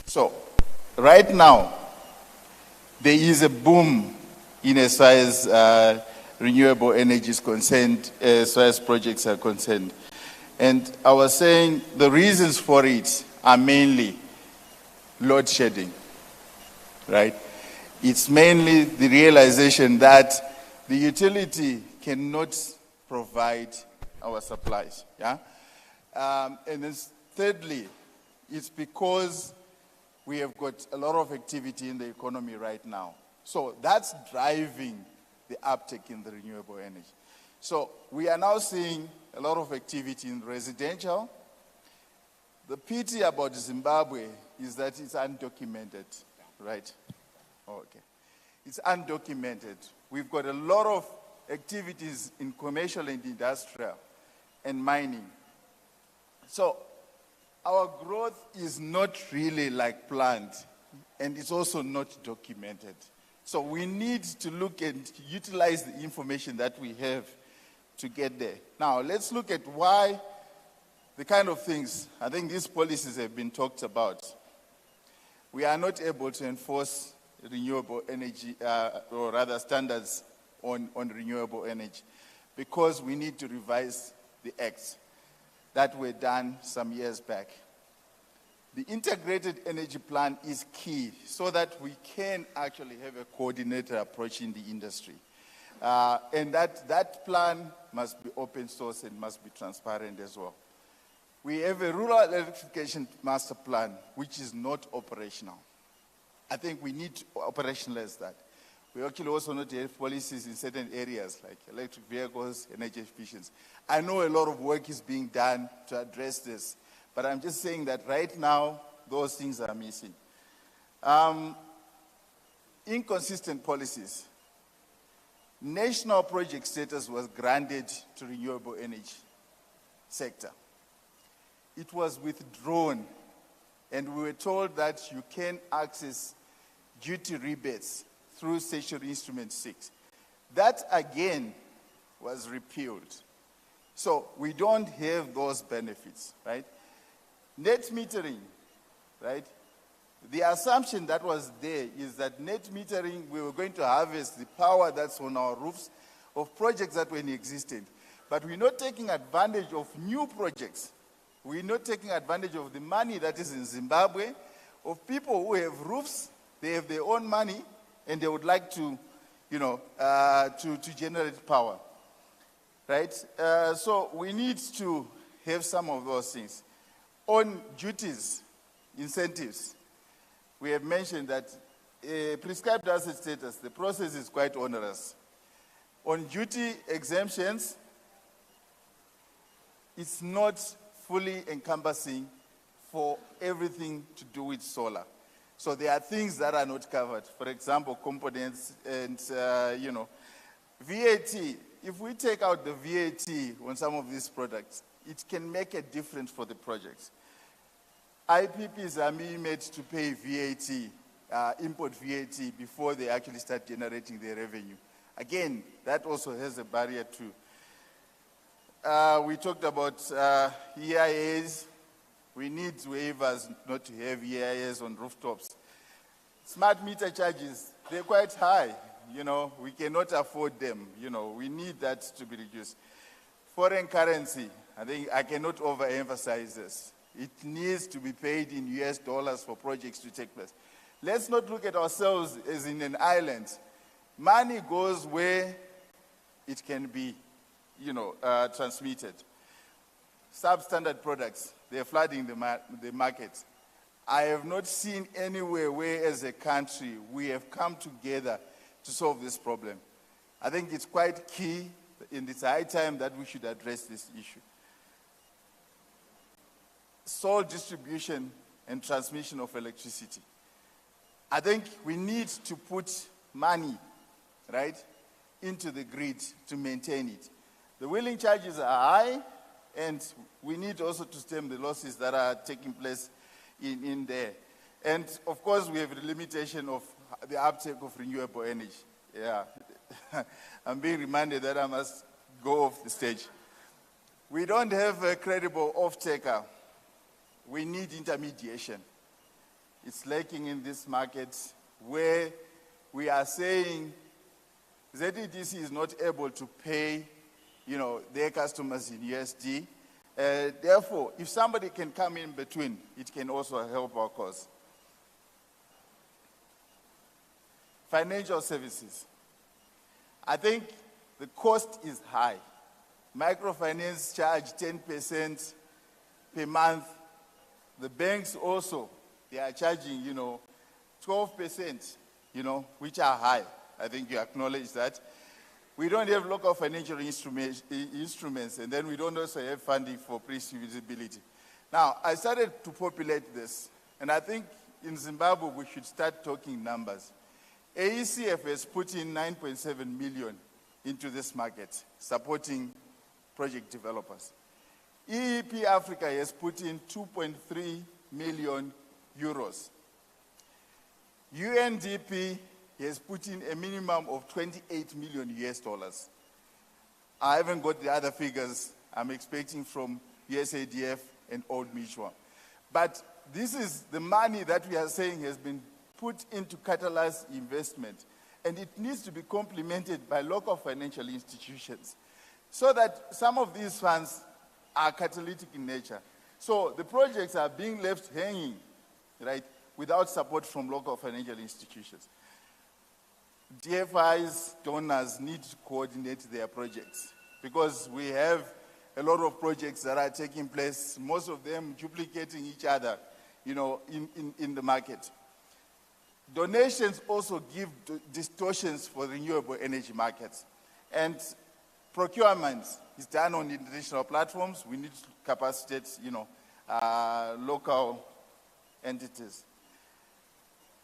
So, right now, there is a boom in as far as renewable energy is concerned, as far as projects are concerned. And I was saying the reasons for it are mainly load shedding, right? It's mainly the realization that the utility cannot provide our supplies, yeah? And then thirdly, it's because we have got a lot of activity in the economy right now. So that's driving the uptake in the renewable energy. So we are now seeing a lot of activity in residential. The pity about Zimbabwe is that it's undocumented, right? Okay. It's undocumented. We've got a lot of activities in commercial and industrial and mining. So our growth is not really like planned, and it's also not documented. So we need to look and utilize the information that we have to get there. Now, let's look at why the kind of things, I think these policies have been talked about. We are not able to enforce renewable energy, or rather standards on renewable energy, because we need to revise the acts that were done some years back. The integrated energy plan is key so that we can actually have a coordinated approach in the industry. And that plan must be open source and must be transparent as well. We have a rural electrification master plan, which is not operational. I think we need to operationalize that. We actually also need to have policies in certain areas like electric vehicles, energy efficiency. I know a lot of work is being done to address this, but I'm just saying that right now, those things are missing. Inconsistent policies. National project status was granted to renewable energy sector. It was withdrawn, and we were told that you can access duty rebates through Statutory Instrument 6. That, again, was repealed. So we don't have those benefits, right? Net metering, right? The assumption that was there is that net metering, we were going to harvest the power that's on our roofs of projects that were in existence. But we're not taking advantage of new projects. We're not taking advantage of the money that is in Zimbabwe, of people who have roofs, they have their own money, and they would like to, to generate power, right? So we need to have some of those things. On duties, incentives, we have mentioned that prescribed asset status, the process is quite onerous. On duty exemptions, it's not fully encompassing for everything to do with solar. So there are things that are not covered. For example, components and, VAT. If we take out the VAT on some of these products, it can make a difference for the projects. IPPs are being made to pay VAT, import VAT, before they actually start generating their revenue. Again, that also has a barrier too. We talked about EIAs. We need waivers not to have EIAs on rooftops. Smart meter charges, they're quite high. We cannot afford them. We need that to be reduced. Foreign currency, I think I cannot overemphasize this. It needs to be paid in US dollars for projects to take place. Let's not look at ourselves as in an island. Money goes where it can be, transmitted. Substandard products, they're flooding the market. I have not seen anywhere where, as a country, we have come together to solve this problem. I think it's quite key, and it's high time that we should address this issue. Sole distribution and transmission of electricity. I think we need to put money, right, into the grid to maintain it. The wheeling charges are high, and we need also to stem the losses that are taking place in there. And of course, we have the limitation of the uptake of renewable energy. Yeah, I'm being reminded that I must go off the stage. We don't have a credible off-taker. We need intermediation. It's lacking in this market where we are saying ZEDC is not able to pay, their customers in USD. Therefore, if somebody can come in between, it can also help our cause. Financial services. I think the cost is high. Microfinance charge 10% per month. The banks also, they are charging, 12%, which are high. I think you acknowledge that. We don't have local financial instruments, and then we don't also have funding for pre-feasibility. Now, I started to populate this, and I think in Zimbabwe we should start talking numbers. AECF has put in 9.7 million into this market, supporting project developers. EEP Africa has put in 2.3 million euros. Undp has put in a minimum of 28 million US dollars. I haven't got the other figures I'm expecting from USADF and Old Mutual. But this is the money that we are saying has been put into catalyzed investment, and it needs to be complemented by local financial institutions so that some of these funds are catalytic in nature. So the projects are being left hanging, right, without support from local financial institutions. DFIs, donors need to coordinate their projects because we have a lot of projects that are taking place, most of them duplicating each other, in the market. Donations also give distortions for renewable energy markets. And procurement is done on international platforms. We need to capacitate, local entities.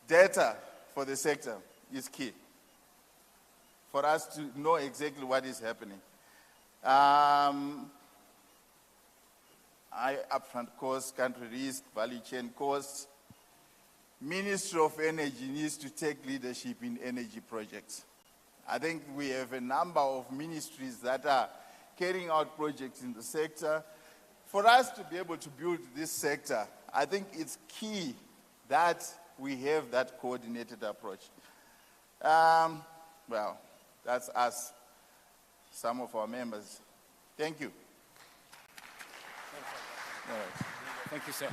Data for the sector is key for us to know exactly what is happening. Upfront costs, country risk, value chain costs. Ministry of Energy needs to take leadership in energy projects. I think we have a number of ministries that are carrying out projects in the sector. For us to be able to build this sector, I think it's key that we have that coordinated approach. Well, that's us, some of our members. Thank you. All right. Thank you, sir.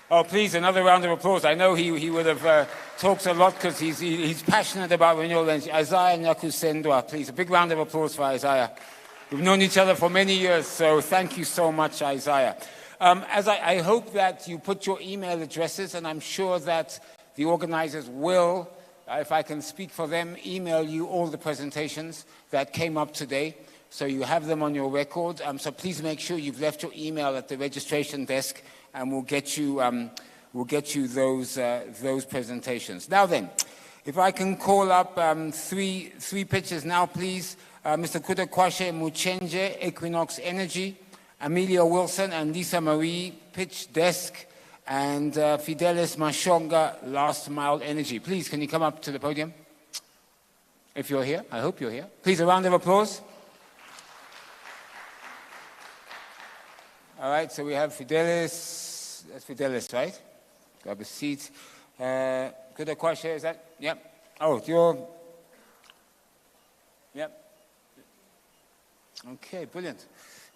Oh, please, another round of applause. I know he would have talked a lot because he's passionate about renewable energy. Isaiah Nyakusendwa, please, a big round of applause for Isaiah. We've known each other for many years, so thank you so much, Isaiah. I hope that you put your email addresses, and I'm sure that the organizers will, if I can speak for them, email you all the presentations that came up today, so you have them on your record. So please make sure you've left your email at the registration desk, and we'll get you those presentations. Now then, if I can call up three pitchers now, please. Mr. Kudakwashe Muchenje, Equinox Energy, Amelia Wilson and Lisa Marie, Pitch Desk, and Fidelis Mashonga, Last Mile Energy. Please, can you come up to the podium? If you're here, I hope you're here. Please, a round of applause. All right, so we have Fidelis. That's Fidelis, right? Grab a seat. Kudakwashe, is that? Yep. Oh, you're... Yep. Okay, brilliant.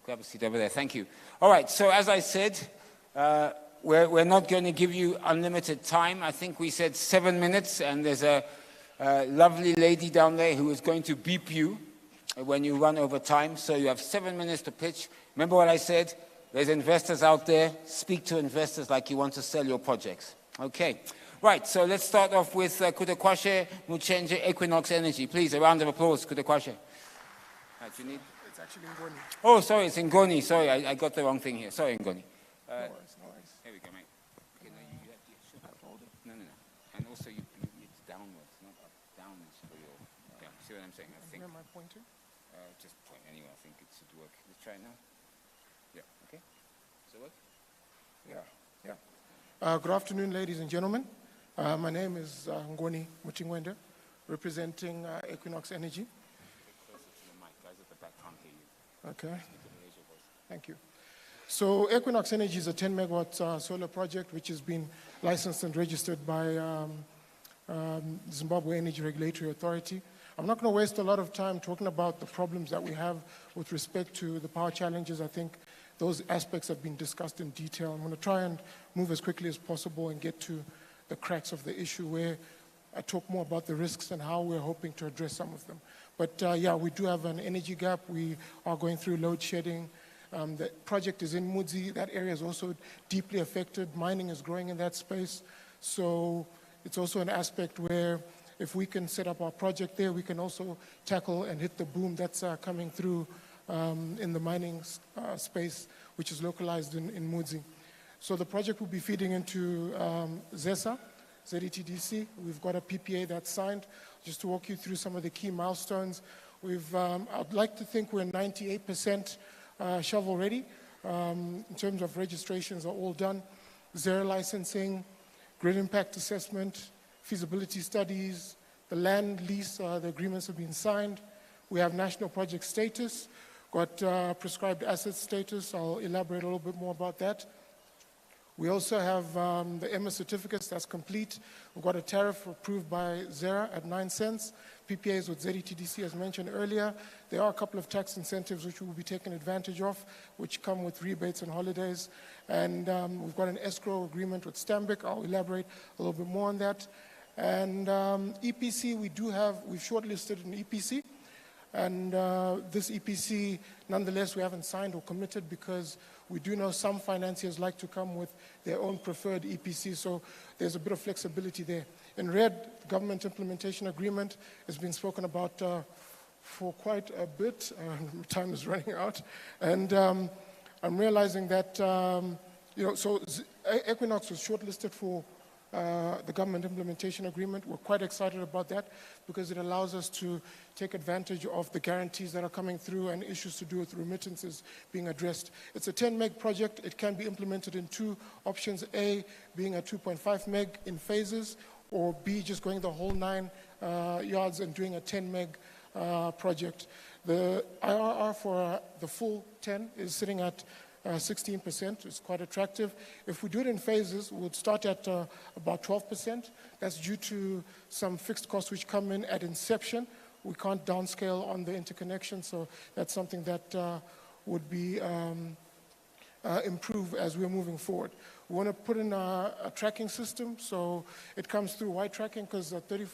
Grab a seat over there. Thank you. All right, so as I said, we're not going to give you unlimited time. I think we said 7 minutes, and there's a lovely lady down there who is going to beep you when you run over time. So you have 7 minutes to pitch. Remember what I said? There's investors out there. Speak to investors like you want to sell your projects. Okay. Right, so let's start off with Kudakwashe Muchenje, Equinox Energy. Please, a round of applause, Kudakwashe. Right, you need... It's actually Ngoni. Oh, sorry, it's Ngoni. Sorry, I got the wrong thing here. Sorry, Ngoni. No worries. Here we go, mate. Okay, no, you have to... Should I hold it? No. And also, it's downwards, not up. Downwards for your... Yeah, see what I'm saying? I think... Where am I pointing? Just point anywhere. I think it should work. Let's try it now. Yeah, okay. Does it work? Yeah. Good afternoon, ladies and gentlemen. My name is Ngoni Muchingwende, representing Equinox Energy. Get closer to the mic. Guys at the back can't hear you. Okay. Thank you. So Equinox Energy is a 10 megawatt solar project which has been licensed and registered by Zimbabwe Energy Regulatory Authority. I'm not going to waste a lot of time talking about the problems that we have with respect to the power challenges. I think those aspects have been discussed in detail. I'm going to try and move as quickly as possible and get to the cracks of the issue where I talk more about the risks and how we're hoping to address some of them. But yeah, we do have an energy gap. We are going through load shedding. The project is in Mudzi. That area is also deeply affected. Mining is growing in that space. So it's also an aspect where if we can set up our project there, we can also tackle and hit the boom that's coming through in the mining space, which is localized in Mudzi. So the project will be feeding into ZESA, ZETDC. We've got a PPA that's signed. Just to walk you through some of the key milestones, I'd like to think we're 98% shovel ready. In terms of registrations are all done. Zero licensing, grid impact assessment, feasibility studies, the land lease, the agreements have been signed. We have national project status, got prescribed asset status. I'll elaborate a little bit more about that. We also have the EMA certificates, that's complete. We've got a tariff approved by ZERA at 9 cents. PPAs with ZETDC, as mentioned earlier. There are a couple of tax incentives which we will be taking advantage of, which come with rebates and holidays. And we've got an escrow agreement with Stanbic. I'll elaborate a little bit more on that. And EPC, we've shortlisted an EPC. And this EPC, nonetheless, we haven't signed or committed because we do know some financiers like to come with their own preferred EPC, so there's a bit of flexibility there. In red, the government implementation agreement has been spoken about for quite a bit. Time is running out. And I'm realizing that, so Equinox was shortlisted for the government implementation agreement. We're quite excited about that because it allows us to take advantage of the guarantees that are coming through and issues to do with remittances being addressed. It's a 10 meg project. It can be implemented in two options, A, being a 2.5 meg in phases, or B, just going the whole 9 yards and doing a 10 meg project. The IRR for the full 10 is sitting at 16%. It's quite attractive. If we do it in phases, we would start at about 12%. That's due to some fixed costs which come in at inception. We can't downscale on the interconnection, so that's something that would be improved as we're moving forward. We want to put in a tracking system, so it comes through white tracking because 30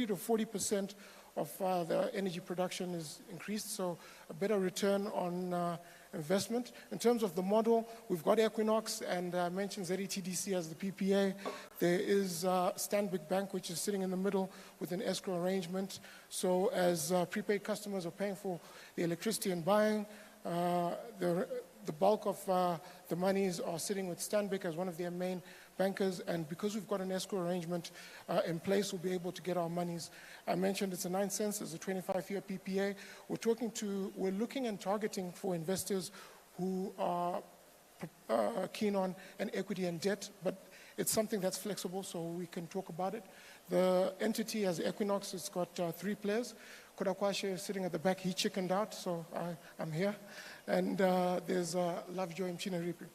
to 40% of the energy production is increased, so a better return on investment. In terms of the model, we've got Equinox, and I mentioned ZETDC as the PPA. There is Stanbic Bank, which is sitting in the middle with an escrow arrangement. So as prepaid customers are paying for the electricity and buying, the bulk of the monies are sitting with Stanbic as one of their main bankers, and because we've got an escrow arrangement in place, we'll be able to get our monies. I mentioned it's a 9 cents, it's a 25-year PPA. We're looking and targeting for investors who are keen on an equity and debt, but it's something that's flexible, so we can talk about it. The entity as Equinox, it's got 3 players. Kodakwashe is sitting at the back, he chickened out, so I'm here. And there's Lovejoy Mchinaripi.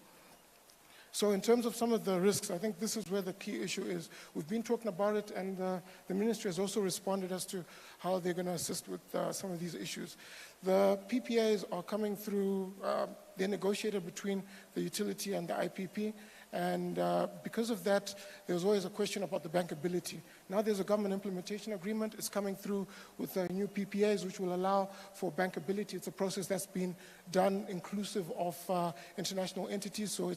So in terms of some of the risks, I think this is where the key issue is. We've been talking about it, and the ministry has also responded as to how they're going to assist with some of these issues. The PPAs are coming through, they're negotiated between the utility and the IPP, and because of that, there's always a question about the bankability. Now there's a government implementation agreement. It's coming through with new PPAs, which will allow for bankability. It's a process that's been done inclusive of international entities, so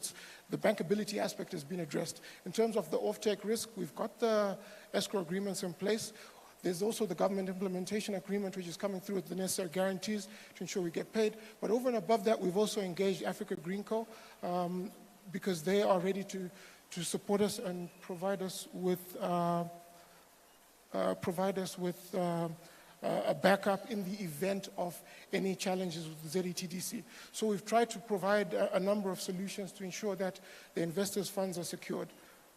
the bankability aspect has been addressed. In terms of the offtake risk, we've got the escrow agreements in place. There's also the government implementation agreement, which is coming through with the necessary guarantees to ensure we get paid. But over and above that, we've also engaged Africa Green Co. Because they are ready to support us and provide us with a backup in the event of any challenges with the ZETDC. So we've tried to provide a number of solutions to ensure that the investors' funds are secured.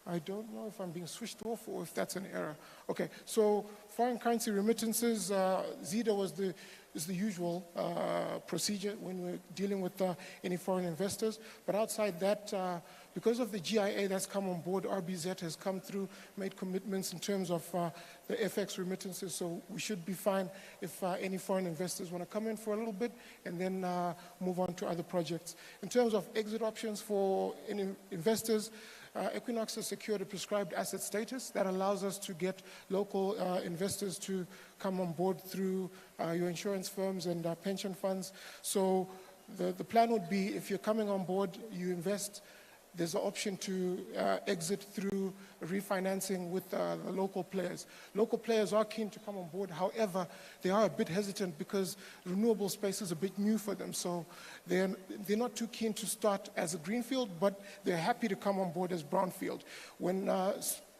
I don't know if I'm being switched off or if that's an error. Okay, so foreign currency remittances, ZEDA is the usual procedure when we're dealing with any foreign investors. But outside that, because of the GIA that's come on board, RBZ has come through, made commitments in terms of the FX remittances, so we should be fine if any foreign investors want to come in for a little bit and then move on to other projects. In terms of exit options for any investors, Equinox has secured a prescribed asset status that allows us to get local investors to come on board through your insurance firms and pension funds. So the plan would be, if you're coming on board, you invest, there's an option to exit through refinancing with the local players. Local players are keen to come on board. However, they are a bit hesitant because renewable space is a bit new for them. So they're not too keen to start as a greenfield, but they're happy to come on board as brownfield. When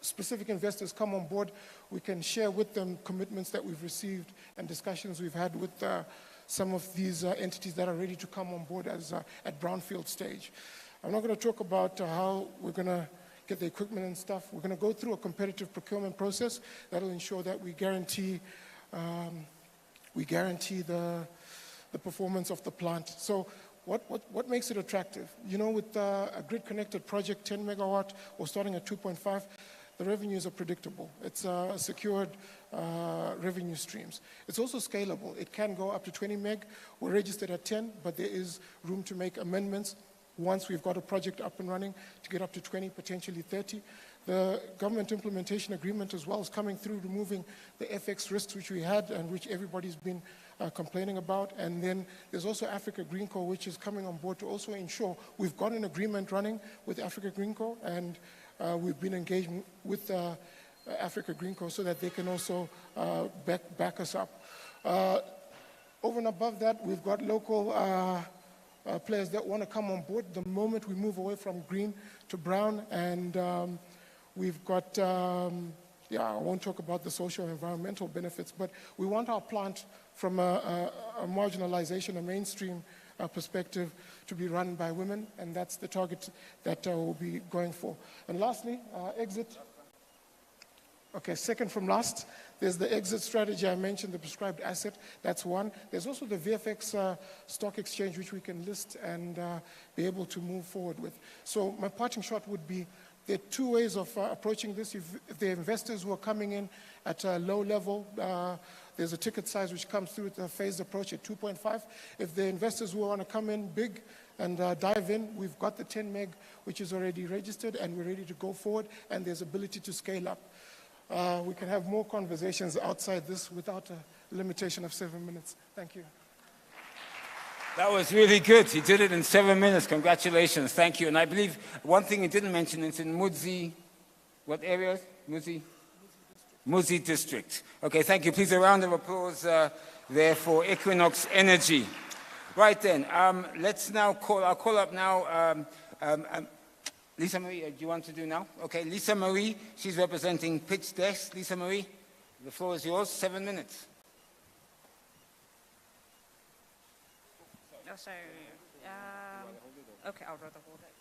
specific investors come on board, we can share with them commitments that we've received and discussions we've had with some of these entities that are ready to come on board as at brownfield stage. I'm not going to talk about how we're going to get the equipment and stuff. We're going to go through a competitive procurement process that will ensure that we guarantee the performance of the plant. So what makes it attractive? You know, with a grid-connected project, 10 megawatt, or starting at 2.5, the revenues are predictable. It's secured revenue streams. It's also scalable. It can go up to 20 meg. We're registered at 10, but there is room to make amendments once we've got a project up and running to get up to 20, potentially 30. The government implementation agreement as well is coming through, removing the FX risks which we had and which everybody's been complaining about. And then there's also Africa Green Co, which is coming on board to also ensure we've got an agreement running with Africa Green Co, and we've been engaged with Africa Green Co so that they can also back us up. Over and above that, we've got local players that want to come on board the moment we move away from green to brown, and we've got, I won't talk about the social and environmental benefits, but we want our plant from a marginalization, a mainstream perspective, to be run by women, and that's the target that we'll be going for. And lastly, exit. Okay, second from last, there's the exit strategy. I mentioned the prescribed asset. That's one. There's also the VFX stock exchange, which we can list and be able to move forward with. So my parting shot would be, there are two ways of approaching this. If the investors who are coming in at a low level, there's a ticket size which comes through with a phased approach at 2.5. If the investors who want to come in big and dive in, we've got the 10 meg, which is already registered, and we're ready to go forward, and there's ability to scale up. We can have more conversations outside this without a limitation of 7 minutes. Thank you. That was really good. You did it in 7 minutes. Congratulations. Thank you. And I believe one thing you didn't mention is in Mudzi, what area? Mudzi District. Okay, thank you. Please, a round of applause there for Equinox Energy. Right then, let's now I'll call up now Lisa Marie, do you want to do now? Okay, Lisa Marie, she's representing Pitch Desk. Lisa Marie, the floor is yours, 7 minutes. Oh, sorry. Okay, I'll rather hold it.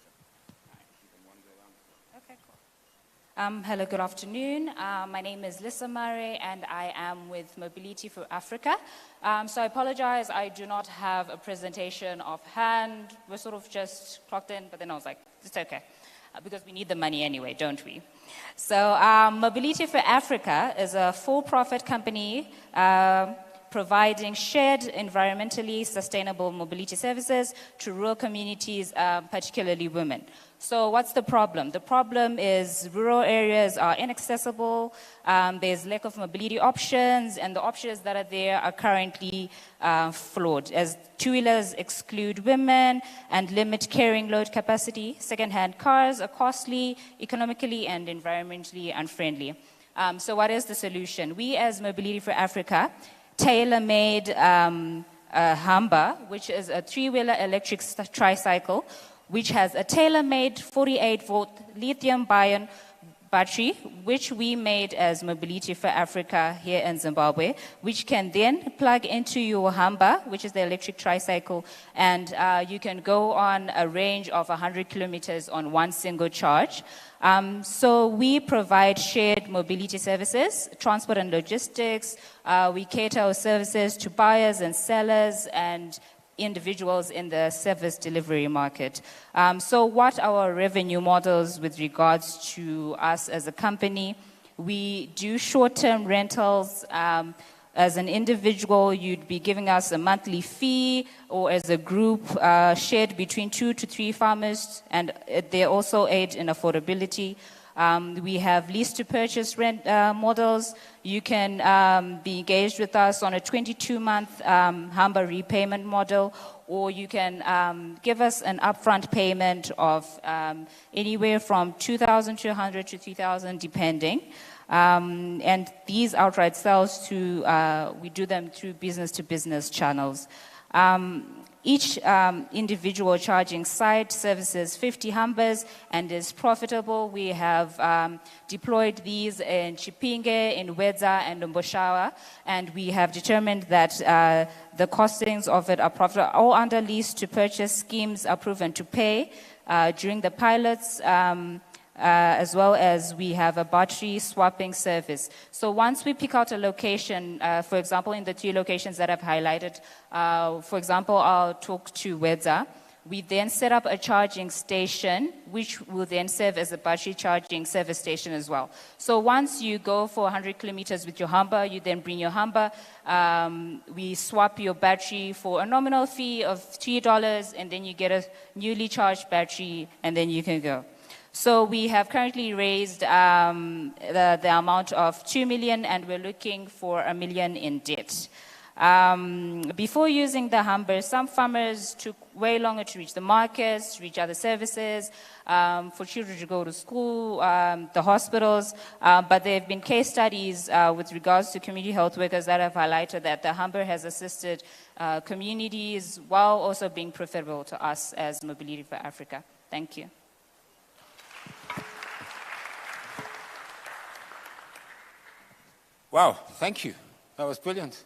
Okay, cool. Hello, good afternoon. My name is Lisa Murray, and I am with Mobility for Africa. So I apologize, I do not have a presentation offhand. We're sort of just clocked in, but then I was like, it's okay. Because we need the money anyway, don't we? So Mobility for Africa is a for-profit company providing shared environmentally sustainable mobility services to rural communities, particularly women. So what's the problem? The problem is rural areas are inaccessible, there's lack of mobility options, and the options that are there are currently flawed, as two-wheelers exclude women and limit carrying load capacity. Second-hand cars are costly, economically and environmentally unfriendly. So what is the solution? We as Mobility for Africa tailor-made Humber, which is a three-wheeler electric tricycle, which has a tailor-made 48-volt lithium-ion battery, which we made as Mobility for Africa here in Zimbabwe, which can then plug into your Humber, which is the electric tricycle, and you can go on a range of 100 kilometers on one single charge. So we provide shared mobility services, transport and logistics. We cater our services to buyers and sellers and individuals in the service delivery market. So what our revenue models with regards to us as a company, we do short-term rentals. As an individual, you'd be giving us a monthly fee, or as a group, shared between 2 to 3 farmers, and they also aid in affordability. We have lease-to-purchase rent models. You can be engaged with us on a 22-month Humber repayment model, or you can give us an upfront payment of anywhere from $2,200 to $3,000, depending. And these outright sales, we do them through business-to-business channels. Each individual charging site services 50 Humbers and is profitable. We have deployed these in Chipinge, in Wedza, and in Boshawa, and we have determined that the costings of it are profitable. All under lease to purchase schemes are proven to pay during the pilots. As well as we have a battery swapping service. So once we pick out a location, for example, in the 3 locations that I've highlighted, for example, I'll talk to Wedza. We then set up a charging station, which will then serve as a battery charging service station as well. So once you go for 100 kilometers with your Humber, you then bring your Humber. We swap your battery for a nominal fee of $3, and then you get a newly charged battery, and then you can go. So we have currently raised the amount of 2 million, and we're looking for 1 million in debt. Before using the Humber, some farmers took way longer to reach the markets, to reach other services, for children to go to school, the hospitals, but there have been case studies with regards to community health workers that have highlighted that the Humber has assisted communities while also being profitable to us as Mobility for Africa. Thank you. Wow, thank you. That was brilliant.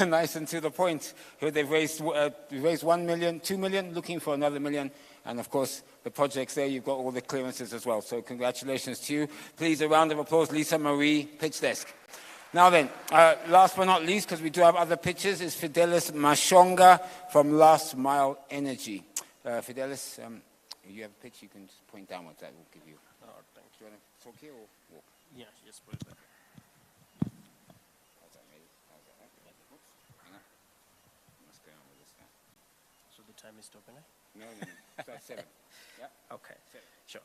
Nice and to the point. Here they've raised 1 million, 2 million, looking for another million. And of course, the projects there, you've got all the clearances as well. So congratulations to you. Please, a round of applause, Lisa Marie, pitch desk. Now then, last but not least, because we do have other pitches, is Fidelis Mashonga from Last Mile Energy. Fidelis, you have a pitch, you can just point downwards, that will give you. Oh, thanks. Do you want to talk here or walk? Yeah, just put it back. So the time is stopping, eh? No. That's 7. Yeah. Okay. 7. Sure.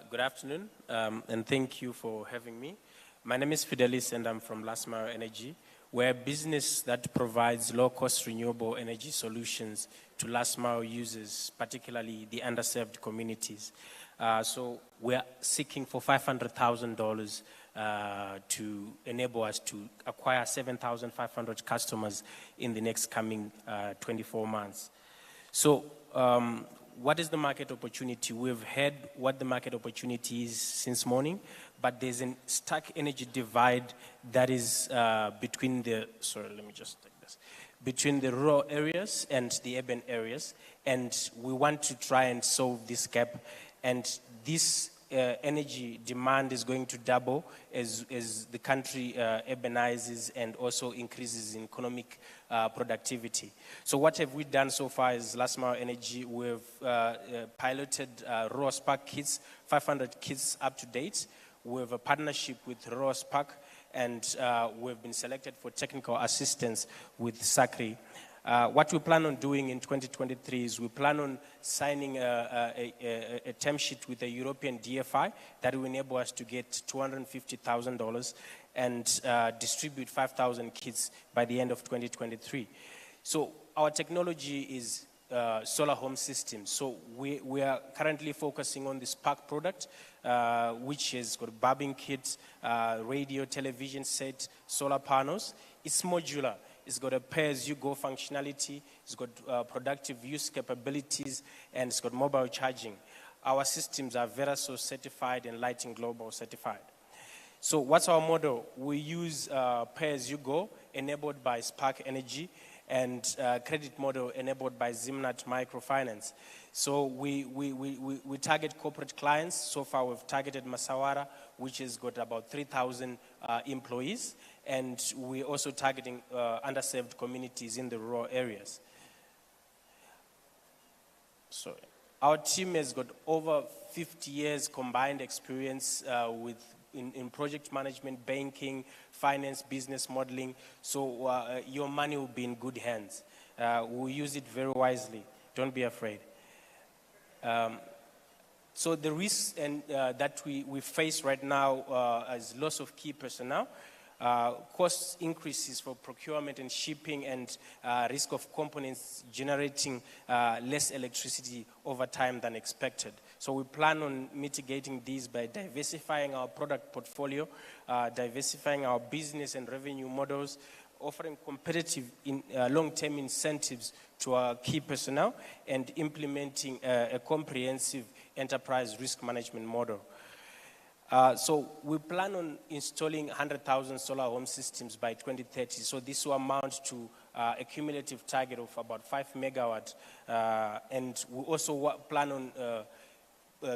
Good afternoon, and thank you for having me. My name is Fidelis, and I'm from Last Mile Energy. We're a business that provides low-cost renewable energy solutions to last-mile users, particularly the underserved communities. So we're seeking for $500,000 to enable us to acquire 7,500 customers in the next coming 24 months. So what is the market opportunity? We've heard what the market opportunity is since morning, but there's a stark energy divide that is between the, between the rural areas and the urban areas, and we want to try and solve this gap. And this energy demand is going to double as the country urbanizes and also increases in economic productivity. So what have we done so far as Last Mile Energy? We've piloted rural spark kits, 500 kits up to date. We have a partnership with rural spark, and we've been selected for technical assistance with SACRI. What we plan on doing in 2023 is we plan on signing a term sheet with a European DFI that will enable us to get $250,000 and distribute 5,000 kits by the end of 2023. So our technology is solar home systems. So we are currently focusing on the Spark product, which has got barbing kits, radio, television set, solar panels. It's modular. It's got a pay-as-you-go functionality. It's got productive use capabilities, and it's got mobile charging. our systems are Verso certified and Lighting Global certified. So what's our model? We use pay-as-you-go enabled by Spark Energy and credit model enabled by Zimnat Microfinance. So we target corporate clients. So far we've targeted Masawara, which has got about 3,000 employees. And we're also targeting underserved communities in the rural areas. Sorry. Our team has got over 50 years combined experience in project management, banking, finance, business modeling. So your money will be in good hands. We'll use it very wisely. Don't be afraid. So the risks that we face right now is loss of key personnel, cost increases for procurement and shipping, and risk of components generating less electricity over time than expected. So we plan on mitigating these by diversifying our product portfolio, diversifying our business and revenue models, offering competitive long-term incentives to our key personnel, and implementing a comprehensive enterprise risk management model. So we plan on installing 100,000 solar home systems by 2030. So this will amount to a cumulative target of about 5 megawatts. And we also plan on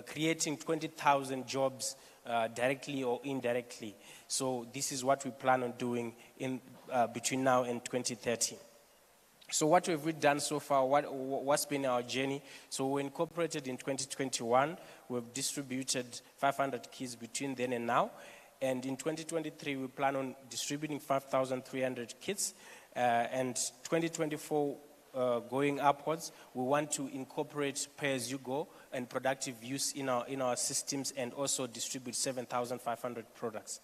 creating 20,000 jobs directly or indirectly. So this is what we plan on doing in between now and 2030. So what have we done so far? What's been our journey? So we incorporated in 2021. We've distributed 500 kits between then and now. And in 2023, we plan on distributing 5,300 kits. And 2024, going upwards, we want to incorporate pay-as-you-go and productive use in our systems, and also distribute 7,500 products.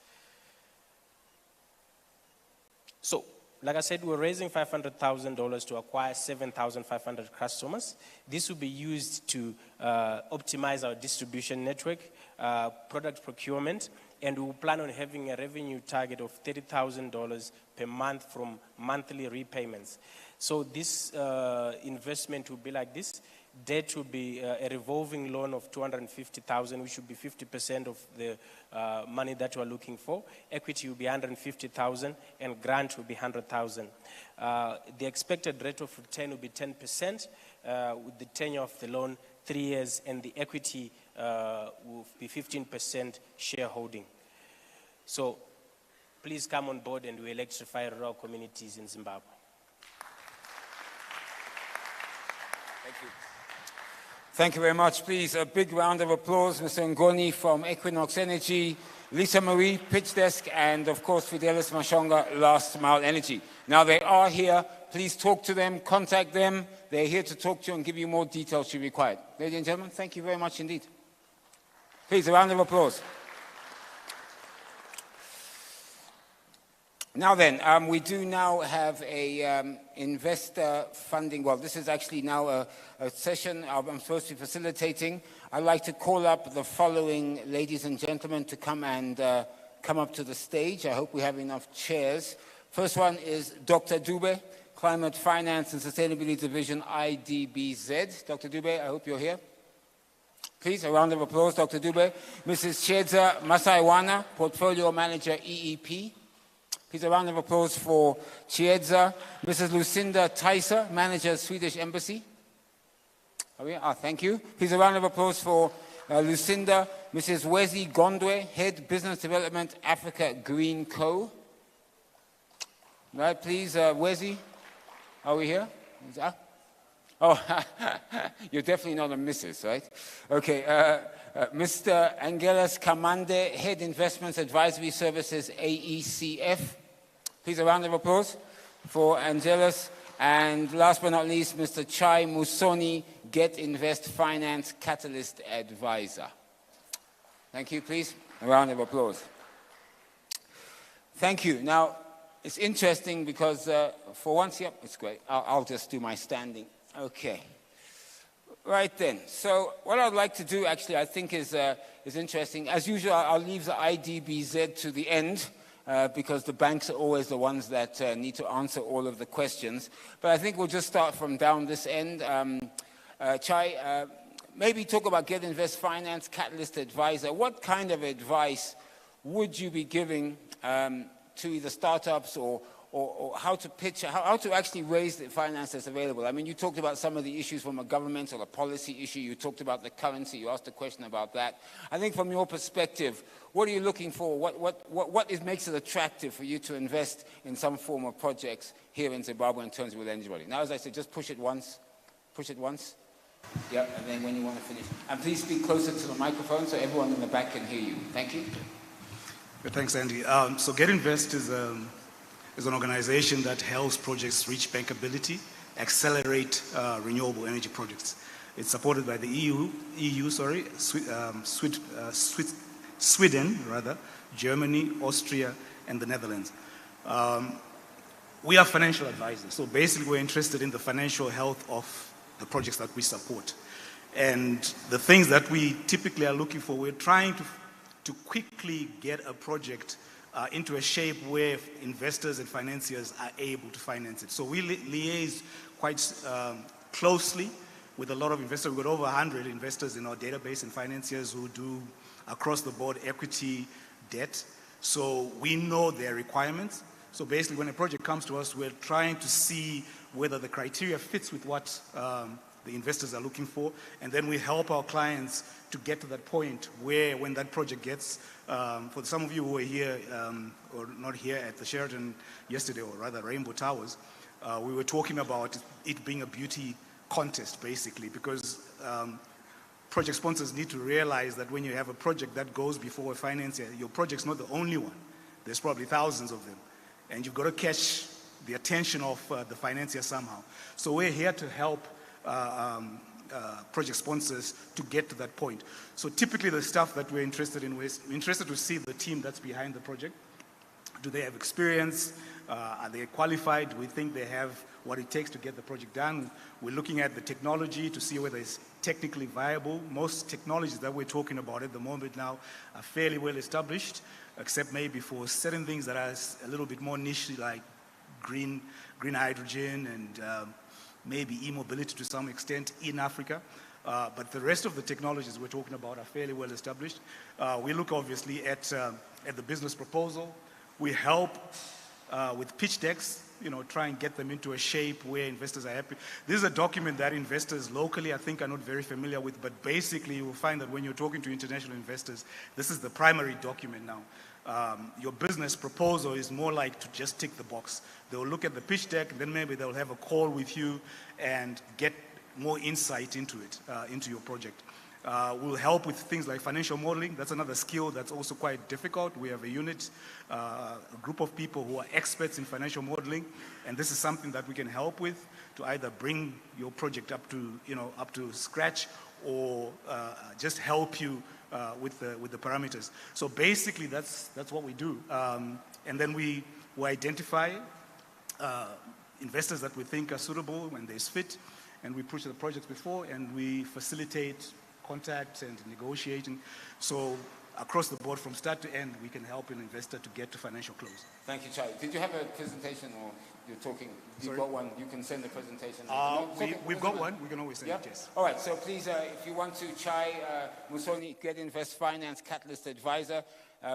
So, like I said, we're raising $500,000 to acquire 7,500 customers. This will be used to optimize our distribution network, product procurement, and we will plan on having a revenue target of $30,000 per month from monthly repayments. So this investment will be like this. Debt will be a revolving loan of $250,000, which will be 50% of the money that we're looking for. Equity will be $150,000, and grant will be $100,000. The expected rate of return will be 10%, with the tenure of the loan 3 years, and the equity will be 15% shareholding. So please come on board, and we electrify rural communities in Zimbabwe. Thank you. Thank you very much. Please, a big round of applause, Mr. Ngoni from Equinox Energy, Lisa Marie, Pitch Desk, and of course, Fidelis Mashonga, Last Mile Energy. Now, they are here. Please talk to them, contact them. They're here to talk to you and give you more details should be required. Ladies and gentlemen, thank you very much indeed. Please, a round of applause. Now then, we do now have a investor funding. Well, this is actually now a session I'm supposed to be facilitating. I'd like to call up the following ladies and gentlemen to come up to the stage. I hope we have enough chairs. First one is Dr. Dube, Climate Finance and Sustainability Division, IDBZ. Dr. Dube, I hope you're here. Please, a round of applause, Dr. Dube. Mrs. Chiedza Masaiwana, Portfolio Manager, EEP. Please, a round of applause for Chiedza. Mrs. Lucinda Tyser, Manager, Swedish Embassy. Oh, yeah. Thank you. Please, a round of applause for Lucinda. Mrs. Wezi Gondwe, Head Business Development, Africa Green Co. Right, please, Wezi. Are we here? Oh, you're definitely not a Mrs., right? Okay, Mr. Angelas Kamande, Head Investments Advisory Services, AECF. Please, a round of applause for Angelas. And last but not least, Mr. Chai Musoni, Get Invest Finance Catalyst Advisor. Thank you, please. A round of applause. Thank you. Now, it's interesting because for once, yep, it's great. I'll just do my standing. Okay. Right then. So what I'd like to do, actually, I think is interesting. As usual, I'll leave the IDBZ to the end because the banks are always the ones that need to answer all of the questions. But I think we'll just start from down this end. Chai, maybe talk about Get Invest Finance Catalyst Advisor. What kind of advice would you be giving to either startups or how to pitch, how to actually raise the finance that's available? I mean, you talked about some of the issues from a governmental or policy issue. You talked about the currency. You asked a question about that. I think from your perspective, what are you looking for? What makes it attractive for you to invest in some form of projects here in Zimbabwe in terms of with anybody? Now, as I said, just push it once. Push it once. Yep, and then when you want to finish. And please speak closer to the microphone so everyone in the back can hear you. Thank you. Thanks, Andy. So Get Invest is an organization that helps projects reach bankability, accelerate renewable energy projects. It's supported by the Sweden, Germany, Austria, and the Netherlands. We are financial advisors, so basically we're interested in the financial health of the projects that we support. And the things that we typically are looking for, we're trying to quickly get a project into a shape where investors and financiers are able to finance it. So we liaise quite closely with a lot of investors. We've got over 100 investors in our database and financiers who do across the board equity, debt. So we know their requirements. So basically when a project comes to us, we're trying to see whether the criteria fits with what the investors are looking for, and then we help our clients to get to that point where when that project gets, for some of you who were here, or not here at the Sheraton yesterday, or rather Rainbow Towers, we were talking about it being a beauty contest basically, because project sponsors need to realize that when you have a project that goes before a financier, your project's not the only one. There's probably thousands of them, and you've got to catch the attention of the financier somehow. So we're here to help project sponsors to get to that point. So typically the stuff that we're interested in, we're interested to see the team that's behind the project. Do they have experience? Are they qualified? Do we think they have what it takes to get the project done? We're looking at the technology to see whether it's technically viable. Most technologies that we're talking about at the moment now are fairly well established, except maybe for certain things that are a little bit more niche, like green hydrogen and maybe e-mobility to some extent in Africa. But the rest of the technologies we're talking about are fairly well established. We look obviously at the business proposal. We help with pitch decks, try and get them into a shape where investors are happy. This is a document that investors locally, I think, are not very familiar with, but basically you will find that when you're talking to international investors, this is the primary document now. Your business proposal is more like to just tick the box. They'll look at the pitch deck, and then maybe they'll have a call with you and get more insight into it, into your project. We'll help with things like financial modeling. That's another skill that's also quite difficult. We have a unit, a group of people who are experts in financial modeling, and this is something that we can help with to either bring your project up to scratch, or just help you with the parameters. So basically, that's what we do. And then we identify investors that we think are suitable when there's fit, and we push the projects before, and we facilitate contact and negotiating. So across the board, from start to end, we can help an investor to get to financial close. Thank you, Charlie. Did you have a presentation, or you're talking? You've got one. You can send the presentation. We've got one. We can always send it. Yes. All right. So please, if you want to, Chai Musoni, Get Invest Finance Catalyst Advisor,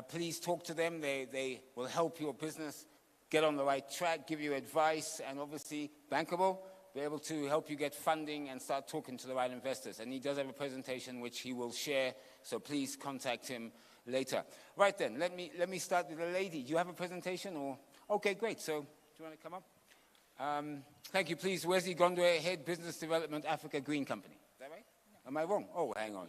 please talk to them. They will help your business get on the right track, give you advice, and obviously bankable. Be able to help you get funding and start talking to the right investors. And he does have a presentation which he will share, so please contact him later. Right then, let me start with the lady. Do you have a presentation? Or okay, great. So do you want to come up? Thank you, please. Wesley Gondwe, Head Business Development, Africa Green Company. Is that right? No. Am I wrong? Oh, hang on.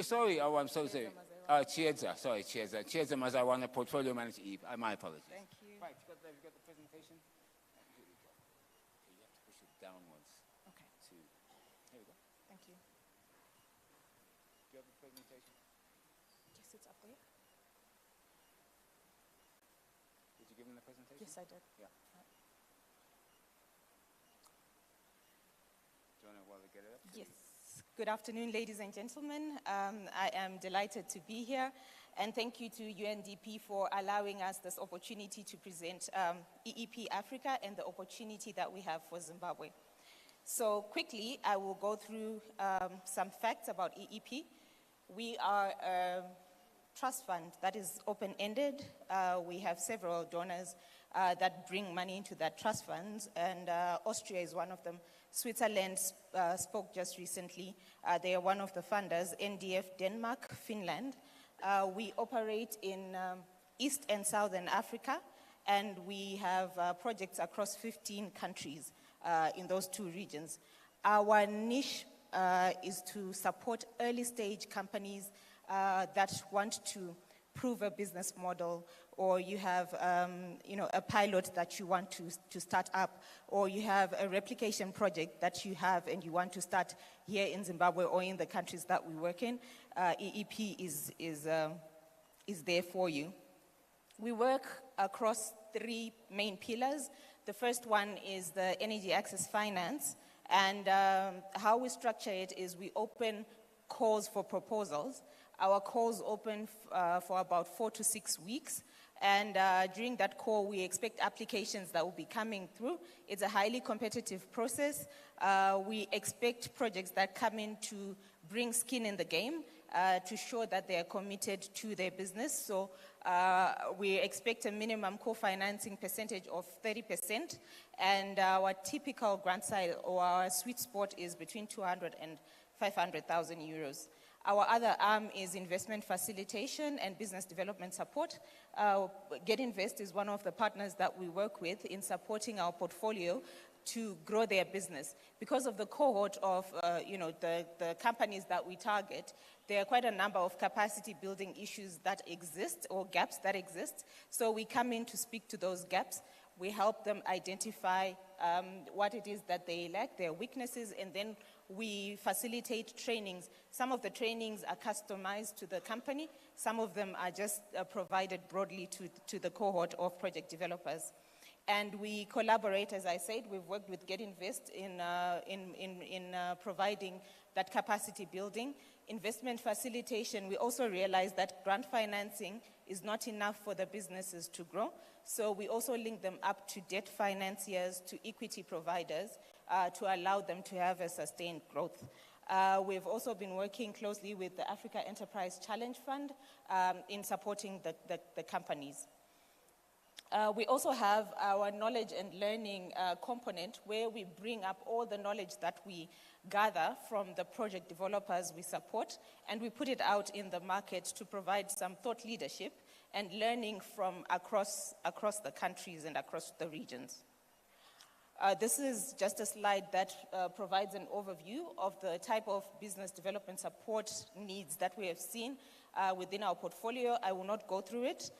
Sorry. Oh, I'm so sorry. Chiedza. Sorry, Chiedza. Chiedza Mazawana, Portfolio Manager. My apologies. Thank you. Right, you got the presentation? Downwards. Okay. Here we go. Thank you. Do you have the presentation? Yes, it's up there. Did you give him the presentation? Yes, I did. Yeah. Do you want to while they get it up? Yes. Good afternoon, ladies and gentlemen. I am delighted to be here, and thank you to UNDP for allowing us this opportunity to present EEP Africa and the opportunity that we have for Zimbabwe. So quickly, I will go through some facts about EEP. We are a trust fund that is open-ended. We have several donors that bring money into that trust fund, and Austria is one of them. Switzerland spoke just recently. They are one of the funders. NDF, Denmark, Finland. We operate in East and Southern Africa, and we have projects across 15 countries in those two regions. Our niche is to support early stage companies that want to prove a business model, or you have a pilot that you want to start up, or you have a replication project that you have and you want to start here in Zimbabwe or in the countries that we work in. EEP is there for you. We work across three main pillars. The first one is the energy access finance, and how we structure it is we open calls for proposals. Our calls open for about 4 to 6 weeks, and during that call we expect applications that will be coming through. It's a highly competitive process. We expect projects that come in to bring skin in the game, to show that they are committed to their business. So we expect a minimum co-financing percentage of 30%, and our typical grant size or our sweet spot is between 200 and 500,000 euros. Our other arm is investment facilitation and business development support. GetInvest is one of the partners that we work with in supporting our portfolio to grow their business. Because of the cohort of the companies that we target, there are quite a number of capacity building issues that exist, or gaps that exist. So we come in to speak to those gaps. We help them identify what it is that they lack, their weaknesses, and then we facilitate trainings. Some of the trainings are customized to the company. Some of them are just provided broadly to the cohort of project developers. And we collaborate, as I said. We've worked with GetInvest in providing that capacity building. Investment facilitation, we also realize that grant financing is not enough for the businesses to grow. So we also link them up to debt financiers, to equity providers, to allow them to have a sustained growth. We've also been working closely with the Africa Enterprise Challenge Fund in supporting the companies. We also have our knowledge and learning component, where we bring up all the knowledge that we gather from the project developers we support, and we put it out in the market to provide some thought leadership and learning from across the countries and across the regions. This is just a slide that provides an overview of the type of business development support needs that we have seen within our portfolio. I will not go through it.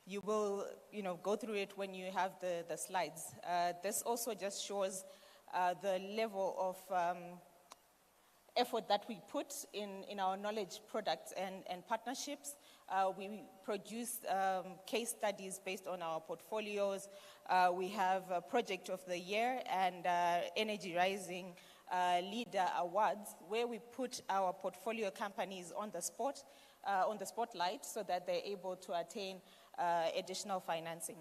You will go through it when you have the slides. This also just shows the level of effort that we put in our knowledge products and partnerships. We produce case studies based on our portfolios. We have a Project of the Year and Energy Rising Leader Awards, where we put our portfolio companies on the spotlight, so that they're able to attain additional financing.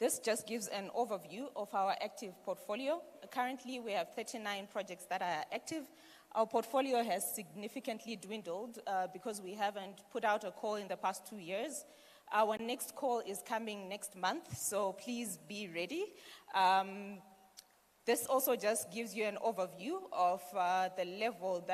This just gives an overview of our active portfolio. Currently, we have 39 projects that are active. Our portfolio has significantly dwindled because we haven't put out a call in the past 2 years. Our next call is coming next month, so please be ready. This also just gives you an overview of the level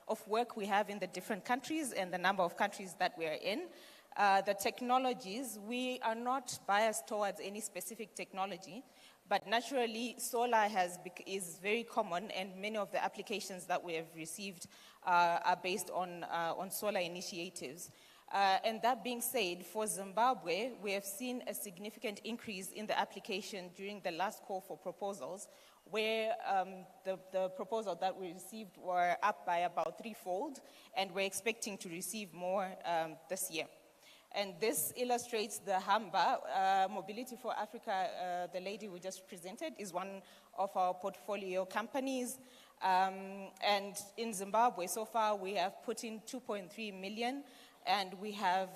of work we have in the different countries and the number of countries that we are in. The technologies, we are not biased towards any specific technology, but naturally solar is very common, and many of the applications that we have received are based on solar initiatives. And that being said, for Zimbabwe, we have seen a significant increase in the application during the last call for proposals, where the proposal that we received were up by about threefold, and we're expecting to receive more this year. And this illustrates the HAMBA, Mobility for Africa. The lady we just presented is one of our portfolio companies. And in Zimbabwe, so far, we have put in 2.3 million and we have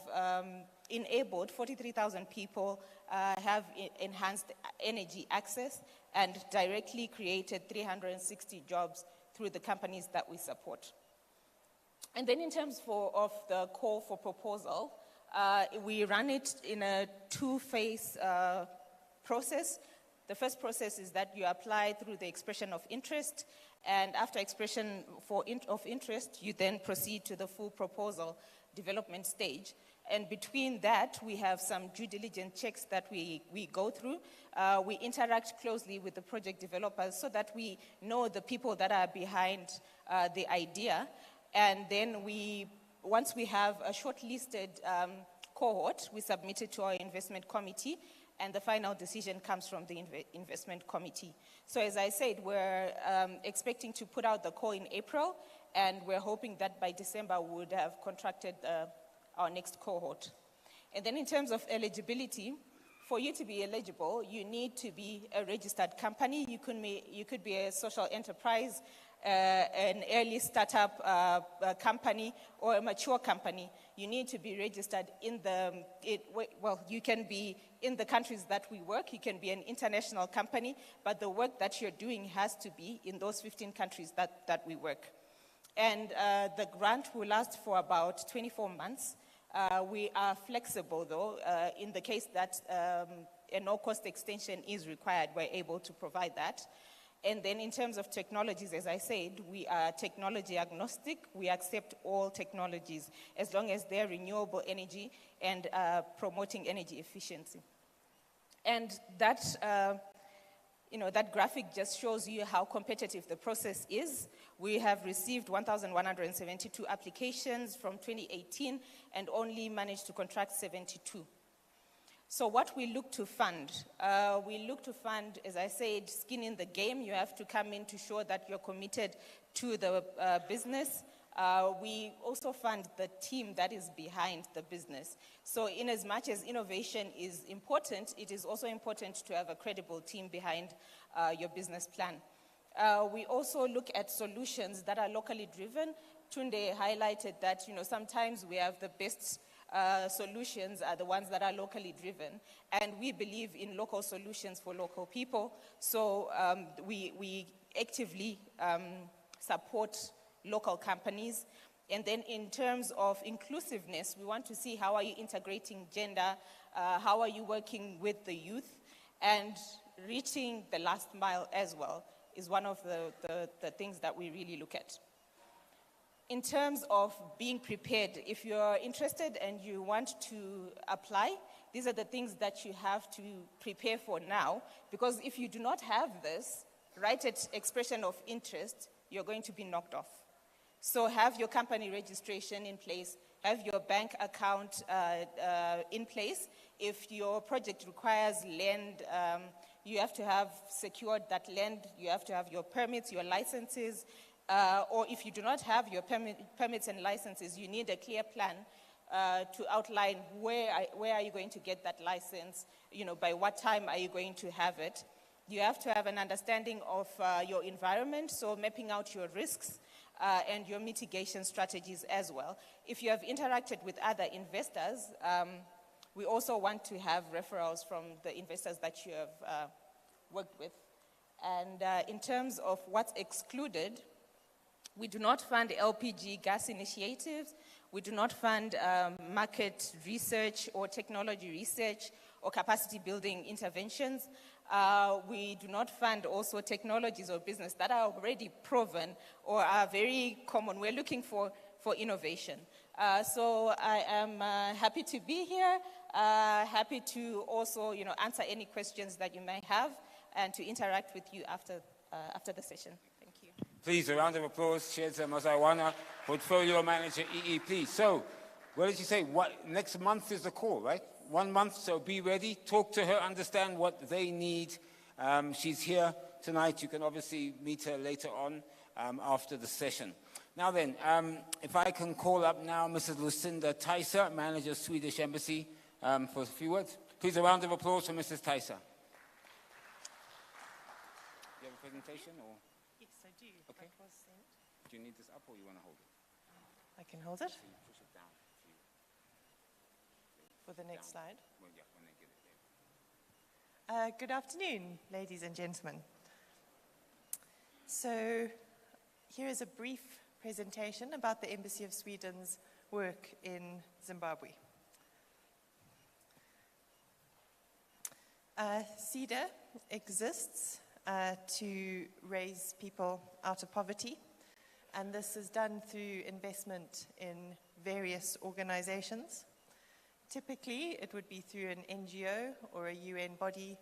enabled 43,000 people have enhanced energy access and directly created 360 jobs through the companies that we support. And then in terms of the call for proposal, we run it in a two-phase process. The first process is that you apply through the expression of interest, and after expression of interest, you then proceed to the full proposal development stage. And between that, we have some due diligence checks that we go through. We interact closely with the project developers so that we know the people that are behind the idea. And then once we have a shortlisted cohort, we submit it to our investment committee, and the final decision comes from the investment committee. So as I said, we're expecting to put out the call in April, and we're hoping that by December we would have contracted our next cohort. And then in terms of eligibility, for you to be eligible, you need to be a registered company. You could be a social enterprise, an early startup company, or a mature company. You need to be registered you can be in the countries that we work. You can be an international company, but the work that you're doing has to be in those 15 countries that we work. And the grant will last for about 24 months. We are flexible, though. In the case that a no-cost extension is required, we're able to provide that. And then in terms of technologies, as I said, we are technology agnostic. We accept all technologies as long as they're renewable energy and promoting energy efficiency. And that, that graphic just shows you how competitive the process is. We have received 1,172 applications from 2018 and only managed to contract 72. So what we look to fund, as I said, skin in the game. You have to come in to show that you're committed to the business. We also fund the team that is behind the business. So in as much as innovation is important, it is also important to have a credible team behind your business plan. We also look at solutions that are locally driven. Tunde highlighted that, sometimes we have the best solutions are the ones that are locally driven, and we believe in local solutions for local people. So we actively support local companies. And then in terms of inclusiveness, we want to see how are you integrating gender, how are you working with the youth, and reaching the last mile as well is one of the things that we really look at. In terms of being prepared, if you're interested and you want to apply, these are the things that you have to prepare for now, because if you do not have this, right at expression of interest, you're going to be knocked off. So have your company registration in place, have your bank account in place. If your project requires land, you have to have secured that land, you have to have your permits, your licenses, or if you do not have your permits and licenses, you need a clear plan to outline where are you going to get that license, by what time are you going to have it. You have to have an understanding of your environment, so mapping out your risks and your mitigation strategies as well. If you have interacted with other investors, we also want to have referrals from the investors that you have worked with. And in terms of what's excluded, we do not fund LPG gas initiatives. We do not fund market research or technology research or capacity building interventions. We do not fund also technologies or business that are already proven or are very common. We're looking for innovation. So I am happy to be here, happy to also answer any questions that you may have and to interact with you after the session. Thank you. Please, a round of applause. Shedza Mazawana, Portfolio Manager, EEP. So, what did you say? Next month is the call, right? 1 month, so be ready. Talk to her, understand what they need. She's here tonight. You can obviously meet her later on after the session. Now then, if I can call up now Mrs. Lucinda Tyser, Manager, Swedish Embassy, for a few words. Please, a round of applause for Mrs. Tyser. Do you have a presentation? Or? Yes, I do. Okay. That was sent. Do you need this up or you want to hold it? I can hold it. So you push it down. for the next slide. Well, yeah, when they get it there. Good afternoon, ladies and gentlemen. So here is a brief presentation about the Embassy of Sweden's work in Zimbabwe. CEDA exists to raise people out of poverty, and this is done through investment in various organizations. Typically, it would be through an NGO or a UN body,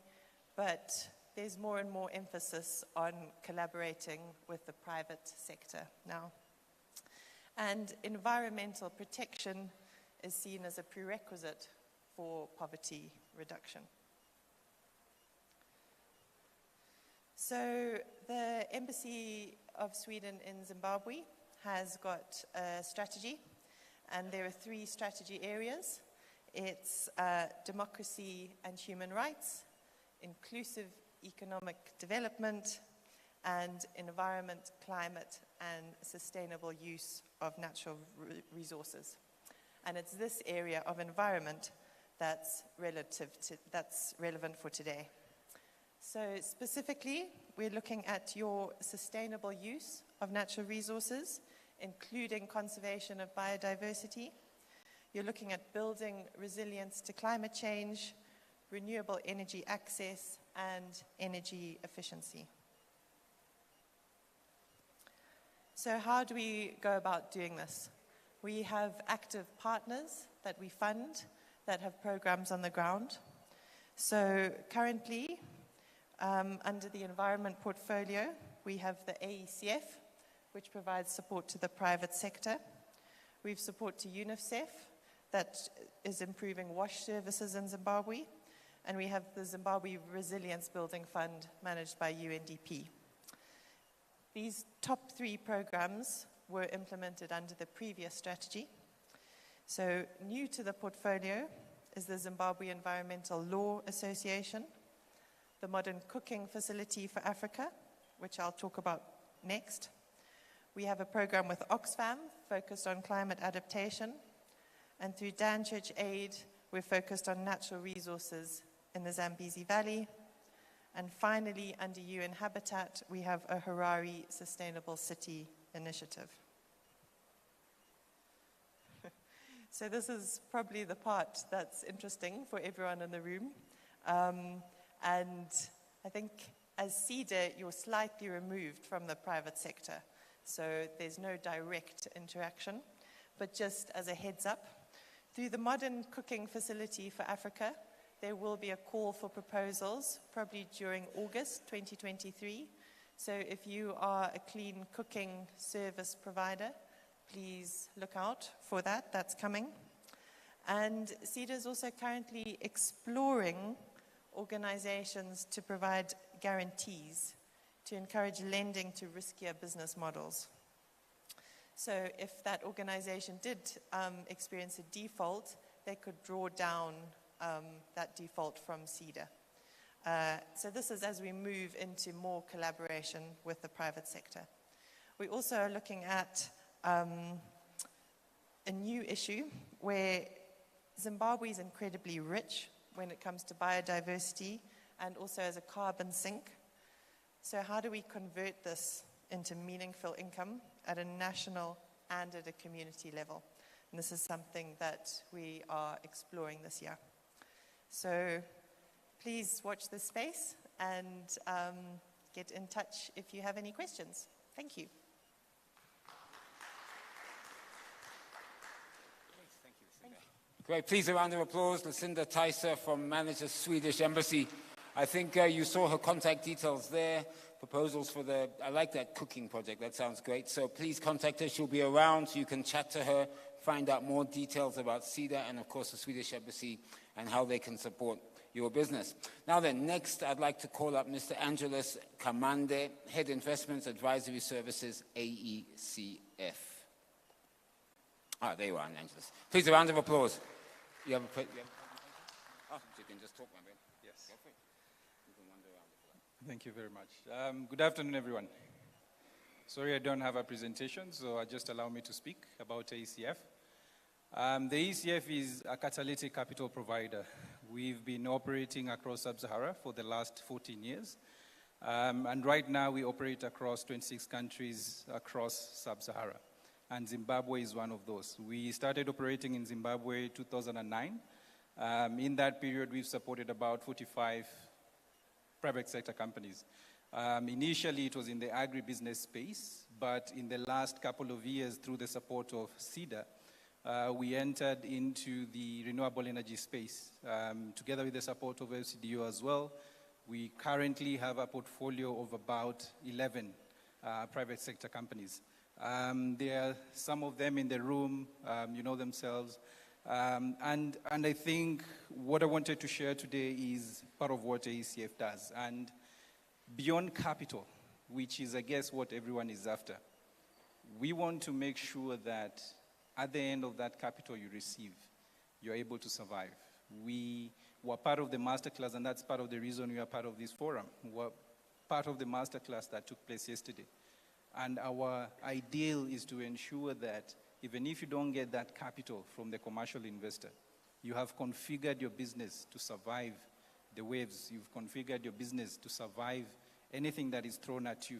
but there's more and more emphasis on collaborating with the private sector now. And environmental protection is seen as a prerequisite for poverty reduction. So the Embassy of Sweden in Zimbabwe has got a strategy, and there are 3 strategy areas. It's democracy and human rights, inclusive economic development, and environment, climate, and sustainable use of natural resources. And it's this area of environment that's relevant for today. So specifically, we're looking at your sustainable use of natural resources, including conservation of biodiversity. You're looking at building resilience to climate change, renewable energy access, and energy efficiency. So how do we go about doing this? We have active partners that we fund that have programs on the ground. So currently, under the environment portfolio, we have the AECF, which provides support to the private sector. We have support to UNICEF, that is improving wash services in Zimbabwe. And we have the Zimbabwe Resilience Building Fund managed by Undp. These top 3 programs were implemented under the previous strategy. So new to the portfolio is the Zimbabwe Environmental Law Association, the Modern Cooking Facility for Africa, which I'll talk about next. We have a program with Oxfam focused on climate adaptation, and through Dan Church Aid, we're focused on natural resources in the Zambezi Valley. And finally, under UN Habitat, we have a Harare Sustainable City Initiative. So this is probably the part that's interesting for everyone in the room. And I think as CEDA, you're slightly removed from the private sector. So there's no direct interaction. But just as a heads up, through the Modern Cooking Facility for Africa, there will be a call for proposals, probably during August 2023. So if you are a clean cooking service provider, please look out for that. That's coming. And CEDA is also currently exploring organizations to provide guarantees to encourage lending to riskier business models. So if that organization did experience a default, they could draw down that default from CEDA. So this is as we move into more collaboration with the private sector. We also are looking at a new issue where Zimbabwe is incredibly rich when it comes to biodiversity and also as a carbon sink. So how do we convert this into meaningful income at a national and at a community level? And this is something that we are exploring this year. So please watch this space and get in touch if you have any questions. Thank you. Great. Please, a round of applause. Lucinda Tyser from Manager Swedish Embassy. I think you saw her contact details there. Proposals for the, I like that cooking project. That sounds great. So please contact her. She'll be around so you can chat to her, find out more details about CEDA and, of course, the Swedish Embassy and how they can support your business. Now then, next I'd like to call up Mr. Angelos Kamande, Head Investments Advisory Services, AECF. There you are, Angelos. Please, a round of applause. You have a you can just talk, my man. Yes. Go for it. You can wander around if you like. Thank you very much. Good afternoon, everyone. Sorry I don't have a presentation, so just allow me to speak about AECF. The ECF is a catalytic capital provider. We've been operating across Sub-Sahara for the last 14 years. And right now we operate across 26 countries across Sub-Sahara. And Zimbabwe is one of those. We started operating in Zimbabwe 2009. In that period, we've supported about 45 private sector companies. Initially, it was in the agribusiness space, but in the last couple of years, through the support of CEDA, we entered into the renewable energy space, together with the support of LCDO as well. We currently have a portfolio of about 11 private sector companies. There are some of them in the room, you know themselves. And I think what I wanted to share today is part of what AECF does. And beyond capital, which is, I guess, what everyone is after, we want to make sure that at the end of that capital you receive, you're able to survive. We were part of the masterclass, and that's part of the reason we are part of this forum. We're part of the masterclass that took place yesterday. And our ideal is to ensure that even if you don't get that capital from the commercial investor, you have configured your business to survive the waves. You've configured your business to survive anything that is thrown at you.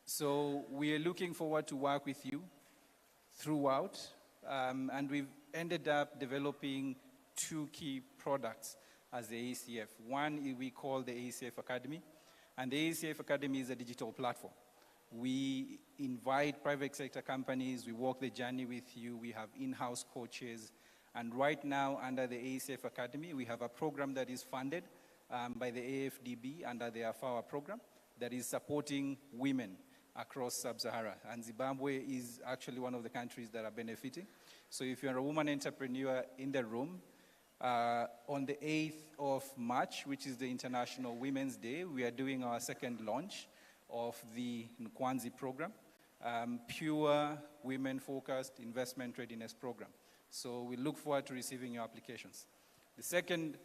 So we are looking forward to work with you throughout. And we've ended up developing 2 key products as the AECF. One we call the AECF Academy. And the AECF Academy is a digital platform. We invite private sector companies, we walk the journey with you, we have in-house coaches, and right now under the AECF Academy, we have a program that is funded by the AFDB under the AFAWA program that is supporting women across Sub-Sahara. And Zimbabwe is actually one of the countries that are benefiting. So if you're a woman entrepreneur in the room, on the 8th of March, which is the International Women's Day, we are doing our second launch of the Nkwanzi program, pure women-focused investment readiness program. So we look forward to receiving your applications. The second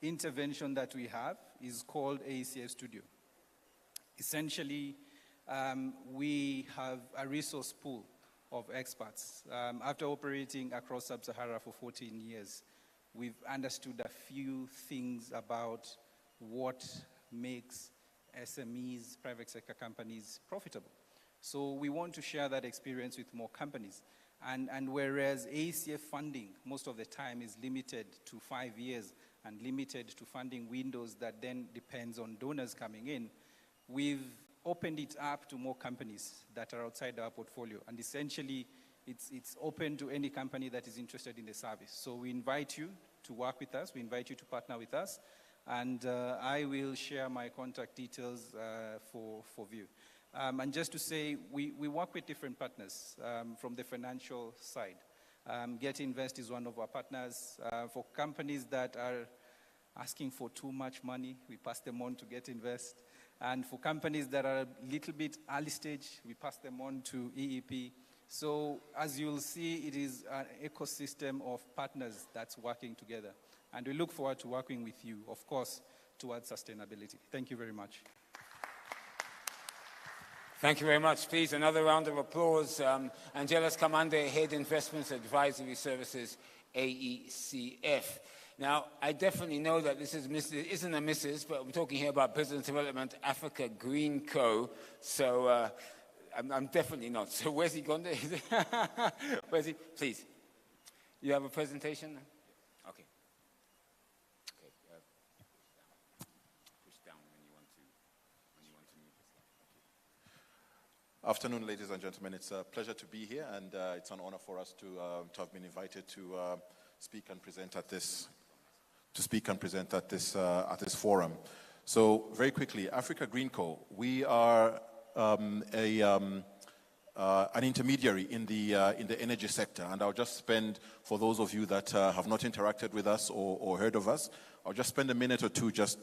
intervention that we have is called AECF Studio. Essentially, we have a resource pool of experts. After operating across Sub-Sahara for 14 years, we've understood a few things about what makes SMEs, private sector companies, profitable. So we want to share that experience with more companies. And whereas AECF funding most of the time is limited to 5 years and limited to funding windows that then depends on donors coming in, we've opened it up to more companies that are outside our portfolio. And essentially, it's open to any company that is interested in the service. So we invite you to work with us. We invite you to partner with us. And I will share my contact details for view. And just to say, we work with different partners from the financial side. Get Invest is one of our partners. For companies that are asking for too much money, we pass them on to Get Invest. And for companies that are a little bit early stage, we pass them on to EEP. So as you'll see, it is an ecosystem of partners that's working together. And we look forward to working with you, of course, towards sustainability. Thank you very much. Thank you very much. Please, another round of applause. Angelis Kamande, Head Investments Advisory Services, AECF. Now, I definitely know that this isn't a Mrs., but we're talking here about Business Development Africa Green Co. So I'm definitely not. So where's he gone? Where's he? Please. You have a presentation? Okay. Push down when you want to move this down. Afternoon, ladies and gentlemen. It's a pleasure to be here, and it's an honor for us to have been invited to speak and present at this forum. So, very quickly, Africa Green Co. We are an intermediary in the energy sector, and I'll just spend, for those of you that have not interacted with us or heard of us, I'll just spend a minute or two just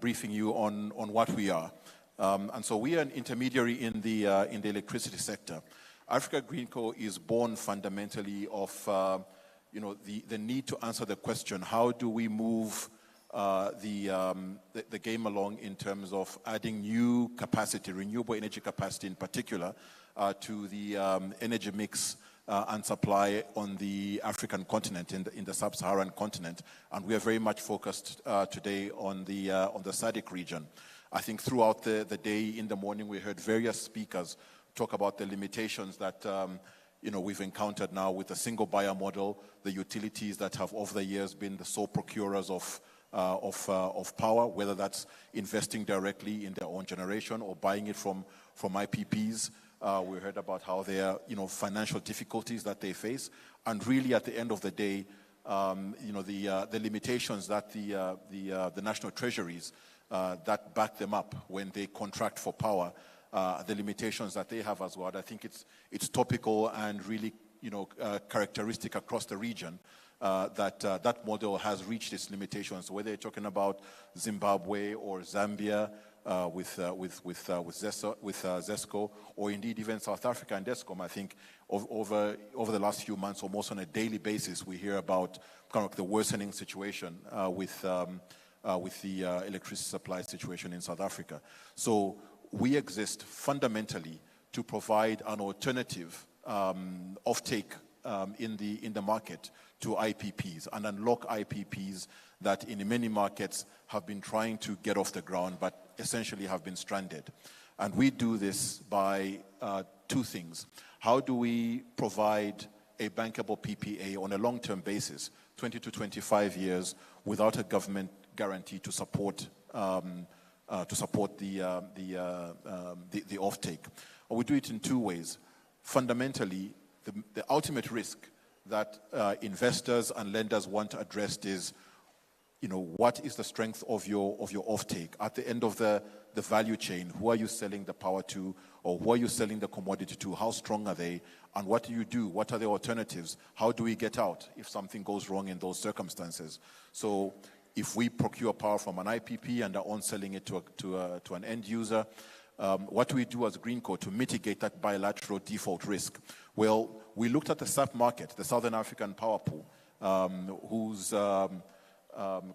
briefing you on what we are. And so we are an intermediary in the electricity sector. Africa Green Co. is born fundamentally of the need to answer the question: how do we move the game along in terms of adding new capacity, renewable energy capacity in particular, to the energy mix and supply on the African continent, in the sub-Saharan continent. And we are very much focused today on the SADC region. I think throughout the day, in the morning, we heard various speakers talk about the limitations that we've encountered now with the single buyer model, the utilities that have over the years been the sole procurers of power, whether that's investing directly in their own generation or buying it from IPPs. We heard about how there are financial difficulties that they face, and really at the end of the day, the limitations that the national treasuries that back them up when they contract for power, the limitations that they have as well. I think it's topical and really characteristic across the region that model has reached its limitations. Whether you're talking about Zimbabwe or Zambia with ZESCO, or indeed even South Africa and DESCOM, I think over the last few months, almost on a daily basis, we hear about kind of the worsening situation with the electricity supply situation in South Africa. So we exist fundamentally to provide an alternative offtake in the market to IPPs and unlock IPPs that in many markets have been trying to get off the ground but essentially have been stranded. And we do this by two things. How do we provide a bankable PPA on a long-term basis, 20 to 25 years, without a government guarantee to support the offtake? And we do it in two ways. Fundamentally, the ultimate risk that investors and lenders want to address is, what is the strength of your offtake at the end of the value chain? Who are you selling the power to, or who are you selling the commodity to? How strong are they, and what do you do? What are the alternatives? How do we get out if something goes wrong in those circumstances? So, if we procure power from an IPP and are on selling it to an end user, what do we do as Greenco to mitigate that bilateral default risk? Well, we looked at the SAP market, the Southern African Power Pool, whose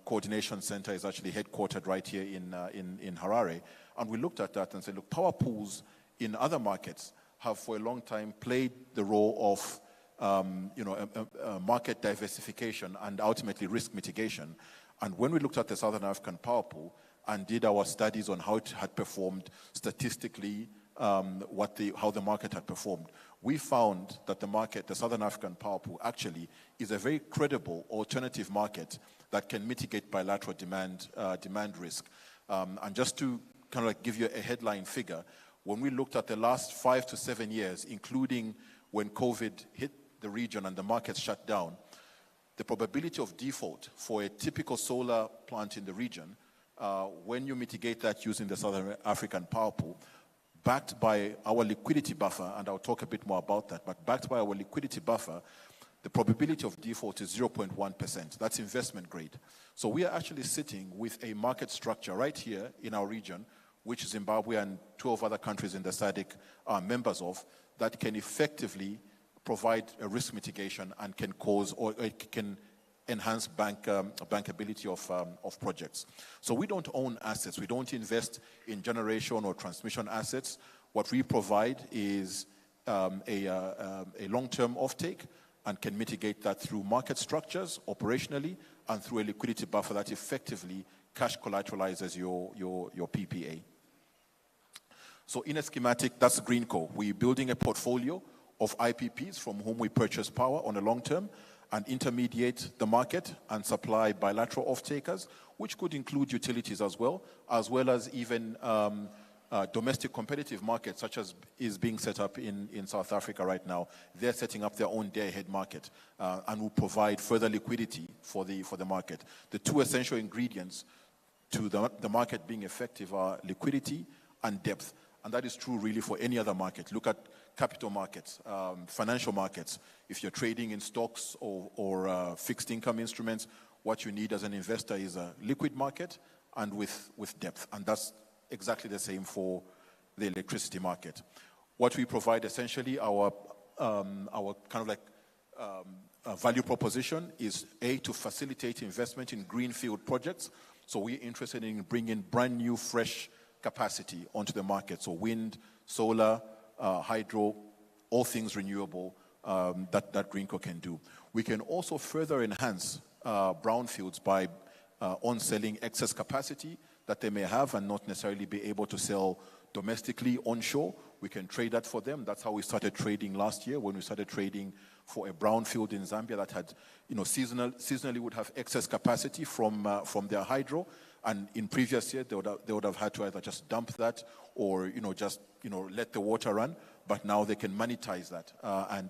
coordination center is actually headquartered right here in Harare. And we looked at that and said, look, power pools in other markets have for a long time played the role of market diversification and ultimately risk mitigation. And when we looked at the Southern African Power Pool and did our studies on how it had performed statistically, how the market had performed, we found that the Southern African Power Pool actually is a very credible alternative market that can mitigate bilateral demand risk. And just to kind of give you a headline figure, when we looked at the last 5 to 7 years, including when COVID hit the region and the markets shut down, the probability of default for a typical solar plant in the region, when you mitigate that using the Southern African Power Pool, backed by our liquidity buffer, and I'll talk a bit more about that, but backed by our liquidity buffer, the probability of default is 0.1%. That's investment grade. So we are actually sitting with a market structure right here in our region, which Zimbabwe and 12 other countries in the SADC are members of, that can effectively provide a risk mitigation and can cause, or it can enhance bankability of projects. So we don't own assets. We don't invest in generation or transmission assets. What we provide is a long-term offtake and can mitigate that through market structures operationally and through a liquidity buffer that effectively cash collateralizes your PPA. So in a schematic, that's Greenco. We're building a portfolio of IPPs from whom we purchase power on a long term and intermediate the market and supply bilateral off-takers, which could include utilities as well as even domestic competitive markets, such as is being set up in South Africa right now. They're setting up their own day-ahead market and will provide further liquidity for the market. The two essential ingredients to the market being effective are liquidity and depth. And that is true really for any other market. Look at capital markets, financial markets. If you're trading in stocks or fixed income instruments, what you need as an investor is a liquid market and with depth. And that's exactly the same for the electricity market. What we provide essentially, our kind of like value proposition is to facilitate investment in greenfield projects. So we're interested in bringing brand new, fresh capacity onto the market. So wind, solar, hydro, all things renewable that Greenco can do. We can also further enhance brownfields by on-selling excess capacity that they may have and not necessarily be able to sell domestically onshore. We can trade that for them. That's how we started trading last year, when we started trading for a brownfield in Zambia that had, seasonally would have excess capacity from their hydro. And in previous year, they would have had to either just dump that or, just, let the water run. But now they can monetize that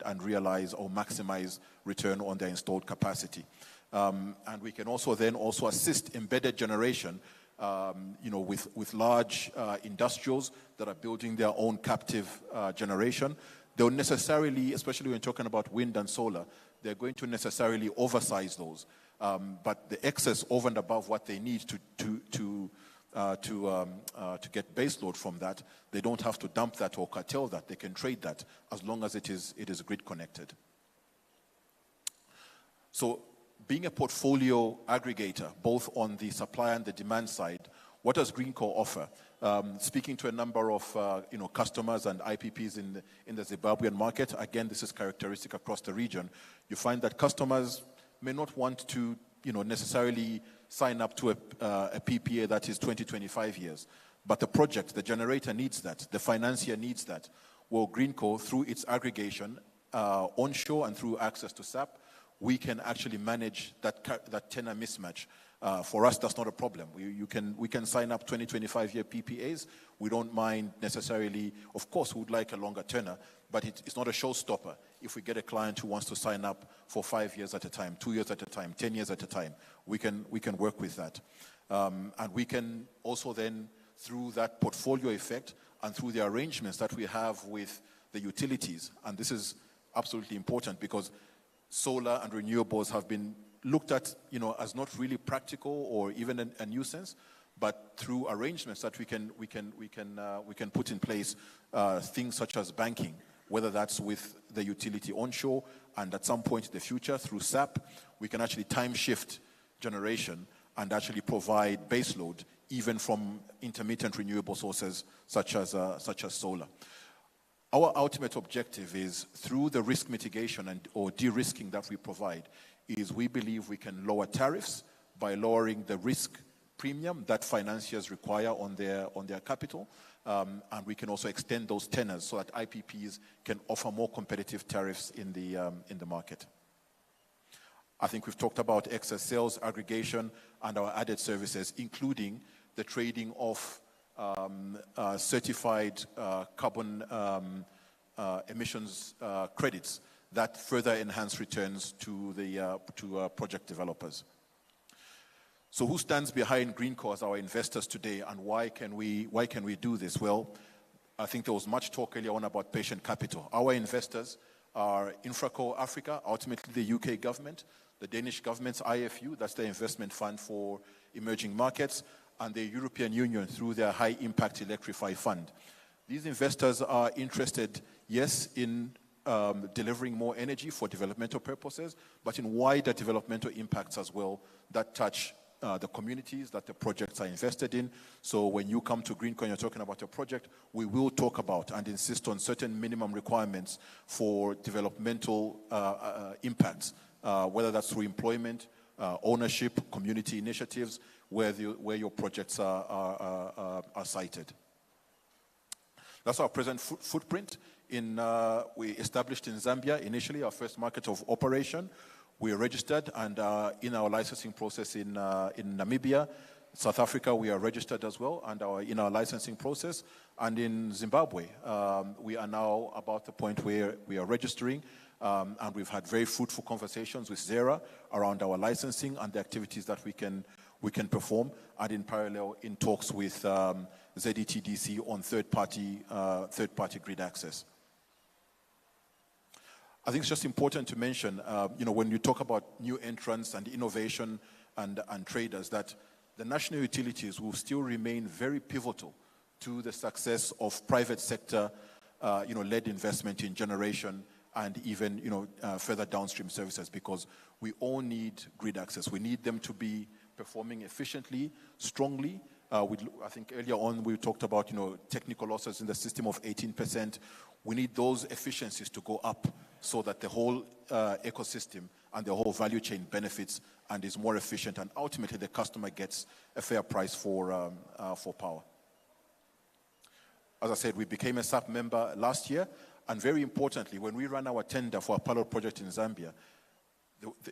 and realize or maximize return on their installed capacity. And we can also then assist embedded generation, with large industrials that are building their own captive generation. They'll necessarily, especially when talking about wind and solar, they're going to necessarily oversize those. But the excess over and above what they need to get base load from that, they don't have to dump that or curtail that. They can trade that as long as it is grid connected. So being a portfolio aggregator, both on the supply and the demand side, what does Greenco offer? Speaking to a number of customers and IPPs in the Zimbabwean market, again, this is characteristic across the region. You find that customers may not want to necessarily sign up to a PPA that is 20, 25 years. But the project, the generator needs that. The financier needs that. Well, Greenco, through its aggregation onshore and through access to SAP, we can actually manage that tenor mismatch. For us, that's not a problem. We can sign up 20, 25-year PPAs. We don't mind necessarily. Of course, we would like a longer tenor, but it's not a showstopper if we get a client who wants to sign up for 5 years at a time, 2 years at a time, 10 years at a time. We can work with that. And we can also then, through that portfolio effect and through the arrangements that we have with the utilities, and this is absolutely important because solar and renewables have been looked at, as not really practical or even a nuisance, but through arrangements that we can put in place, things such as banking, whether that's with the utility onshore, and at some point in the future through SAP, we can actually time shift generation and actually provide baseload even from intermittent renewable sources such as solar. Our ultimate objective is, through the risk mitigation or de-risking that we provide, is we believe we can lower tariffs by lowering the risk premium that financiers require on their capital, and we can also extend those tenors so that IPPs can offer more competitive tariffs in the market. I think we've talked about excess sales, aggregation, and our added services, including the trading of certified carbon emissions credits that further enhance returns to project developers. So who stands behind Greenco as our investors today, and why can we do this? Well, I think there was much talk earlier on about patient capital. Our investors are Infraco Africa, ultimately the UK government, the Danish government's IFU, that's the investment fund for emerging markets, and the European Union through their High Impact Electrify Fund. These investors are interested, yes, in delivering more energy for developmental purposes, but in wider developmental impacts as well that touch the communities that the projects are invested in. So when you come to Greenco and you're talking about a project, we will talk about and insist on certain minimum requirements for developmental impacts, whether that's through employment, ownership, community initiatives, where your projects are cited. That's our present footprint. We established in Zambia initially, our first market of operation. We are registered and in our licensing process in Namibia. South Africa, we are registered as well and in our licensing process. And in Zimbabwe, we are now about the point where we are registering, and we've had very fruitful conversations with ZERA around our licensing and the activities that we can perform, and in parallel in talks with ZETDC on third-party grid access. I think it's just important to mention, when you talk about new entrants and innovation and traders, that the national utilities will still remain very pivotal to the success of private sector, led investment in generation and even, further downstream services, because we all need grid access. We need them to be performing efficiently, strongly, I think earlier on we talked about, technical losses in the system of 18%. We need those efficiencies to go up so that the whole ecosystem and the whole value chain benefits and is more efficient, and ultimately the customer gets a fair price for power. As I said, we became a SAP member last year, and very importantly, when we ran our tender for a pilot project in Zambia,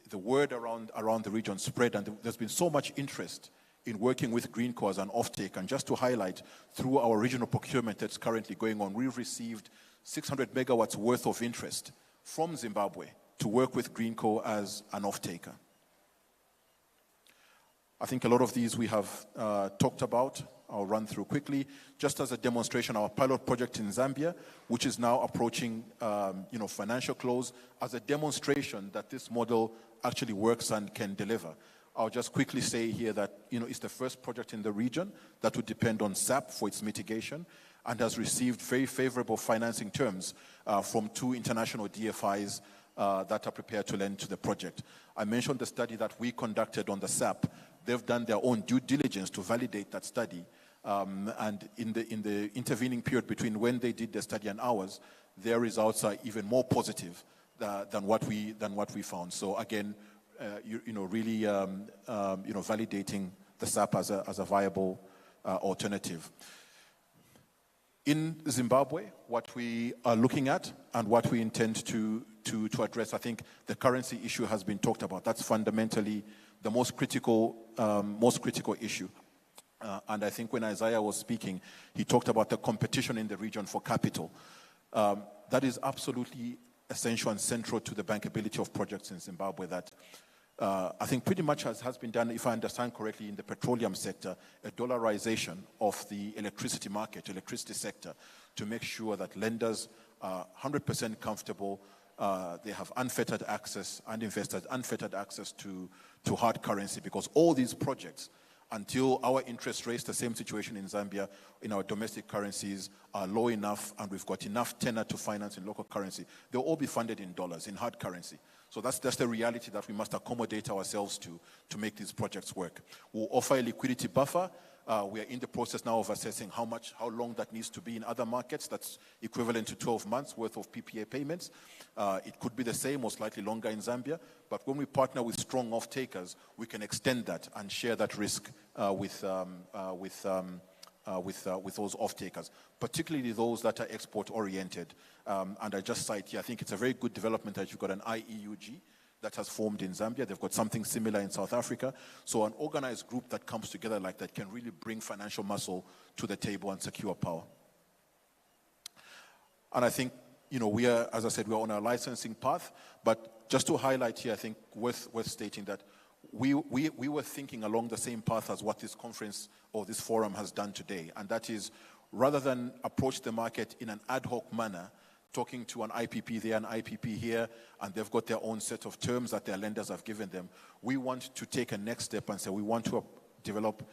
the word around the region spread, and there's been so much interest in working with Greenco as an offtake. And just to highlight, through our regional procurement that's currently going on, we've received 600 megawatts worth of interest from Zimbabwe to work with Greenco as an offtaker. I think a lot of these we have talked about. I'll run through quickly. Just as a demonstration, our pilot project in Zambia, which is now approaching financial close, as a demonstration that this model actually works and can deliver. I'll just quickly say here that it's the first project in the region that would depend on SAP for its mitigation, and has received very favorable financing terms from 2 international DFIs that are prepared to lend to the project. I mentioned the study that we conducted on the SAP. They've done their own due diligence to validate that study. And in the intervening period between when they did the study and ours, their results are even more positive than what we found. So again, really validating the SAP as a viable alternative. In Zimbabwe, what we are looking at and what we intend to address, I think the currency issue has been talked about. That's fundamentally the most critical issue. And I think when Isaiah was speaking, he talked about the competition in the region for capital. That is absolutely essential and central to the bankability of projects in Zimbabwe. That I think pretty much has been done, if I understand correctly, in the petroleum sector, a dollarization of the electricity market, electricity sector, to make sure that lenders are 100% comfortable. They have unfettered access, and investors unfettered access to hard currency, because all these projects, until our interest rates, the same situation in Zambia, in our domestic currencies, are low enough and we've got enough tenor to finance in local currency, they'll all be funded in dollars, in hard currency. So that's the reality that we must accommodate ourselves to make these projects work. We'll offer a liquidity buffer. We are in the process now of assessing how long that needs to be in other markets. That's equivalent to 12 months worth of PPA payments. It could be the same or slightly longer in Zambia, but when we partner with strong off-takers, we can extend that and share that risk with those off-takers, particularly those that are export-oriented. And I just cite here, I think it's a very good development that you've got an IEUG that has formed in Zambia. They've got something similar in South Africa. So an organized group that comes together like that can really bring financial muscle to the table and secure power. And I think, we are, as I said, we're on a licensing path, but just to highlight here, I think worth stating that we were thinking along the same path as what this conference or this forum has done today, and that is, rather than approach the market in an ad hoc manner, talking to an IPP there, an IPP here, and they've got their own set of terms that their lenders have given them. We want to take a next step and say we want to develop,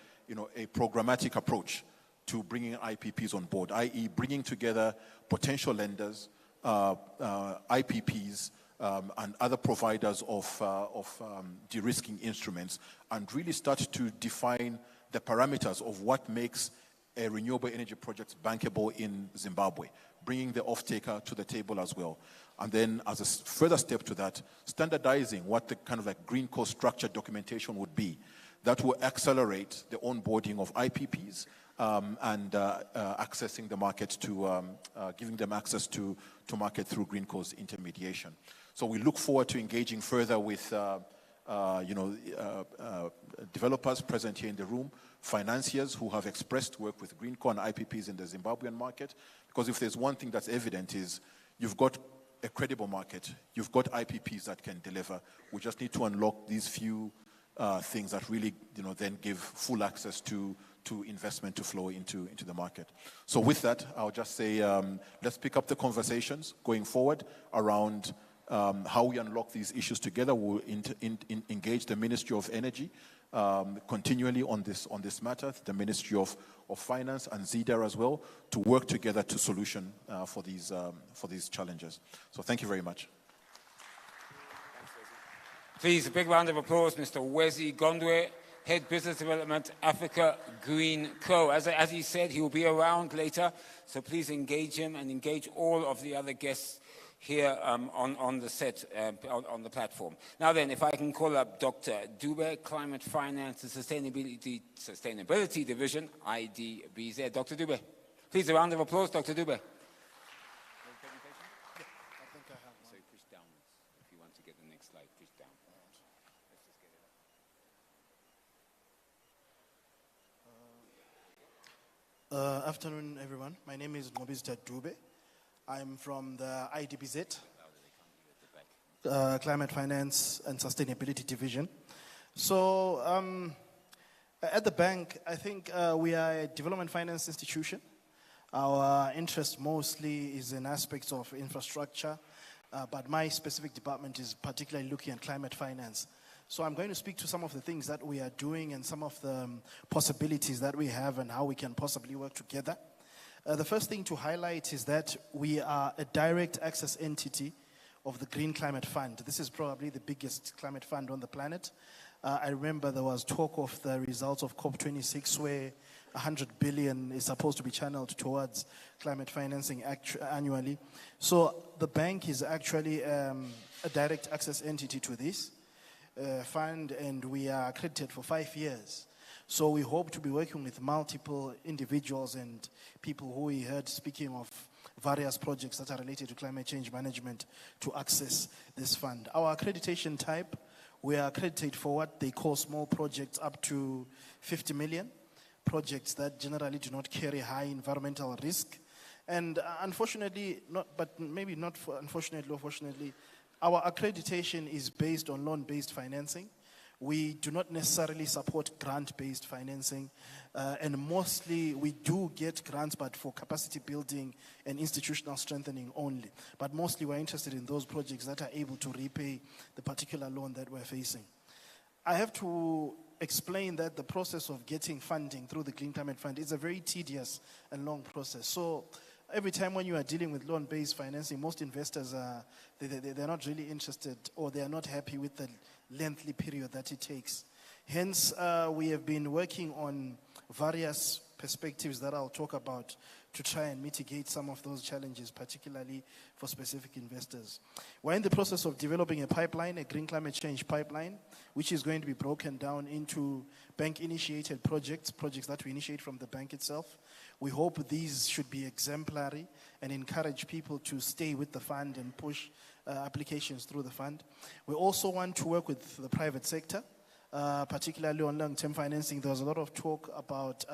a programmatic approach to bringing IPPs on board, i.e. bringing together potential lenders, IPPs, and other providers of de-risking instruments, and really start to define the parameters of what makes a renewable energy project bankable in Zimbabwe, bringing the off-taker to the table as well. And then as a further step to that, standardizing what the kind of like green core structure documentation would be that will accelerate the onboarding of IPPs and accessing the market to, giving them access to market through green core's intermediation. So we look forward to engaging further with developers present here in the room, financiers who have expressed work with Greenco and IPPs in the Zimbabwean market. Because if there's one thing that's evident is you've got a credible market, you've got IPPs that can deliver. We just need to unlock these few things that really, then give full access to investment to flow into the market. So with that, I'll just say let's pick up the conversations going forward around how we unlock these issues together. We'll engage the Ministry of Energy continually on this matter, the Ministry of Finance and ZEDA as well, to work together to solution for these challenges. So thank you very much. Please, a big round of applause, Mr. Wezi Gondwe, Head Business Development, Africa Green Co. As he said, he will be around later, so please engage him and engage all of the other guests here on the set, on the platform. Now then, if I can call up Dr. Dube, Climate Finance and Sustainability Division, IDBZ. Dr. Dube. Please, a round of applause, Dr. Dube. Afternoon, everyone. My name is Mobizita Dube. I'm from the IDBZ, Climate Finance and Sustainability Division. So, at the bank, I think we are a development finance institution. Our interest mostly is in aspects of infrastructure, but my specific department is particularly looking at climate finance. So I'm going to speak to some of the things that we are doing and some of the possibilities that we have and how we can possibly work together. The first thing to highlight is that we are a direct access entity of the Green Climate Fund. This is probably the biggest climate fund on the planet. I remember there was talk of the results of COP26 where 100 billion is supposed to be channeled towards climate financing annually. So the bank is actually a direct access entity to this fund, and we are accredited for 5 years. So we hope to be working with multiple individuals and people who we heard speaking of various projects that are related to climate change management to access this fund. Our accreditation type, we are accredited for what they call small projects up to 50 million, projects that generally do not carry high environmental risk. And unfortunately, unfortunately or fortunately, our accreditation is based on loan-based financing. We do not necessarily support grant-based financing, and mostly we do get grants, but for capacity building and institutional strengthening only. But mostly we're interested in those projects that are able to repay the particular loan that we're facing. I have to explain that the process of getting funding through the Green Climate Fund is a very tedious and long process. So every time when you are dealing with loan-based financing, most investors they're not really interested, or they are not happy with the lengthy period that it takes. Hence, we have been working on various perspectives that I'll talk about to try and mitigate some of those challenges, particularly for specific investors. We're in the process of developing a pipeline, a green climate change pipeline, which is going to be broken down into bank-initiated projects that we initiate from the bank itself. We hope these should be exemplary and encourage people to stay with the fund and push applications through the fund. We also want to work with the private sector, particularly on long-term financing. There was a lot of talk about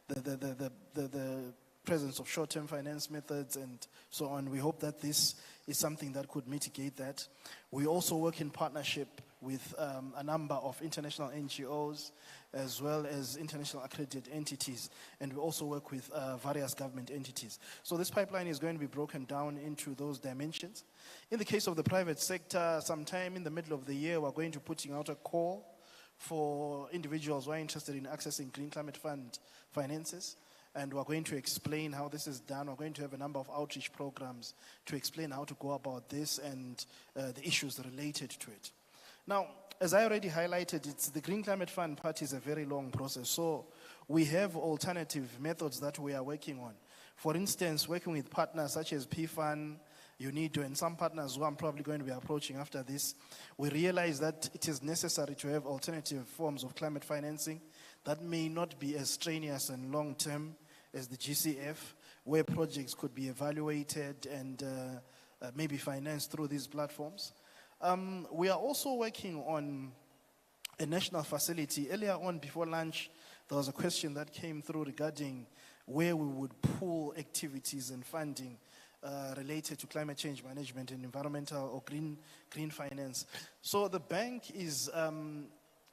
the presence of short-term finance methods and so on. We hope that this is something that could mitigate that. We also work in partnership with a number of international NGOs as well as international accredited entities, and we also work with various government entities. So this pipeline is going to be broken down into those dimensions. In the case of the private sector, sometime in the middle of the year, we're going to be putting out a call for individuals who are interested in accessing Green Climate Fund finances. And we're going to explain how this is done. We're going to have a number of outreach programs to explain how to go about this and the issues related to it. Now, as I already highlighted, the Green Climate Fund part is a very long process. So we have alternative methods that we are working on. For instance, working with partners such as PFAN, UNIDO, and some partners who I'm probably going to be approaching after this, we realize that it is necessary to have alternative forms of climate financing that may not be as strenuous and long-term as the GCF, where projects could be evaluated and maybe financed through these platforms. We are also working on a national facility. Earlier on, before lunch, there was a question that came through regarding where we would pool activities and funding related to climate change management and environmental or green finance. So the bank is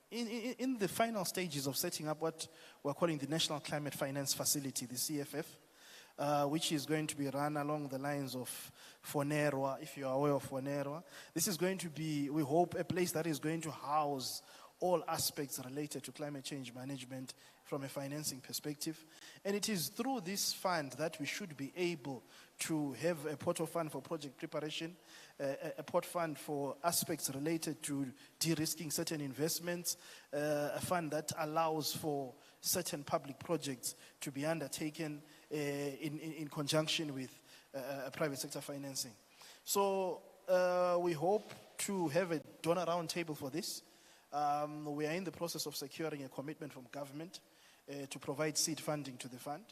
in the final stages of setting up what we're calling the National Climate Finance Facility, the CFF, which is going to be run along the lines of Fonerwa, if you are aware of Fonerwa. This is going to be, we hope, a place that is going to house all aspects related to climate change management from a financing perspective. And it is through this fund that we should be able to have a portal fund for project preparation, a port fund for aspects related to de-risking certain investments, a fund that allows for certain public projects to be undertaken in conjunction with private sector financing. So we hope to have a donor roundtable for this. We are in the process of securing a commitment from government to provide seed funding to the fund.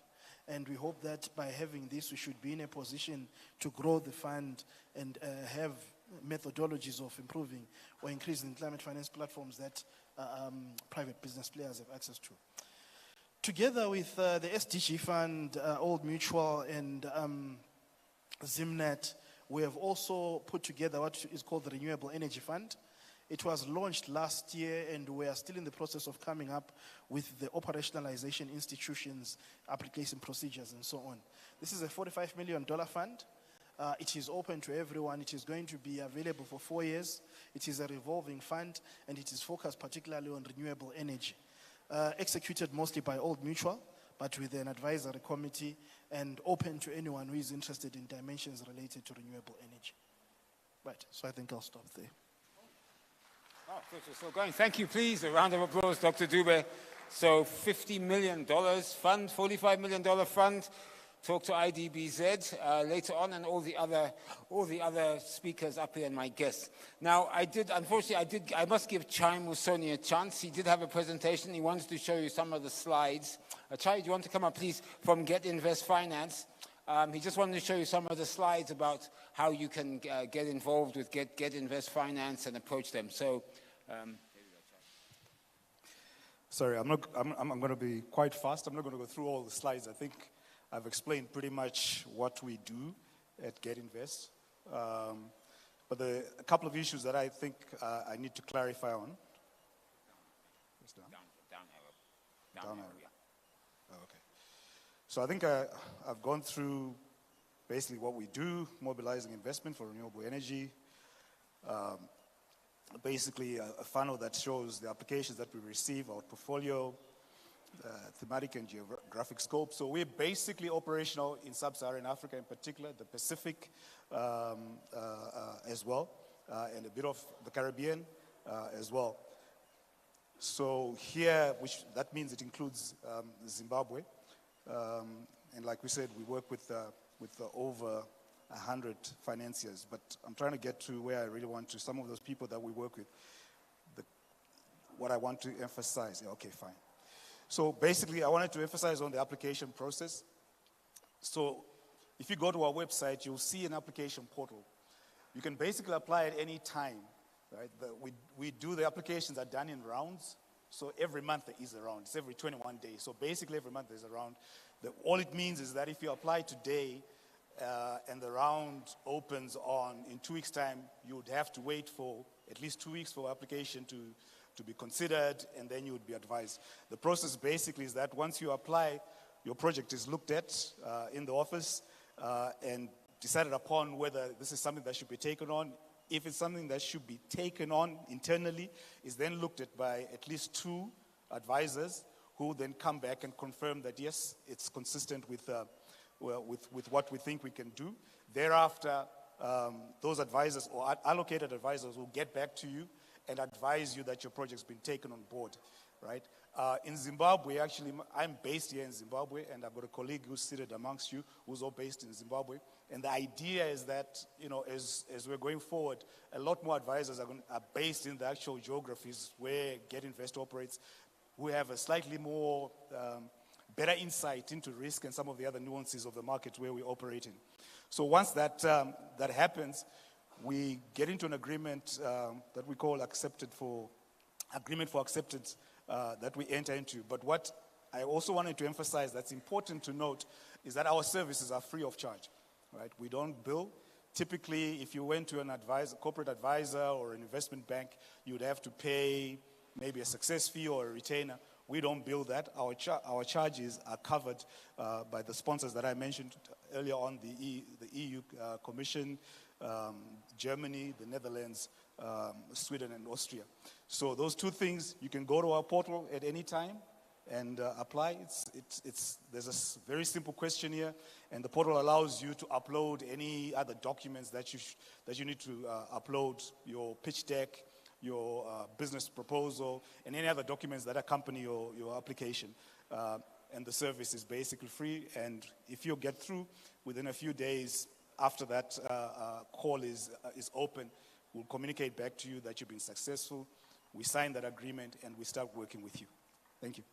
And we hope that by having this, we should be in a position to grow the fund and have methodologies of improving or increasing climate finance platforms that private business players have access to. Together with the SDG Fund, Old Mutual, and Zimnet, we have also put together what is called the Renewable Energy Fund. It was launched last year, and we are still in the process of coming up with the operationalization institutions, application procedures, and so on. This is a $45 million fund. It is open to everyone. It is going to be available for 4 years. It is a revolving fund, and it is focused particularly on renewable energy. Executed mostly by Old Mutual, but with an advisory committee, and open to anyone who is interested in dimensions related to renewable energy. Right, so I think I'll stop there. Oh, good, we're still going. Thank you, please. A round of applause, Dr. Dube. So $50 million fund, $45 million fund. Talk to IDBZ later on, and all the other speakers up here and my guests. Now, unfortunately, I must give Chai Musoni a chance. He did have a presentation. He wants to show you some of the slides. Chai, do you want to come up, please, from Get Invest Finance? He just wanted to show you some of the slides about how you can get involved with Get Invest Finance and approach them. So, here we go, Chai. Sorry, I'm going to be quite fast. I'm not going to go through all the slides. I think I've explained pretty much what we do at Get Invest. But a couple of issues that I think I need to clarify on. Down arrow. Yeah. Oh, okay. So I think I've gone through basically what we do, mobilizing investment for renewable energy. Basically a funnel that shows the applications that we receive, our portfolio, thematic and geographic scope. So we're basically operational in sub-Saharan Africa, in particular, the Pacific as well, and a bit of the Caribbean as well. So here, that means it includes Zimbabwe, and like we said, we work with over 100 financiers. But I'm trying to get to where I really want to. Some of those people that we work with, what I want to emphasize. Yeah, okay, fine. So basically, I wanted to emphasize on the application process. So if you go to our website, you'll see an application portal. You can basically apply at any time, right? We do the applications are done in rounds. So every month there is a round. It's every 21 days. So basically every month there's a round. All it means is that if you apply today and the round opens in 2 weeks' time, you would have to wait for at least 2 weeks for application to be considered, and then you would be advised. The process basically is that once you apply, your project is looked at in the office and decided upon whether this is something that should be taken on. If it's something that should be taken on internally, is then looked at by at least 2 advisors who then come back and confirm that, yes, it's consistent with what we think we can do. Thereafter, those advisors or allocated advisors will get back to you and advise you that your project's been taken on board, right? In Zimbabwe, actually, I'm based here in Zimbabwe, and I've got a colleague who's seated amongst you who's all based in Zimbabwe. And the idea is that, as we're going forward, a lot more advisors are based in the actual geographies where Get Invest operates, who have a slightly more better insight into risk and some of the other nuances of the market where we operate in. So once that happens, we get into an agreement that we call agreement for acceptance that we enter into. But what I also wanted to emphasize that's important to note is that our services are free of charge, right? We don't bill. Typically, if you went to corporate advisor or an investment bank, you would have to pay maybe a success fee or a retainer. We don't bill that. Our charges are covered by the sponsors that I mentioned earlier on, the EU Commission, Germany, the Netherlands, Sweden and Austria. So those two things, you can go to our portal at any time and apply. There's a very simple questionnaire, and the portal allows you to upload any other documents that you need to upload, your pitch deck, your business proposal, and any other documents that accompany your application. And the service is basically free, and if you get through within a few days after that call is open, we'll communicate back to you that you've been successful. We sign that agreement and we start working with you. Thank you.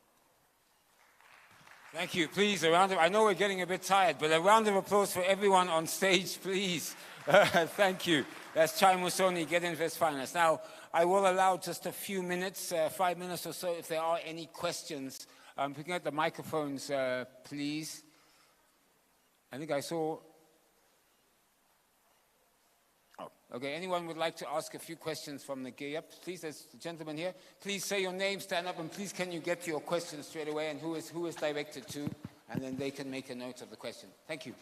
Thank you. Please, a round of, I know we're getting a bit tired, but a round of applause for everyone on stage, please. Thank you. That's Chai Musoni, Get Invest Finance. Now, I will allow just a few minutes, 5 minutes or so, if there are any questions. Picking up the microphones, please. I think I saw... Oh, okay. Anyone would like to ask a few questions from the gear? Please, there's a gentleman here. Please say your name, stand up, and please can you get to your question straight away and who is directed to, and then they can make a note of the question. Thank you.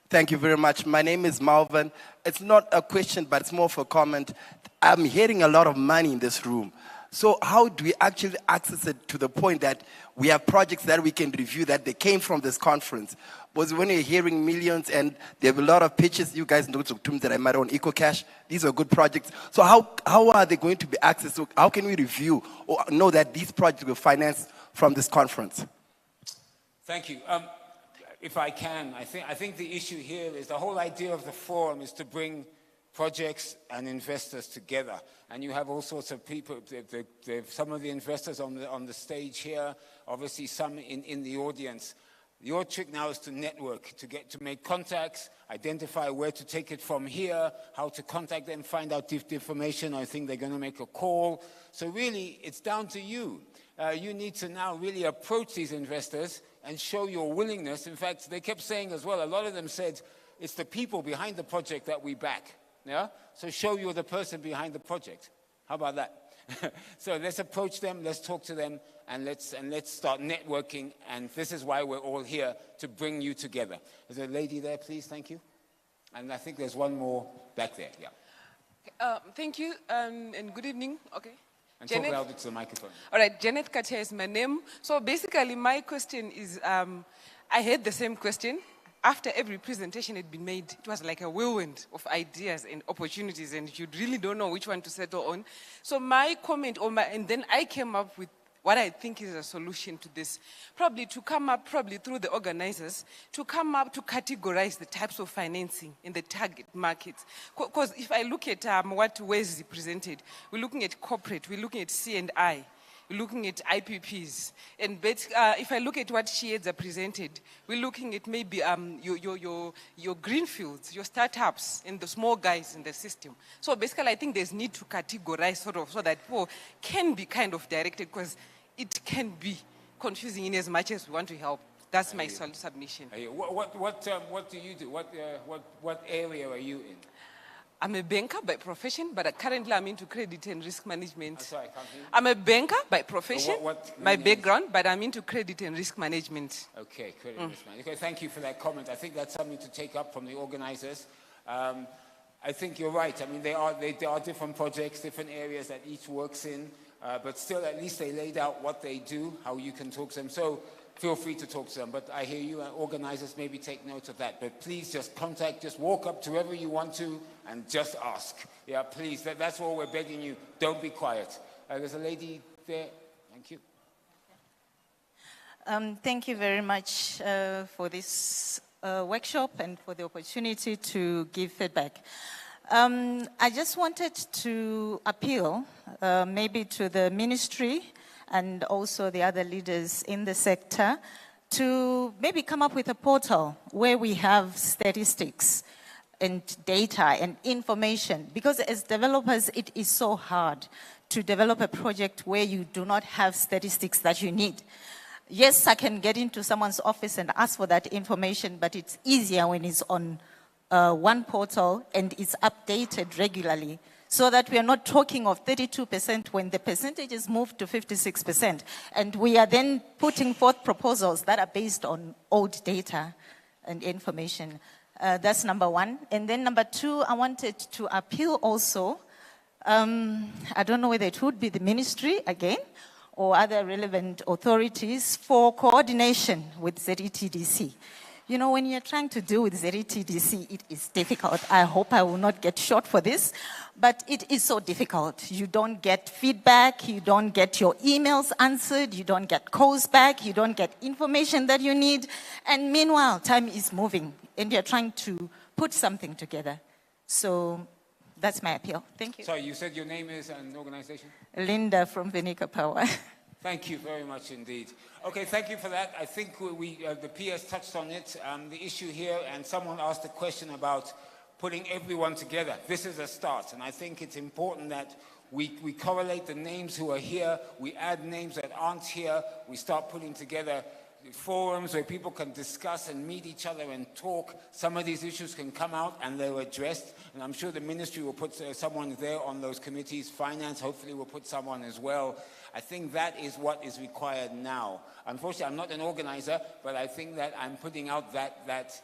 Thank you very much. My name is Malvin. It's not a question, but it's more of a comment. I'm hearing a lot of money in this room. So how do we actually access it to the point that we have projects that we can review that they came from this conference? Because when you're hearing millions and there have a lot of pitches, you guys know that I might on EcoCash, these are good projects. So how are they going to be accessed? So how can we review or know that these projects were financed from this conference? Thank you. If I can, I think the issue here is the whole idea of the forum is to bring projects and investors together. And you have all sorts of people, some of the investors on the stage here, obviously some in the audience. Your trick now is to network, to make contacts, identify where to take it from here, how to contact them, find out information. I think they're going to make a call. So really, it's down to you. You need to now really approach these investors and show your willingness. In fact, they kept saying as well, a lot of them said, it's the people behind the project that we back. Yeah? So show you're the person behind the project. How about that? So let's approach them, let's talk to them, and let's start networking. And this is why we're all here, to bring you together. There's a lady there, please, thank you. And I think there's one more back there, yeah. Thank you, and good evening. Okay. And talk louder to the microphone. All right, Janet Katia is my name. So basically, my question is, I had the same question. After every presentation had been made, it was like a whirlwind of ideas and opportunities, and you really don't know which one to settle on. So my comment, and then I came up with what I think is a solution to this. Probably to come up, through the organizers, to come up to categorize the types of financing in the target markets. Because if I look at what Wesley presented, we're looking at corporate, we're looking at C&I, we're looking at IPPs. And if I look at what Shades presented, we're looking at maybe your greenfields, your startups, and the small guys in the system. So basically, I think there's need to categorize so that people can be kind of directed, because it can be confusing in as much as we want to help. That's my submission. What do you do? What area are you in? I'm a banker by profession, but currently I'm into credit and risk management. Sorry, I can't hear you. I'm a banker by profession, So my background, but I'm into credit and risk management. Okay, credit risk management. Okay, thank you for that comment. I think that's something to take up from the organizers. I think you're right. I mean, there are different projects, different areas that each works in, but still at least they laid out what they do, how you can talk to them. So feel free to talk to them. But I hear you, organizers, maybe take note of that. But please just walk up to whoever you want to and just ask. Yeah, please, that's all we're begging you. Don't be quiet. There's a lady there. Thank you. Thank you very much for this workshop and for the opportunity to give feedback. I just wanted to appeal maybe to the ministry and also the other leaders in the sector to maybe come up with a portal where we have statistics and data and information. Because as developers, it is so hard to develop a project where you do not have statistics that you need. Yes, I can get into someone's office and ask for that information, but it's easier when it's on one portal and it's updated regularly, so that we are not talking of 32% when the percentage is moved to 56%. And we are then putting forth proposals that are based on old data and information. That's number one. And then number two, I wanted to appeal also I don't know whether it would be the ministry again or other relevant authorities for coordination with ZETDC. You know, when you're trying to deal with ZETDC, it is difficult. I hope I will not get shot for this, but it is so difficult. You don't get feedback, you don't get your emails answered, you don't get calls back, you don't get information that you need, and meanwhile, time is moving, and you're trying to put something together. So that's my appeal. Thank you. Sorry, you said your name is an organization? Linda from Venica Power. Thank you very much indeed. Okay, thank you for that. I think the PS touched on it. The issue here, and someone asked a question about putting everyone together. This is a start, and I think it's important that we correlate the names who are here, we add names that aren't here, we start putting together forums where people can discuss and meet each other and talk. Some of these issues can come out and they're addressed, and I'm sure the ministry will put someone there on those committees. Finance hopefully will put someone as well. I think that is what is required now. Unfortunately, I'm not an organizer, but I think that I'm putting out that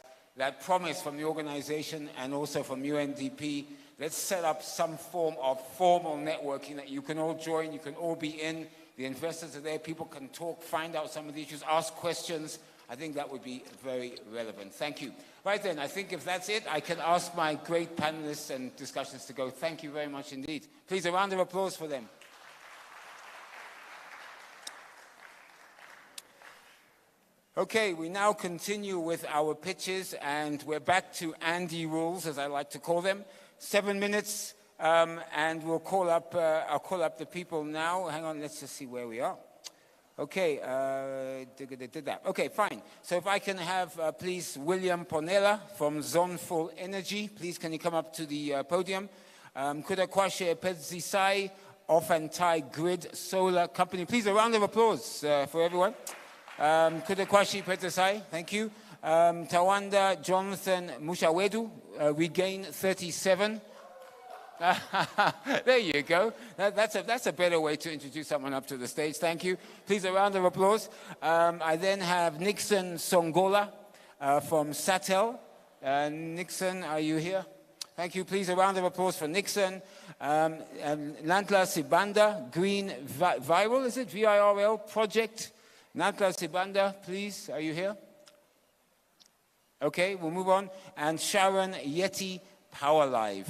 promise from the organization and also from UNDP. Let's set up some form of formal networking that you can all join, you can all be in. The investors are there, people can talk, find out some of the issues, ask questions. I think that would be very relevant. Thank you. Right then, I think if that's it, I can ask my great panelists and discussions to go. Thank you very much indeed. Please, a round of applause for them. Okay, we now continue with our pitches, and we're back to Andy rules, as I like to call them. 7 minutes, and we'll call up. I'll call up the people now. Hang on, let's just see where we are. Okay, did that. Okay, fine. So if I can have, please, William Ponela from Zonful Energy. Please, can you come up to the podium? Kudakwashe Pedzisai, Ofantai Grid Solar Company. Please, a round of applause for everyone. Kudakwashi Petasai, thank you. Tawanda Jonathan Mushawedu, Regain 37. There you go. That's a better way to introduce someone up to the stage. Thank you. Please, a round of applause. I then have Nixon Songola from Satel. Nixon, are you here? Thank you. Please, a round of applause for Nixon. Nantla Sibanda, Green Viral, is it? VIRL Project. Nantla Sibanda, please, are you here? Okay, we'll move on. And Sharon Yeti, Power Live.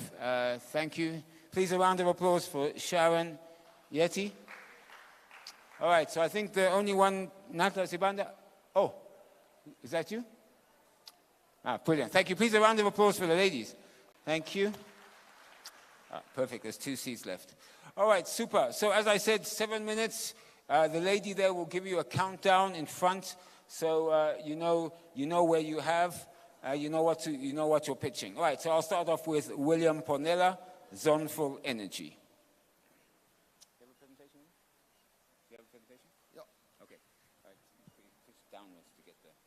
Thank you. Please, a round of applause for Sharon Yeti. All right, so I think the only one, Nantla Sibanda. Oh, is that you? Ah, brilliant. Thank you. Please, a round of applause for the ladies. Thank you. Ah, perfect, there's 2 seats left. All right, super. So as I said, 7 minutes. The lady there will give you a countdown in front, so you know where you have, you know what you're pitching. All right, so I'll start off with William Ponela, Zonful Energy. You have a presentation? You have a presentation? Yeah. Okay. All right. Push downwards to get your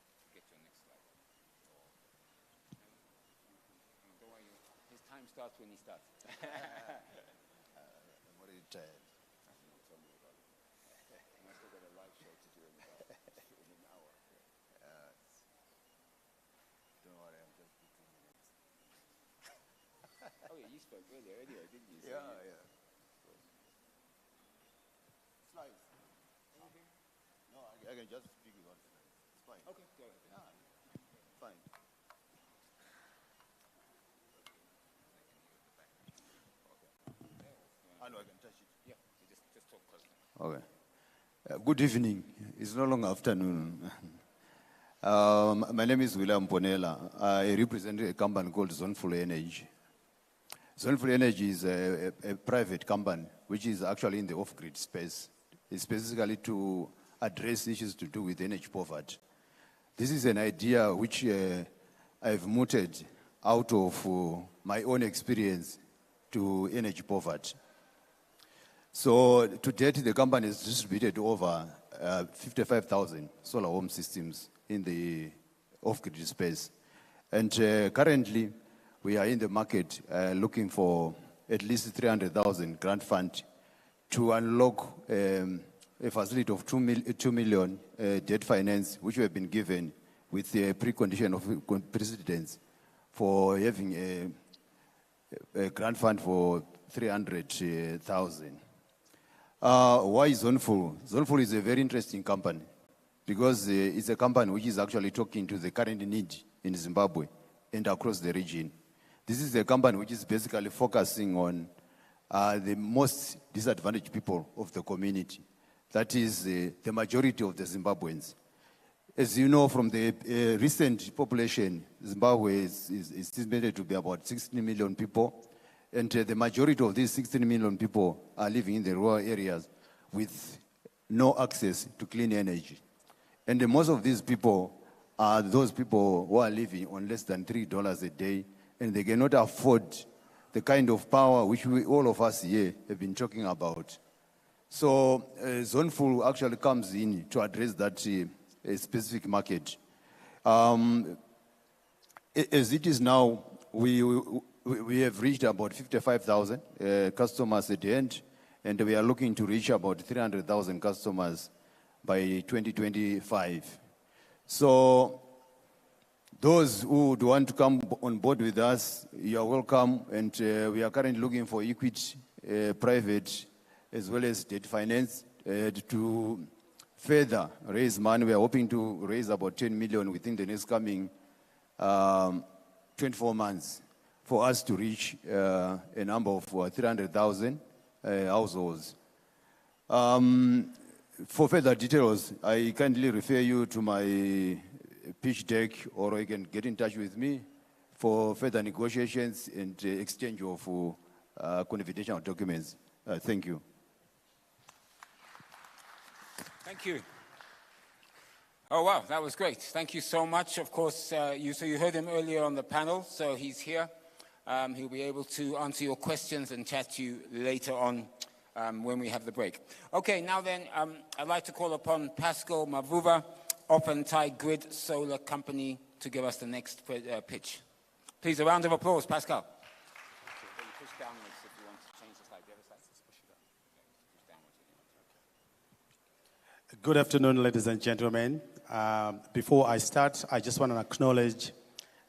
next slide. Don't worry, his time starts when he starts. I'm already tired. Oh, yeah, you spoke earlier anyway, didn't you? Yeah, yeah. Slides. Anything? No, I can just speak with one slide. It's fine. Okay, go ahead. Yeah, fine. I know I can touch it. Yeah, just talk close. Okay. Good evening. It's no longer afternoon. My name is William Ponela. I represent a company called Zonful Energy. Zonful Energy is a private company which is actually in the off-grid space. It's basically to address issues to do with energy poverty. This is an idea which I've mooted out of my own experience to energy poverty. So to date, the company has distributed over 55,000 solar home systems in the off-grid space. And currently, we are in the market looking for at least 300,000 grant fund to unlock a facility of 2 million debt finance, which we have been given with the precondition of precedence for having a grant fund for 300,000. Why Zonful? Zonful is a very interesting company because it's a company which is actually talking to the current need in Zimbabwe and across the region. This is a company which is basically focusing on the most disadvantaged people of the community. That is the majority of the Zimbabweans. As you know from the recent population, Zimbabwe is estimated to be about 16 million people. And the majority of these 16 million people are living in the rural areas with no access to clean energy. And most of these people are those people who are living on less than $3 a day, and they cannot afford the kind of power which all of us here have been talking about. So Zonful actually comes in to address that specific market. As it is now, we have reached about 55,000 customers at the end, and we are looking to reach about 300,000 customers by 2025. So those who would want to come on board with us, you are welcome, and we are currently looking for equity, private, as well as debt finance to further raise money. We are hoping to raise about 10 million within the next coming 24 months for us to reach a number of 300,000 households. For further details, I kindly refer you to my pitch deck, or you can get in touch with me for further negotiations and exchange of confidential documents. Thank you. Thank you. Oh, wow, that was great. Thank you so much. Of course, you heard him earlier on the panel, so he's here. He'll be able to answer your questions and chat to you later on when we have the break. Okay, now then, I'd like to call upon Pascal Mavuva, Undp Grid Solar Company, to give us the next pitch. Please, a round of applause, Pascal. Good afternoon, ladies and gentlemen. Before I start, I just want to acknowledge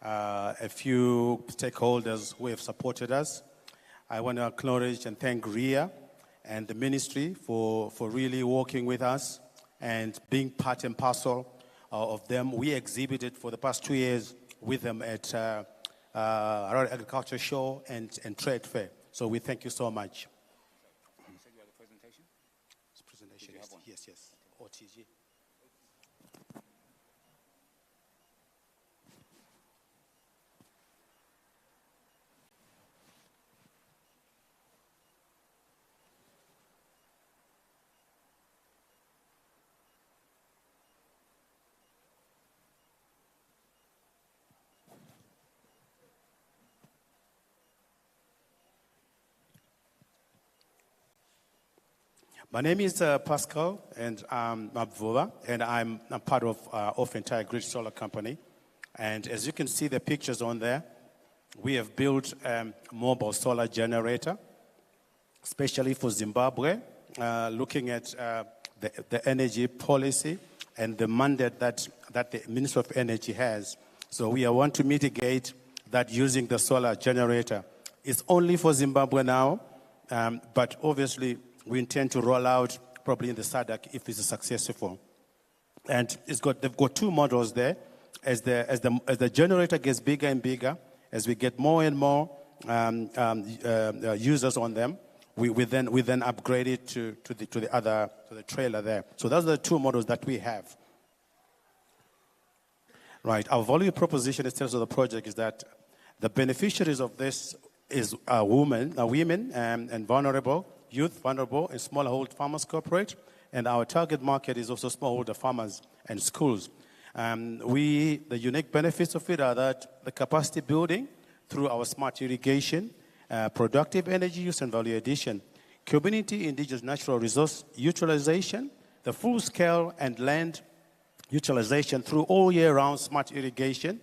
a few stakeholders who have supported us. I want to acknowledge and thank RIA and the ministry for really working with us and being part and parcel of them. We exhibited for the past 2 years with them at Rural Agriculture Show and Trade Fair. So we thank you so much. You said you had a presentation? Presentation, yes. OTG. My name is Pascal, and I'm Mavuva, and I'm part of Undp Grid Solar Company. And as you can see the pictures on there, we have built a mobile solar generator, especially for Zimbabwe, looking at the energy policy and the mandate that the Minister of Energy has. So we want to mitigate that using the solar generator. It's only for Zimbabwe now, but obviously we intend to roll out probably in the SADC if it's successful. And they've got two models there. As the generator gets bigger and bigger, as we get more and more users on them, we then upgrade it to the trailer there. So those are the two models that we have. Right. Our value proposition in terms of the project is that the beneficiaries of this is women and vulnerable. Youth, vulnerable, and smallholder farmers corporate, and our target market is also smallholder farmers and schools. The unique benefits of it are that the capacity building through our smart irrigation, productive energy use and value addition, community indigenous natural resource utilization, the full scale and land utilization through all year round smart irrigation,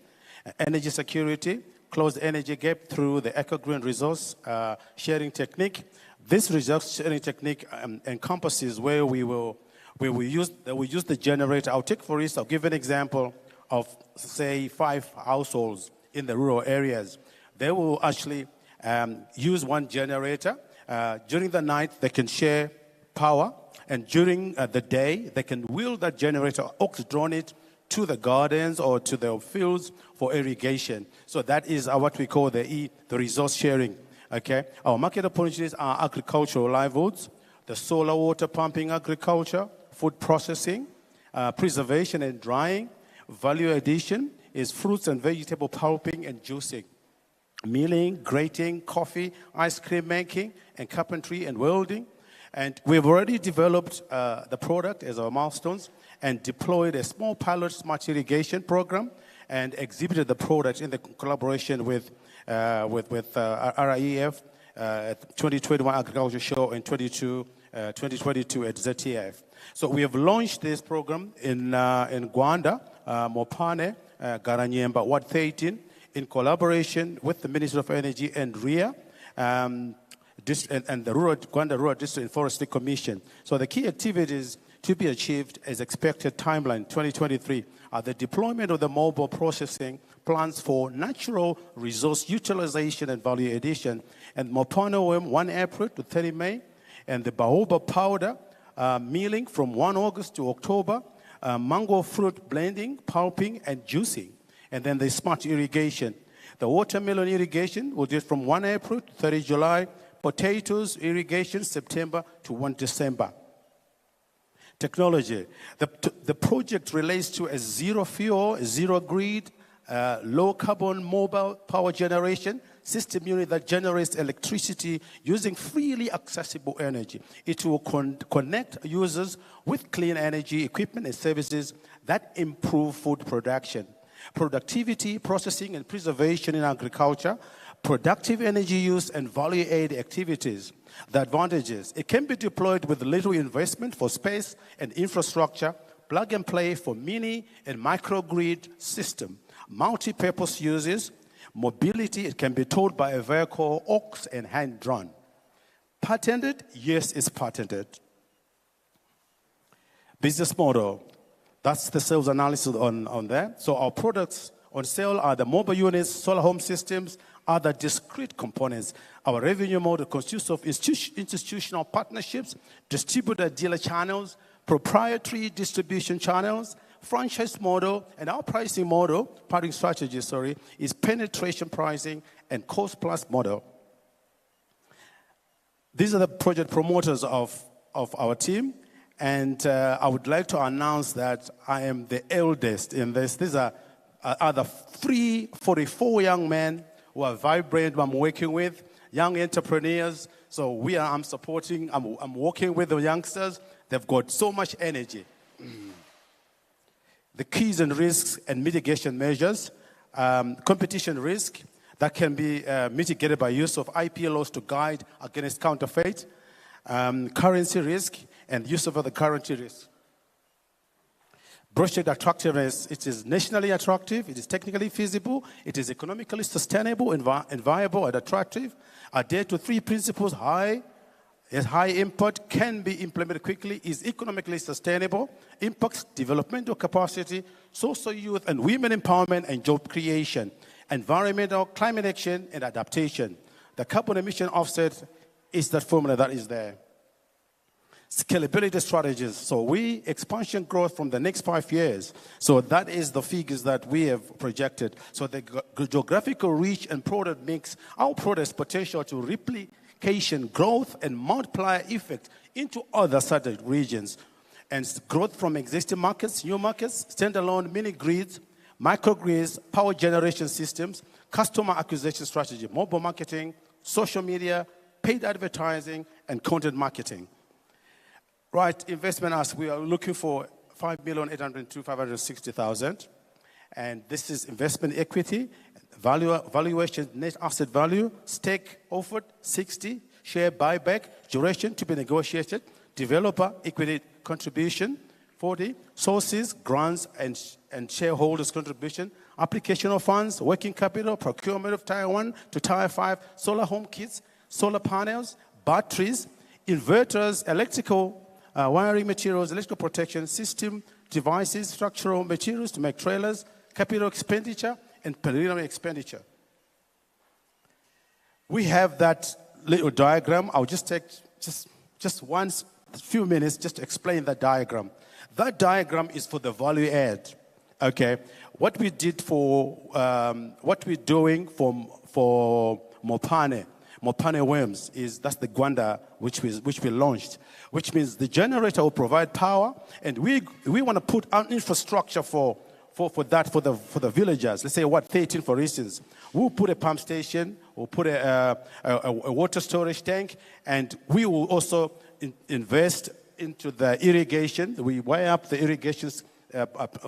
energy security, close energy gap through the eco-green resource sharing technique. This resource sharing technique encompasses where we use the generator. I'll give an example of, say, 5 households in the rural areas. They will actually use one generator, During the night, they can share power, and during the day, they can wheel that generator, ox-drawn it to the gardens or to the fields for irrigation. So that is what we call the resource sharing. Okay, our market opportunities are agricultural livelihoods, the solar water pumping agriculture, food processing, preservation and drying. Value addition is fruits and vegetable pulping and juicing, milling, grating, coffee, ice cream making, and carpentry and welding. And we've already developed the product as our milestones and deployed a small pilot smart irrigation program and exhibited the product in the collaboration with RIEF at 2021 Agriculture Show in 2022 at ZTF. So we have launched this program in Gwanda, Mopane, Garanyemba, Ward 13, in collaboration with the Ministry of Energy and RIA, and the Gwanda Rural District and Forestry Commission. So the key activities to be achieved as expected timeline 2023 are the deployment of the mobile processing plans for natural resource utilization and value addition, and Mopane 1 April to 30 May, and the baobab powder milling from 1 August to October, mango fruit blending, pulping, and juicing, and then the smart irrigation. The watermelon irrigation will do from 1 April to 30 July, potatoes irrigation September to 1 December. Technology. The project relates to a zero fuel, zero grid, low carbon mobile power generation system unit that generates electricity using freely accessible energy. It will connect users with clean energy equipment and services that improve food production, productivity, processing, and preservation in agriculture, productive energy use, and value-add activities. The advantages: it can be deployed with little investment for space and infrastructure, plug and play for mini and microgrid system, multi-purpose uses, mobility, it can be towed by a vehicle, ox, and hand-drawn. Patented? Yes, it's patented. Business model, that's the sales analysis on there. So our products on sale are the mobile units, solar home systems, other discrete components. Our revenue model consists of institutional partnerships, distributor dealer channels, proprietary distribution channels, franchise model, and our pricing model, pricing strategy, is penetration pricing and cost plus model. These are the project promoters of our team, and I would like to announce that I am the eldest in this. These are the 44 young men who are vibrant, I'm working with, young entrepreneurs. So I'm supporting, I'm working with the youngsters. They've got so much energy. The keys and risks and mitigation measures, competition risk that can be mitigated by use of IP laws to guide against counterfeit, currency risk, and use of the currency risk. Project attractiveness, it is nationally attractive, it is technically feasible, it is economically sustainable and viable and attractive. Adhere to 3 principles: high impact, can be implemented quickly, is economically sustainable, impacts developmental capacity, social youth and women empowerment and job creation, environmental, climate action and adaptation. The carbon emission offset is that formula that is there. Scalability strategies. So expansion growth from the next 5 years. So that is the figures that we have projected. So the geographical reach and product mix, our product's potential to replication, growth, and multiplier effect into other certain regions. And growth from existing markets, new markets, standalone mini grids, microgrids, power generation systems, customer acquisition strategy, mobile marketing, social media, paid advertising, and content marketing. Right, investment ask, we are looking for 5,802,560,000. And this is investment equity, valuation, net asset value, stake offered 60, share buyback, duration to be negotiated, developer equity contribution 40, sources, grants, and shareholders contribution, application of funds, working capital, procurement of Tier 1 to Tier 5, solar home kits, solar panels, batteries, inverters, electrical wiring materials, electrical protection system, devices, structural materials to make trailers, capital expenditure, and preliminary expenditure. We have that little diagram. I'll just take just few minutes just to explain that diagram. That diagram is for the value add. Okay, what we did what we're doing for Mopane worms is that's the Gwanda which we launched, which means the generator will provide power, and we want to put an infrastructure for the villagers. Let's say 13 for instance. We'll put a pump station, we'll put a water storage tank, and we will also invest into the irrigation. We wire up the irrigations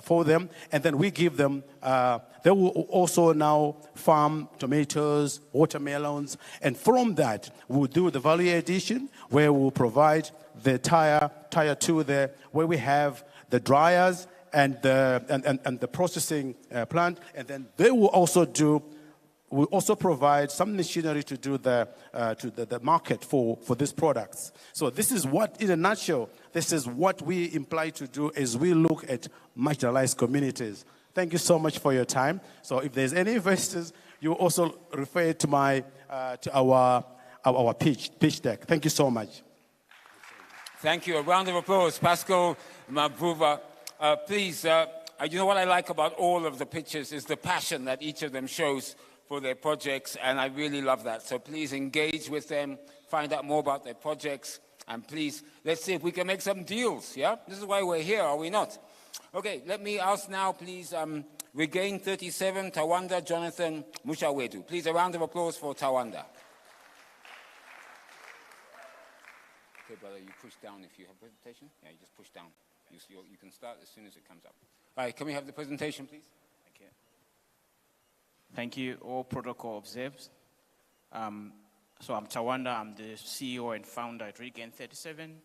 for them, and then we give them, they will also now farm tomatoes, watermelons, and from that, we'll do the value addition, where we'll provide the tire 2 there, where we have the dryers and the processing plant, and then they will also provide some machinery to do the market for these products. So this is what, in a nutshell, this is what we imply to do as we look at marginalized communities. Thank you so much for your time. So if there's any investors, you also refer to our pitch deck. Thank you so much. Thank you. A round of applause, Pascal Mabruva. Please, you know what I like about all of the pictures is the passion that each of them shows for their projects, and I really love that. So please engage with them, find out more about their projects, and please, let's see if we can make some deals, yeah? This is why we're here, are we not? Okay, let me ask now, please, Regain 37, Tawanda Jonathan Mushawedu. Please, a round of applause for Tawanda. Okay, brother, you push down if you have presentation. Yeah, you just push down. You can start as soon as it comes up. All right, can we have the presentation, please? Thank you. Thank you. All protocol observed. So I'm Tawanda. I'm the CEO and founder at Regain 37.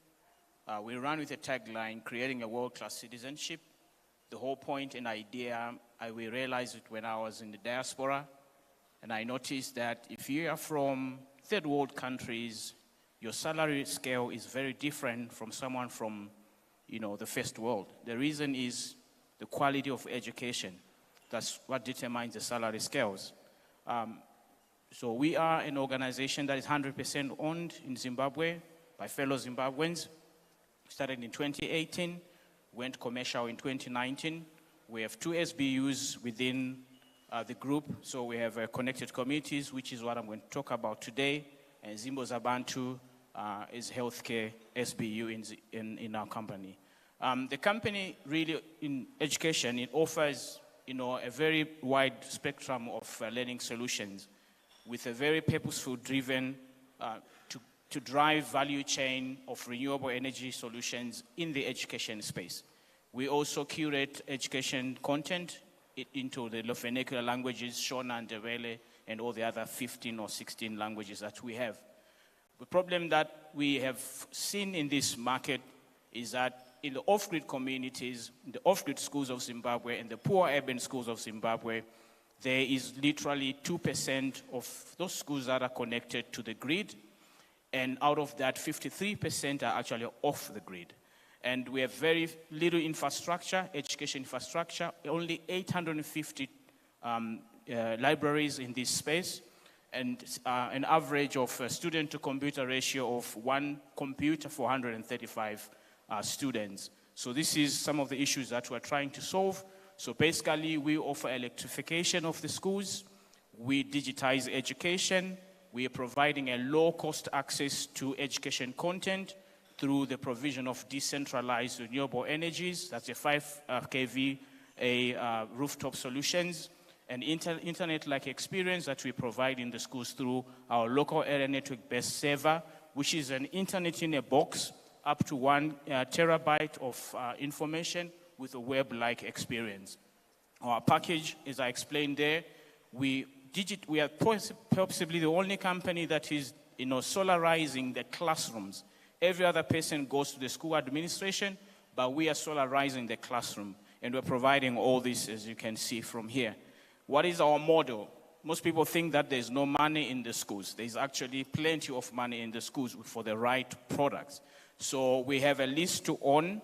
We run with a tagline, creating a world-class citizenship. The whole point and idea, we realized it when I was in the diaspora, and I noticed that if you are from third world countries, your salary scale is very different from someone from, the first world. The reason is the quality of education. That's what determines the salary scales. So we are an organization that is 100% owned in Zimbabwe by fellow Zimbabweans. Started in 2018, went commercial in 2019. We have 2 SBUs within the group. So we have connected communities, which is what I'm going to talk about today. And Zimbo Zabantu is healthcare SBU in our company. The company really, in education, it offers a very wide spectrum of learning solutions with a very purposeful driven to drive value chain of renewable energy solutions in the education space. We also curate education content into the vernacular languages, Shona and Ndebele, and all the other 15 or 16 languages that we have. The problem that we have seen in this market is that in the off-grid communities, the off-grid schools of Zimbabwe and the poor urban schools of Zimbabwe, there is literally 2% of those schools that are connected to the grid, and out of that, 53% are actually off the grid. And we have very little infrastructure, education infrastructure, only 850 libraries in this space, and an average of student-to-computer ratio of 1 computer for 135 students. So this is some of the issues that we're trying to solve. So basically, we offer electrification of the schools, we digitize education, we are providing a low-cost access to education content through the provision of decentralized renewable energies, that's a 5 kV rooftop solutions, and internet-like experience that we provide in the schools through our local area network-based server, which is an internet in a box, up to 1 terabyte of information with a web-like experience. Our package, as I explained there, we are possibly the only company that is solarizing the classrooms. Every other person goes to the school administration, but we are solarizing the classroom, and we're providing all this, as you can see from here. What is our model? Most people think that there's no money in the schools. There's actually plenty of money in the schools for the right products. So we have a lease to own,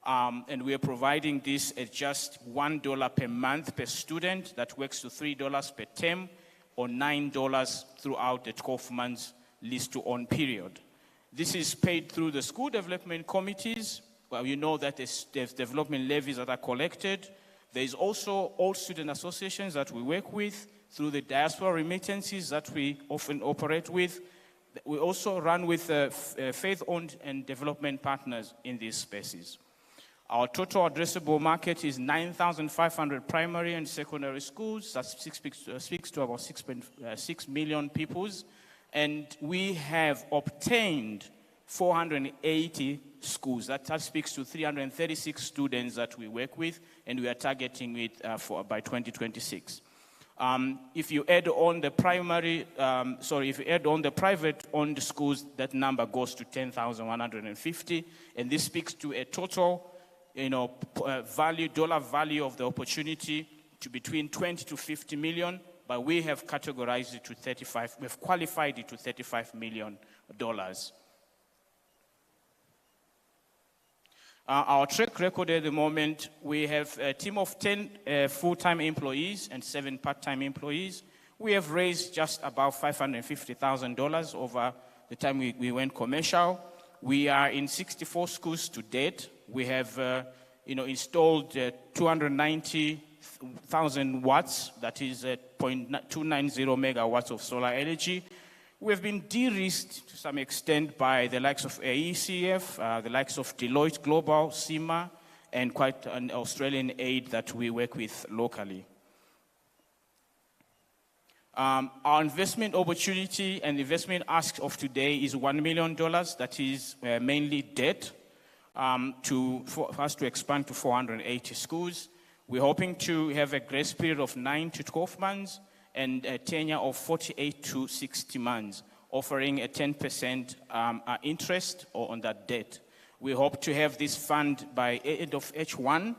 and we are providing this at just $1 per month per student. That works to $3 per term, or $9 throughout the 12 months lease to own period. This is paid through the school development committees. Well, you know that there's development levies that are collected. There is also all student associations that we work with through the diaspora remittances that we often operate with. We also run with faith-owned and development partners in these spaces. Our total addressable market is 9,500 primary and secondary schools. That speaks to about 6.6 million pupils. And we have obtained 480 schools. That speaks to 336 students that we work with, and we are targeting it by 2026. If you add on the private-owned schools, that number goes to 10,150, and this speaks to a total, dollar value of the opportunity to between 20 to 50 million, but we have categorized it to 35. We've qualified it to $35 million. Our track record at the moment, we have a team of 10 full-time employees and 7 part-time employees. We have raised just about $550,000 over the time we went commercial. We are in 64 schools to date. We have installed 290,000 watts, that is 0.290 megawatts of solar energy. We have been de-risked to some extent by the likes of AECF, the likes of Deloitte Global, CIMA, and quite an Australian aid that we work with locally. Our investment opportunity and investment ask of today is $1 million. That is mainly debt for us to expand to 480 schools. We're hoping to have a grace period of 9 to 12 months and a tenure of 48 to 60 months, offering a 10% interest on that debt. We hope to have this fund by end of H1.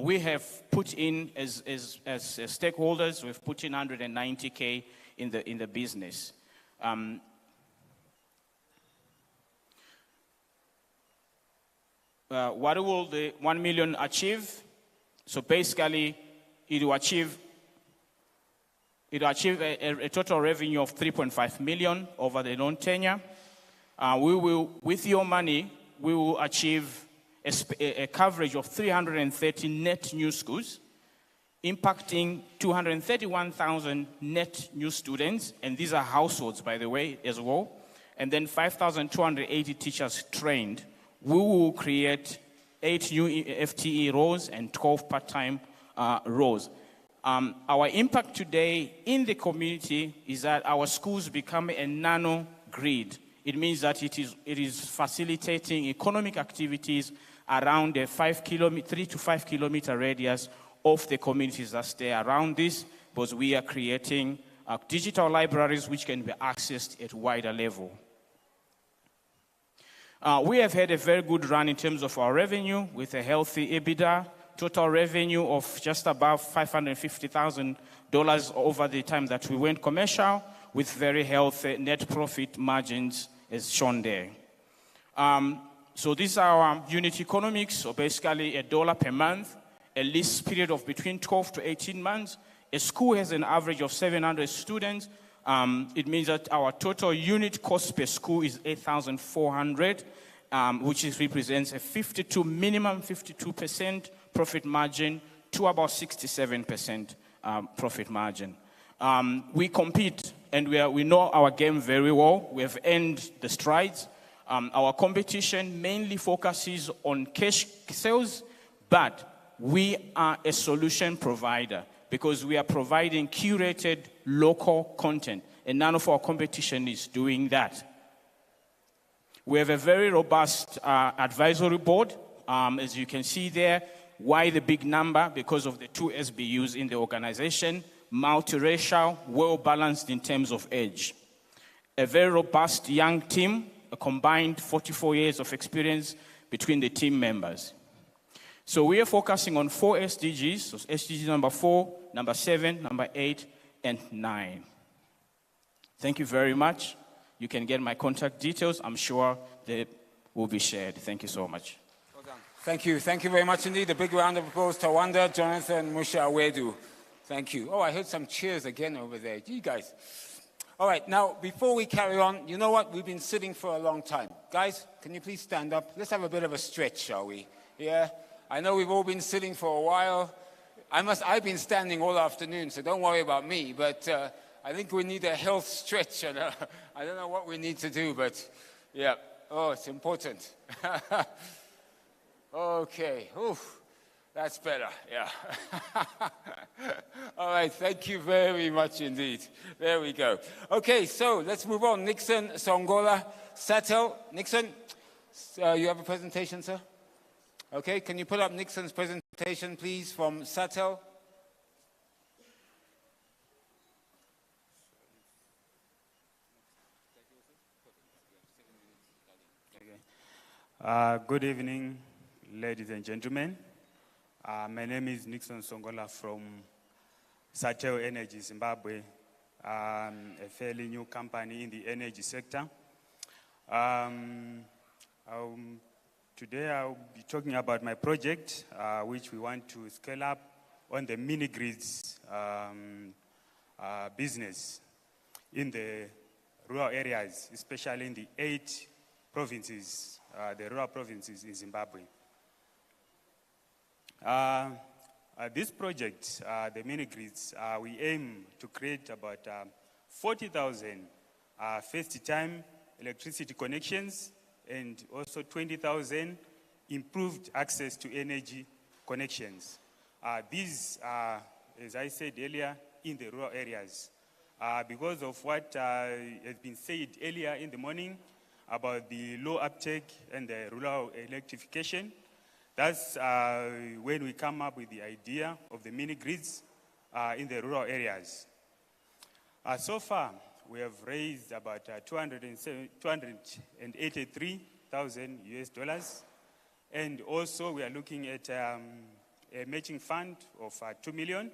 We have put in, as stakeholders, we've put in $190K in the business. What will the 1 million achieve? So basically, it will achieve a total revenue of 3.5 million over the loan tenure. With your money, we will achieve a coverage of 330 net new schools, impacting 231,000 net new students, and these are households, by the way, as well, and then 5,280 teachers trained. We will create 8 new FTE roles and 12 part-time roles. Our impact today in the community is that our schools become a nano grid. It means that it is facilitating economic activities around a 3 to 5 kilometer radius of the communities that stay around this, because we are creating digital libraries which can be accessed at wider level. We have had a very good run in terms of our revenue with a healthy EBITDA, total revenue of just above $550,000 over the time that we went commercial, with very healthy net profit margins as shown there. So these are our unit economics, so basically $1 per month, a lease period of between 12 to 18 months. A school has an average of 700 students. It means that our total unit cost per school is $8,400, which represents a minimum 52% profit margin to about 67% profit margin. We compete, and we know our game very well. We have earned the strides. Our competition mainly focuses on cash sales, but we are a solution provider because we are providing curated local content, and none of our competition is doing that. We have a very robust advisory board, as you can see there. Why the big number? Because of the 2 SBUs in the organization, multiracial, well-balanced in terms of age. A very robust young team, a combined 44 years of experience between the team members. So we are focusing on 4 SDGs, so SDG number 4, number 7, number 8, and 9. Thank you very much. You can get my contact details. I'm sure they will be shared. Thank you so much. Well done. Thank you. Thank you very much indeed. A big round of applause to Tawanda, Jonathan, Musha Awedu. Thank you. Oh, I heard some cheers again over there. You guys. All right, now, before we carry on, you know what? We've been sitting for a long time. Guys, can you please stand up? Let's have a bit of a stretch, shall we? Yeah? I know we've all been sitting for a while. I've been standing all afternoon, so don't worry about me, but I think we need a health stretch. And I don't know what we need to do, but yeah. Oh, it's important. Okay. Oof. That's better, yeah. All right, thank you very much indeed. There we go. Okay, so let's move on. Nixon, Songola, Satel. Nixon, you have a presentation, sir? Okay, can you put up Nixon's presentation, please, from Satel? Good evening, ladies and gentlemen. My name is Nixon Songola from Satel Energy Zimbabwe, a fairly new company in the energy sector. Today I'll be talking about my project, which we want to scale up on the mini-grids business in the rural areas, especially in the 8 provinces, the rural provinces in Zimbabwe. This project, the mini-grids, we aim to create about 40,000 first-time electricity connections and also 20,000 improved access to energy connections. These are, as I said earlier, in the rural areas. Because of what has been said earlier in the morning about the low uptake and the rural electrification, that's when we come up with the idea of the mini-grids in the rural areas. So far, we have raised about 283,000 US dollars. And also we are looking at a matching fund of 2 million,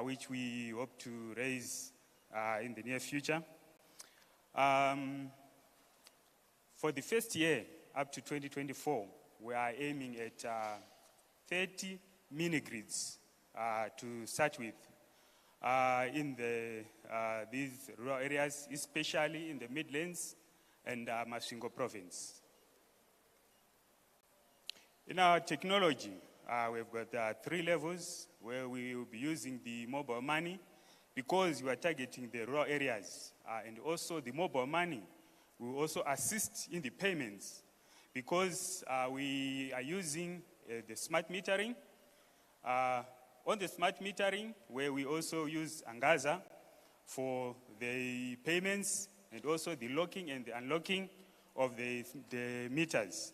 which we hope to raise in the near future. For the first year, up to 2024, we are aiming at 30 mini-grids to start with in these rural areas, especially in the Midlands and Masvingo province. In our technology, we've got 3 levels where we will be using the mobile money because we are targeting the rural areas. And also the mobile money will also assist in the payments because we are using the smart metering. On the smart metering, where we also use Angaza for the payments and also the locking and the unlocking of the meters.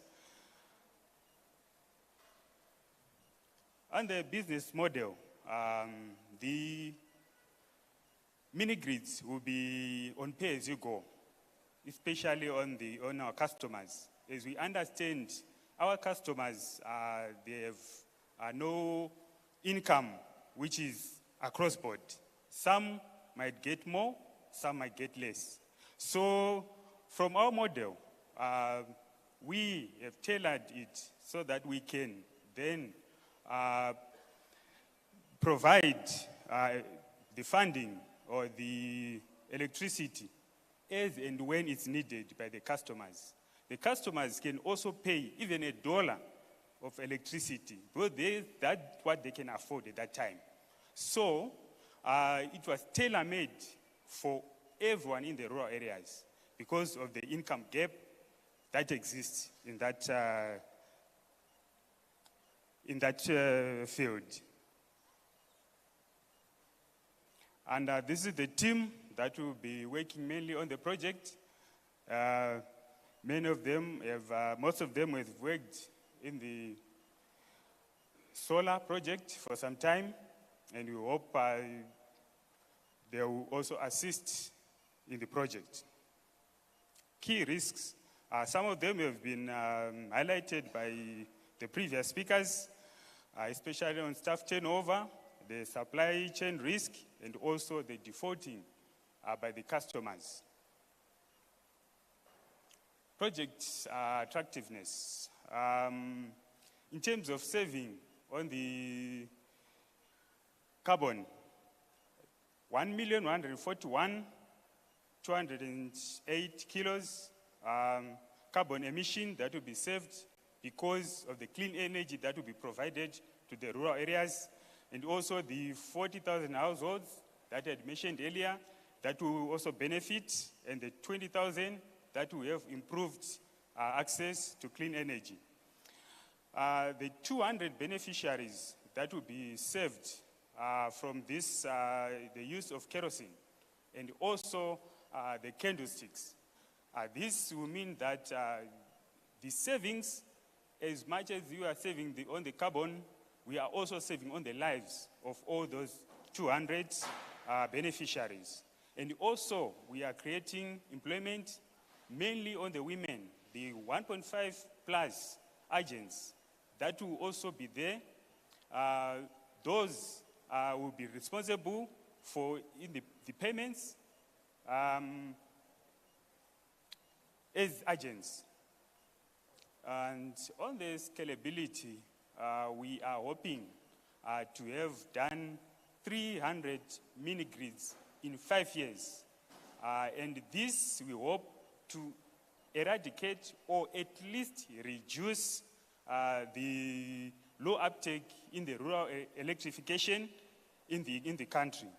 On the business model, the mini-grids will be on pay-as-you-go, especially on our customers. As we understand, our customers, they have no income which is across board. Some might get more, some might get less. So from our model, we have tailored it so that we can then provide the funding or the electricity as and when it's needed by the customers. The customers can also pay even $1 of electricity, because that's what they can afford at that time. So it was tailor-made for everyone in the rural areas because of the income gap that exists in that field. And this is the team that will be working mainly on the project. Most of them have worked in the solar project for some time, and we hope they will also assist in the project. Key risks, some of them have been highlighted by the previous speakers, especially on staff turnover, the supply chain risk, and also the defaulting by the customers. Project attractiveness. In terms of saving on the carbon, 1,141 208 kilos carbon emission that will be saved because of the clean energy that will be provided to the rural areas, and also the 40,000 households that I had mentioned earlier that will also benefit, and the 20,000 that will have improved access to clean energy. The 200 beneficiaries that will be saved from this, the use of kerosene, and also the candlesticks. This will mean that the savings, as much as you are saving on the carbon, we are also saving on the lives of all those 200 beneficiaries. And also, we are creating employment mainly on the women, the 1.5 plus agents that will also be there. Those will be responsible for the payments as agents. And on the scalability, we are hoping to have done 300 mini-grids in 5 years. And this we hope to eradicate or at least reduce the low uptake in the rural electrification in the country.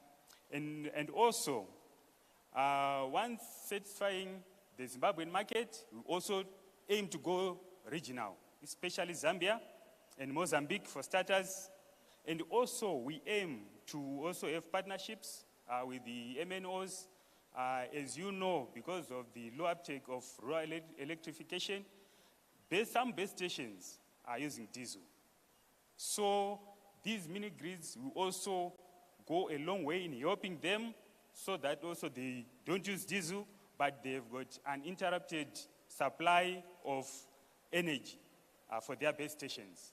And also, once satisfying the Zimbabwean market, we also aim to go regional, especially Zambia and Mozambique for starters. And also, we aim to also have partnerships with the MNOs. As you know, because of the low uptake of rural electrification, some base stations are using diesel. So these mini-grids will also go a long way in helping them so that also they don't use diesel, but they've got an uninterrupted supply of energy for their base stations.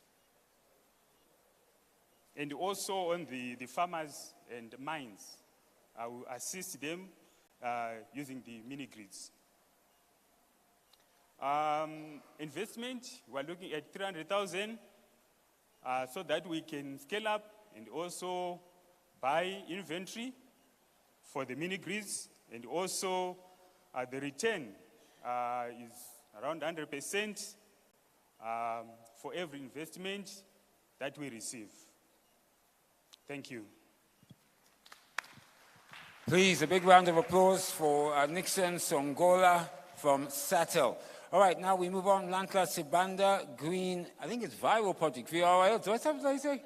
And also on the farmers and mines, I will assist them using the mini-grids. Investment, we're looking at 300,000 so that we can scale up and also buy inventory for the mini-grids, and also the return is around 100% for every investment that we receive. Thank you. Please, a big round of applause for Nixon Songola from Satel. All right, now we move on. Lankla Sibanda, Green, I think it's Viral Project, VRL. Do I have to say?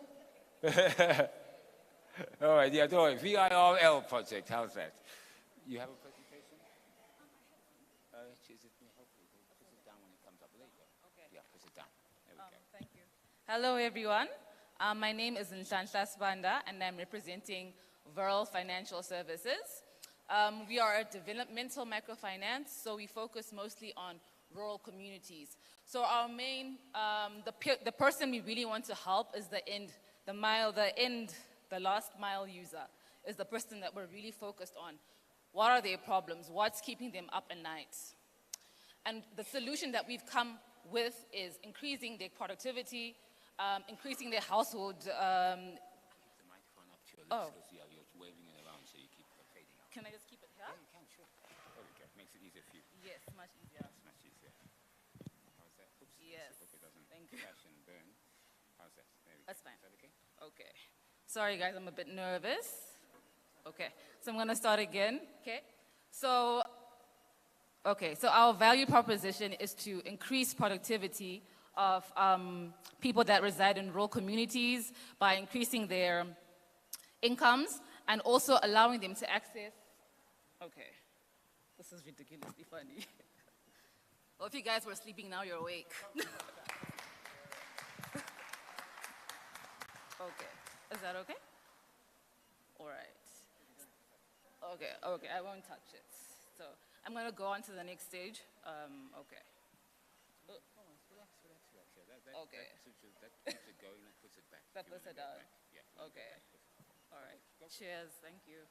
All right, yeah, don't worry. VIRL Project, how's that? You have a presentation? Choose it, hopefully. Put it down when it comes up later. Okay. Yeah, put it down. There we go. Thank you. Hello, everyone. My name is Nhlanhla Sibanda, and I'm representing Viral Financial Services. We are a developmental microfinance, so we focus mostly on rural communities. So our main, the person we really want to help is the last mile user, is the person that we're really focused on. What are their problems? What's keeping them up at night? And the solution that we've come with is increasing their productivity, increasing their household. The microphone up to your lips because you're waving it around, so you keep fading out. Can I just keep it here? Yeah, you can, sure. There we go. Makes it easier for you. Yes, much easier. It's much easier. How's that? Oops. Yes. Hope it doesn't Thank you. crash and burn. How's that? There we go. That's fine. Is that okay? Okay. Sorry, guys, I'm a bit nervous. Okay, so I'm going to start again. Okay. So our value proposition is to increase productivity of people that reside in rural communities by increasing their incomes and also allowing them to access. Okay, this is ridiculously funny. Well, if you guys were sleeping now, you're awake. Okay, is that okay? All right. Okay, I won't touch it. So I'm going to go on to the next stage. Okay. Okay. That keeps it going and puts it back. That puts it down. Yeah. Okay. All right. Cheers. Thank you.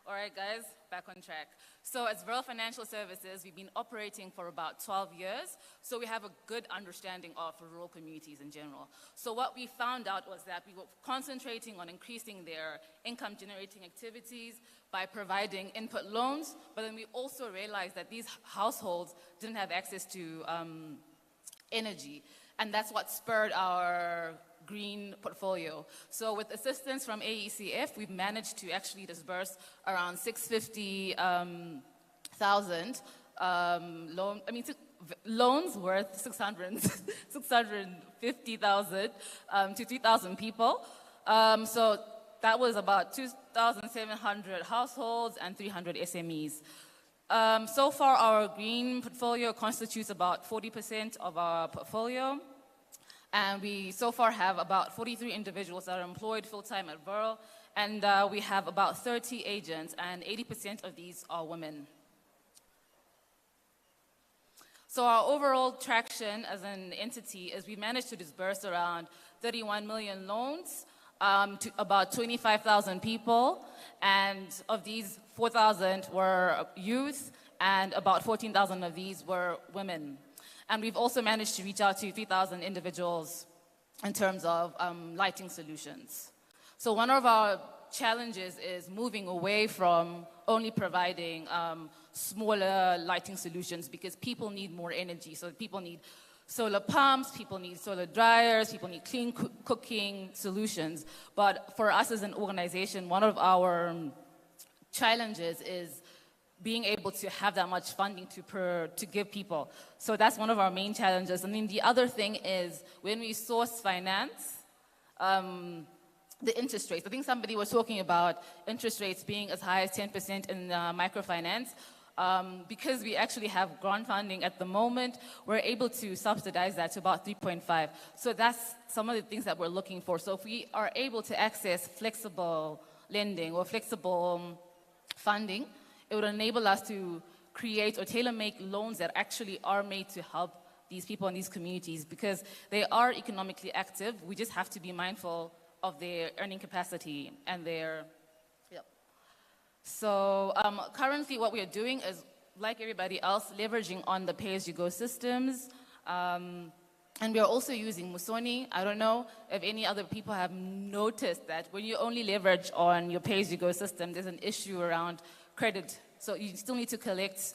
All right, guys, back on track. So as Rural Financial Services, we've been operating for about 12 years, so we have a good understanding of rural communities in general. So what we found out was that we were concentrating on increasing their income-generating activities by providing input loans, but then we also realized that these households didn't have access to energy, and that's what spurred our green portfolio. So with assistance from AECF, we've managed to actually disburse around 650,000 loans worth 650,000 to 3,000 people. So that was about 2,700 households and 300 SMEs. So far, our green portfolio constitutes about 40% of our portfolio. And we so far have about 43 individuals that are employed full-time at Vural, and we have about 30 agents, and 80% of these are women. So our overall traction as an entity is we managed to disburse around 31 million loans to about 25,000 people, and of these, 4,000 were youth, and about 14,000 of these were women. And we've also managed to reach out to 3,000 individuals in terms of lighting solutions. So one of our challenges is moving away from only providing smaller lighting solutions, because people need more energy. So people need solar pumps, people need solar dryers, people need clean cooking solutions. But for us as an organization, one of our challenges is being able to have that much funding to give people. So that's one of our main challenges. And then the other thing is when we source finance, the interest rates. I think somebody was talking about interest rates being as high as 10% in microfinance. Because we actually have grant funding at the moment, we're able to subsidize that to about 3.5. So that's some of the things that we're looking for. So if we are able to access flexible lending or flexible funding, it would enable us to create or tailor-make loans that actually are made to help these people in these communities, because they are economically active. We just have to be mindful of their earning capacity and their... Yep. So currently what we are doing is, like everybody else, leveraging on the pay-as-you-go systems. And we are also using Musoni. I don't know if any other people have noticed that when you only leverage on your pay-as-you-go system, there's an issue around credit. So you still need to collect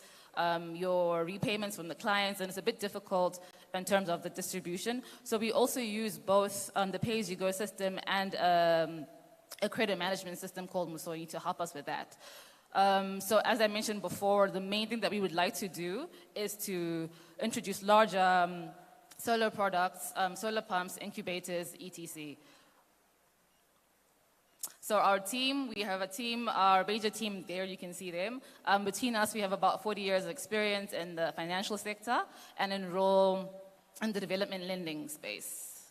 your repayments from the clients, and it's a bit difficult in terms of the distribution. So we also use both the pay-as-you-go system and a credit management system called Musoni to help us with that. So as I mentioned before, the main thing that we would like to do is to introduce larger solar products, solar pumps, incubators, etc. So our team, we have a team, our major team there, you can see them. Between us, we have about 40 years of experience in the financial sector and enroll in the development lending space.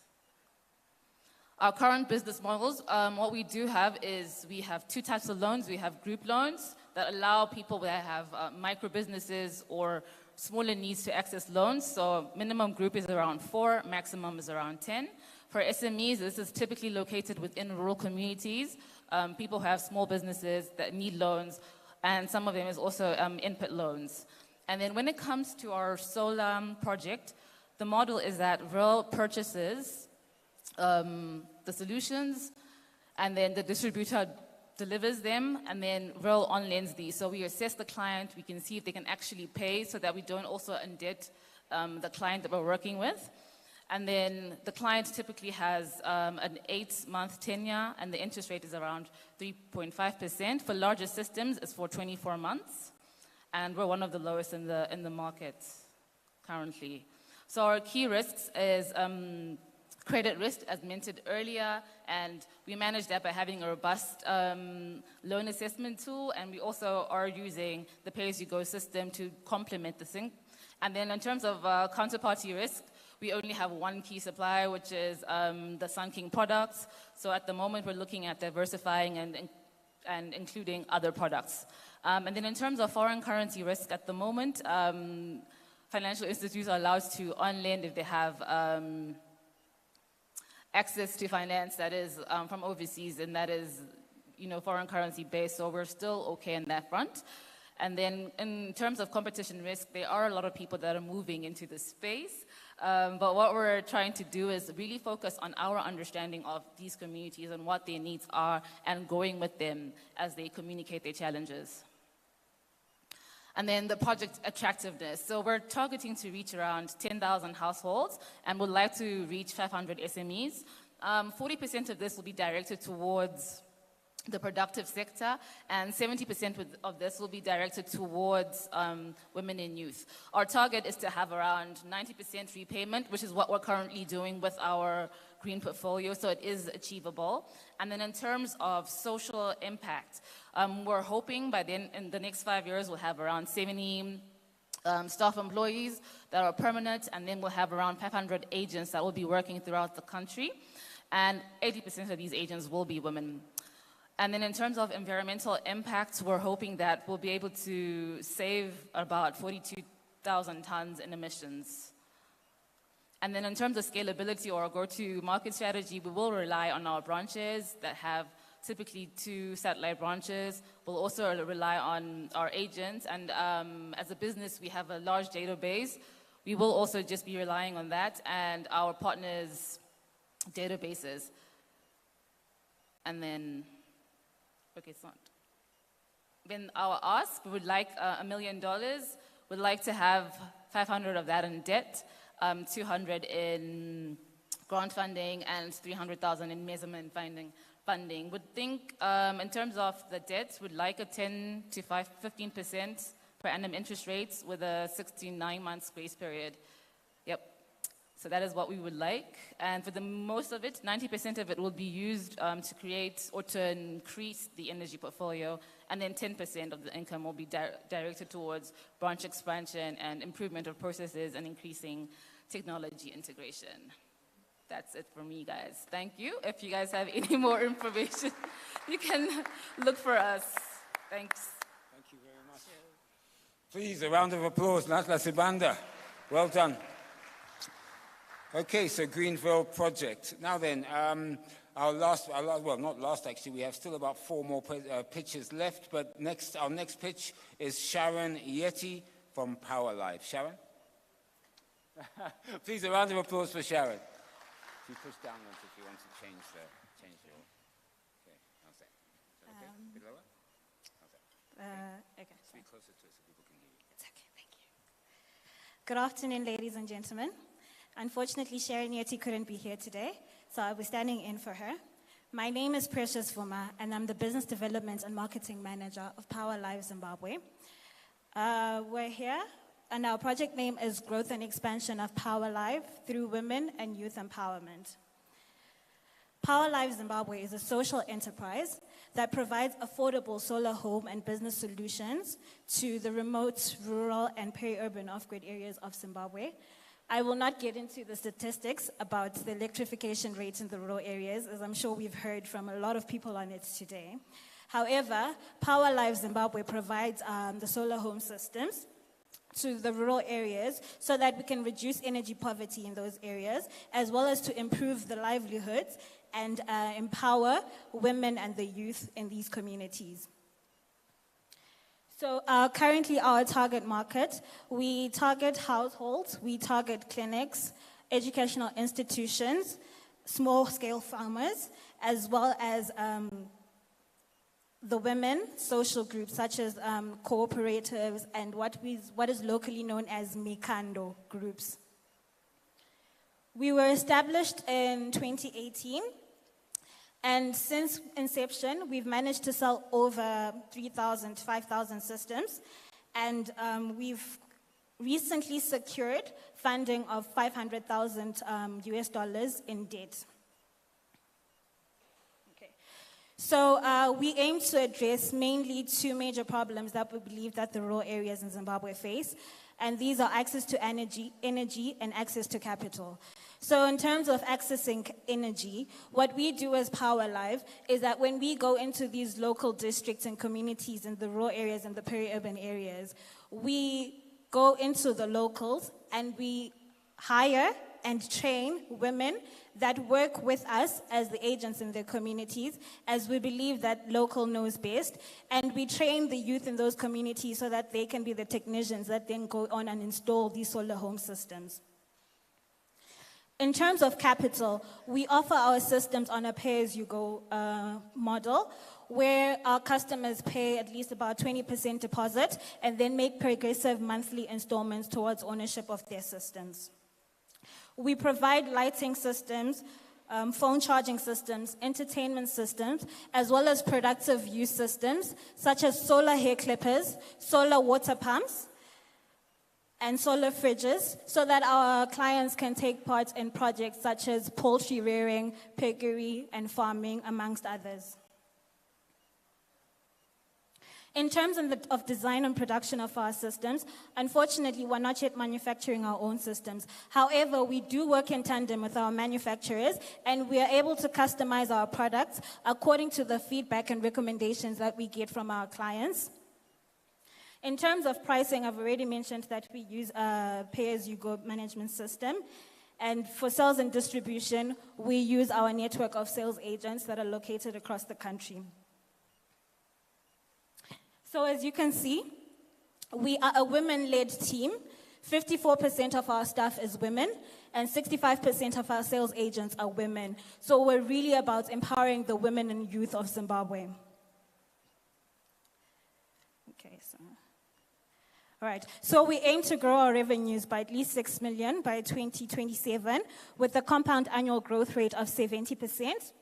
Our current business models, what we do have is we have two types of loans. We have group loans that allow people that have micro businesses or smaller needs to access loans. So minimum group is around 4, maximum is around 10. For SMEs, this is typically located within rural communities. People who have small businesses that need loans, and some of them is also input loans. And then when it comes to our solar project, the model is that Vural purchases the solutions, and then the distributor delivers them, and then Vural on-lends these. So we assess the client, we can see if they can actually pay so that we don't also indebt the client that we're working with. And then the client typically has an 8-month tenure, and the interest rate is around 3.5%. For larger systems, it's for 24 months, and we're one of the lowest in the market currently. So our key risks is credit risk, as mentioned earlier, and we manage that by having a robust loan assessment tool, and we also are using the pay-as-you-go system to complement the thing. And then in terms of counterparty risk, we only have one key supplier, which is the Sun King products. So at the moment, we're looking at diversifying and including other products. And then in terms of foreign currency risk at the moment, financial institutions are allowed to on-lend if they have access to finance that is from overseas, and that is foreign currency based, so we're still okay in that front. And then in terms of competition risk, there are a lot of people that are moving into the space. But what we're trying to do is really focus on our understanding of these communities and what their needs are and going with them as they communicate their challenges. And then the project attractiveness. So we're targeting to reach around 10,000 households and would like to reach 500 SMEs. 40% of this will be directed towards the productive sector, and 70% of this will be directed towards women and youth. Our target is to have around 90% repayment, which is what we're currently doing with our green portfolio, so it is achievable. And then in terms of social impact, we're hoping by then, in the next 5 years, we'll have around 70 staff employees that are permanent, and then we'll have around 500 agents that will be working throughout the country, and 80% of these agents will be women. And then in terms of environmental impacts, we're hoping that we'll be able to save about 42,000 tons in emissions. And then in terms of scalability or go-to-market strategy, we will rely on our branches that have typically 2 satellite branches. We'll also rely on our agents. And as a business, we have a large database. We will also just be relying on that and our partners' databases. And then, okay, it's not. Then our ask, we would like $1 million. We'd like to have 500 of that in debt, 200 in grant funding, and 300,000 in measurement funding. Would think in terms of the debt, we'd like a 10 to 15% per annum interest rates with a 69 months grace period. Yep. So that is what we would like. And for the most of it, 90% of it will be used to create or to increase the energy portfolio. And then 10% of the income will be directed towards branch expansion and improvement of processes and increasing technology integration. That's it for me, guys. Thank you. If you guys have any more information, you can look for us. Thanks. Thank you very much. Please, a round of applause. Natla Sibanda. Well done. Okay, so Greenville project. Now then, our last, well, not last actually, we have still about 4 more pitches left, but our next pitch is Sharon Yeti from Power Live. Sharon? Please, a round of applause for Sharon. If you push downwards if you want to change your, okay, how's that? Is that okay? A bit lower? How's that? Okay. Speak closer to it so people can hear you. It's okay, thank you. Good afternoon, ladies and gentlemen. Unfortunately, Sharon Yeti couldn't be here today, so I was standing in for her. My name is Precious Vuma, and I'm the Business Development and Marketing Manager of Power Live Zimbabwe. We're here, and our project name is Growth and Expansion of Power Live through Women and Youth Empowerment. Power Live Zimbabwe is a social enterprise that provides affordable solar home and business solutions to the remote, rural, and peri-urban off-grid areas of Zimbabwe. I will not get into the statistics about the electrification rates in the rural areas, as I'm sure we've heard from a lot of people on it today. However, Power Live Zimbabwe provides the solar home systems to the rural areas so that we can reduce energy poverty in those areas, as well as to improve the livelihoods and empower women and the youth in these communities. So currently our target market, we target households, we target clinics, educational institutions, small-scale farmers, as well as the women social groups such as cooperatives and what is locally known as Mikando groups. We were established in 2018. And since inception, we've managed to sell over 3,000, 5,000 systems. And we've recently secured funding of 500,000 US dollars in debt. Okay. So we aim to address mainly 2 major problems that we believe that the rural areas in Zimbabwe face. And these are access to energy and access to capital. So in terms of accessing energy, what we do as Power Live is that when we go into these local districts and communities in the rural areas and the peri-urban areas, we go into the locals and we hire and train women that work with us as the agents in their communities, as we believe that local knows best. And we train the youth in those communities so that they can be the technicians that then go on and install these solar home systems. In terms of capital, we offer our systems on a pay-as-you-go model, where our customers pay at least about 20% deposit and then make progressive monthly installments towards ownership of their systems. We provide lighting systems, phone charging systems, entertainment systems, as well as productive use systems, such as solar hair clippers, solar water pumps, and solar fridges, so that our clients can take part in projects such as poultry rearing, piggery, and farming, amongst others. In terms of design and production of our systems, unfortunately, we're not yet manufacturing our own systems. However, we do work in tandem with our manufacturers, and we are able to customize our products according to the feedback and recommendations that we get from our clients. In terms of pricing, I've already mentioned that we use a pay-as-you-go management system. And for sales and distribution, we use our network of sales agents that are located across the country. So as you can see, we are a women-led team. 54% of our staff is women, and 65% of our sales agents are women. So we're really about empowering the women and youth of Zimbabwe. Okay, so... All right, so we aim to grow our revenues by at least 6 million by 2027 with a compound annual growth rate of 70%.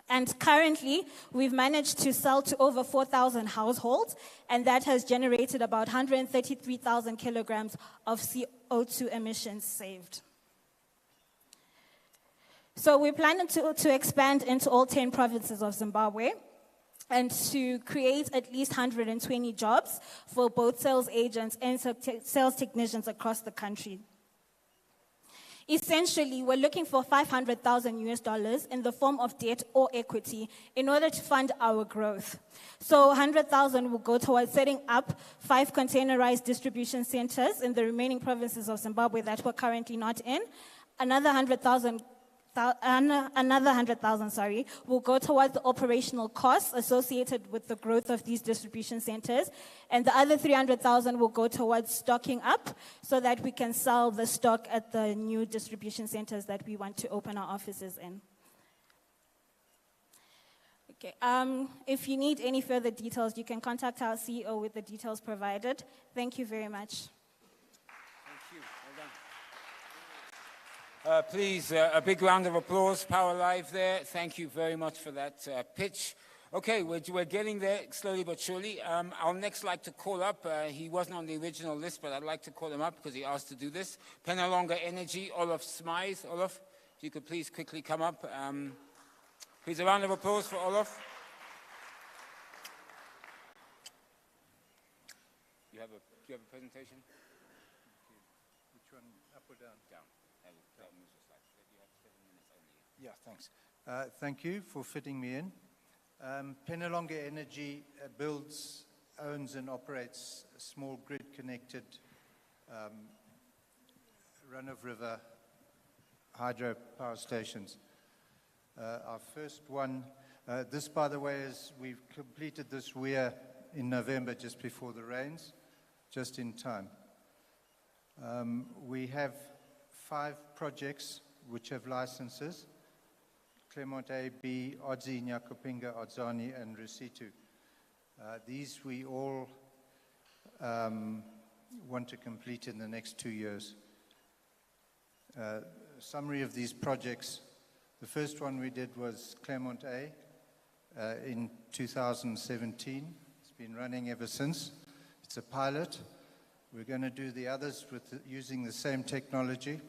And currently, we've managed to sell to over 4,000 households, and that has generated about 133,000 kilograms of CO2 emissions saved. So we're planning to expand into all 10 provinces of Zimbabwe, and to create at least 120 jobs for both sales agents and sales technicians across the country. Essentially, we're looking for $500,000 in the form of debt or equity in order to fund our growth. So 100,000 will go towards setting up 5 containerized distribution centers in the remaining provinces of Zimbabwe that we're currently not in. Another 100,000 will go towards the operational costs associated with the growth of these distribution centers. And the other 300,000 will go towards stocking up so that we can sell the stock at the new distribution centers that we want to open our offices in. Okay. If you need any further details, you can contact our CEO with the details provided. Thank you very much. Please, a big round of applause, Power Live there. Thank you very much for that pitch. Okay, we're getting there slowly but surely. I'll next like to call up, he wasn't on the original list, but I'd like to call him up because he asked to do this. Penalonga Energy, Olaf Smythe. Olaf, if you could please quickly come up. Please, a round of applause for Olaf. Do you have a presentation? Which one, up or down? Down. Yeah, thanks. Thank you for fitting me in. Penalonga Energy builds, owns and operates small grid-connected run-of-river hydro power stations. Our first one, this by the way is, we've completed this weir in November just before the rains, just in time. We have 5 projects which have licenses: Claremont A, B, Odzi, Nyakopinga, Odzani, and Rusitu. These we all want to complete in the next 2 years. Summary of these projects: the first one we did was Claremont A in 2017. It's been running ever since. It's a pilot. We're going to do the others using the same technology,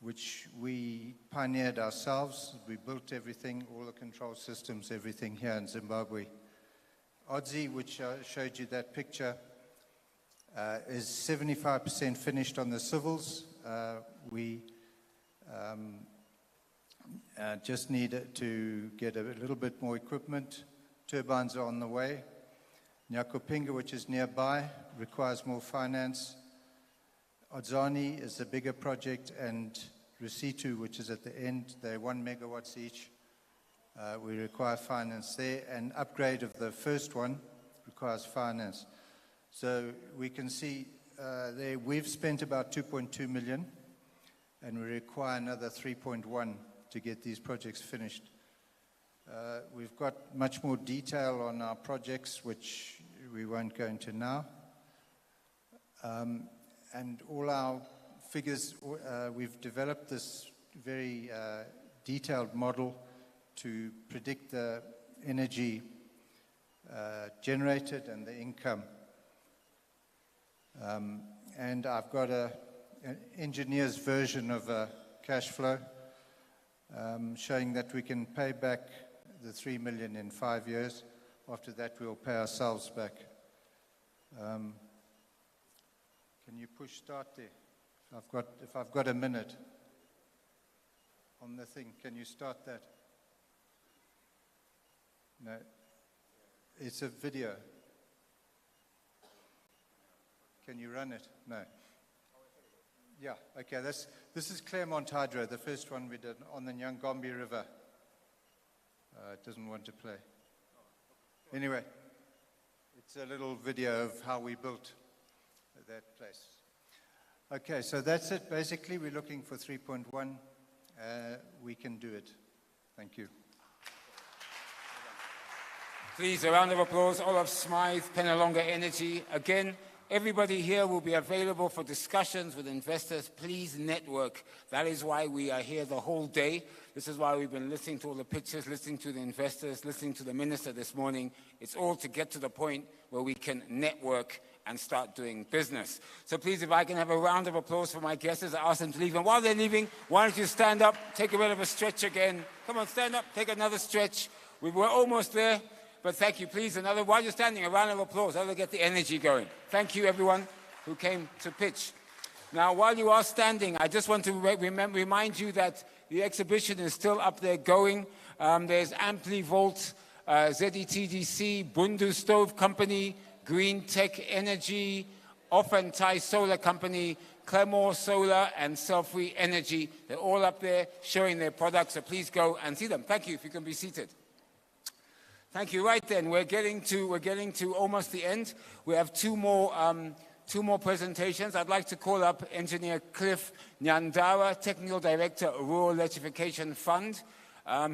which we pioneered ourselves. We built everything, all the control systems, everything here in Zimbabwe. Odzi, which I showed you that picture, is 75% finished on the civils. We just need to get a little bit more equipment. Turbines are on the way. Nyakopinga, which is nearby, requires more finance. Odzani is a bigger project, and Resitu, which is at the end, they're 1 megawatts each. We require finance there. And upgrade of the first one requires finance. So we can see there we've spent about 2.2 million, and we require another 3.1 to get these projects finished. We've got much more detail on our projects, which we won't go into now. And all our figures, we've developed this very detailed model to predict the energy generated and the income. And I've got an engineer's version of a cash flow showing that we can pay back the 3 million in 5 years. After that, we'll pay ourselves back. Can you push start there? If I've got a minute on the thing, can you start that? No. It's a video. Can you run it? No. Yeah, okay. This is Claremont Hydro, the first one we did on the Nyangombe River. It doesn't want to play. Anyway, it's a little video of how we built that place. Okay, so that's it. Basically, we're looking for 3.1. We can do it. Thank you. Please, a round of applause. Olaf Smythe, Penalonga Energy. Again, everybody here will be available for discussions with investors. Please network. That is why we are here the whole day. This is why we've been listening to all the pictures, listening to the investors, listening to the minister this morning. It's all to get to the point where we can network and start doing business. So please, if I can have a round of applause for my guests as I ask them to leave. And while they're leaving, why don't you stand up, take a bit of a stretch again. Come on, stand up, take another stretch. We're almost there. But thank you, please. While you're standing, a round of applause. That'll get the energy going. Thank you, everyone who came to pitch. Now, while you are standing, I just want to remind you that the exhibition is still up there going. There's AmpliVolt, ZETDC, Bundu Stove Company, Green Tech Energy, Offentai Solar Company, Claremont Solar, and Self-Free Energy. They're all up there showing their products, so please go and see them. Thank you, if you can be seated. Thank you. Right then, we're getting to almost the end. We have two more presentations. I'd like to call up Engineer Cliff Nyandara, Technical Director, Rural Electrification Fund.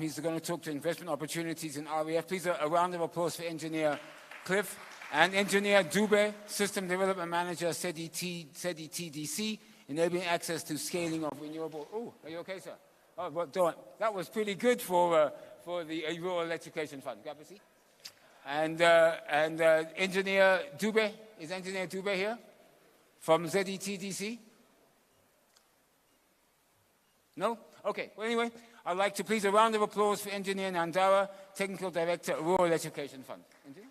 He's going to talk to investment opportunities in REF. Please, a round of applause for Engineer Cliff. And Engineer Dube, System Development Manager, ZETDC, enabling access to scaling of renewable. Oh, are you okay, sir? Oh, well, don't. That was pretty good for the Rural Electrification Fund. Grab a seat. And Engineer Dube, is Engineer Dube here from ZETDC? No? Okay. Well, anyway, I'd like to please a round of applause for Engineer Nyandara, Technical Director, Rural Electrification Fund. Engineer?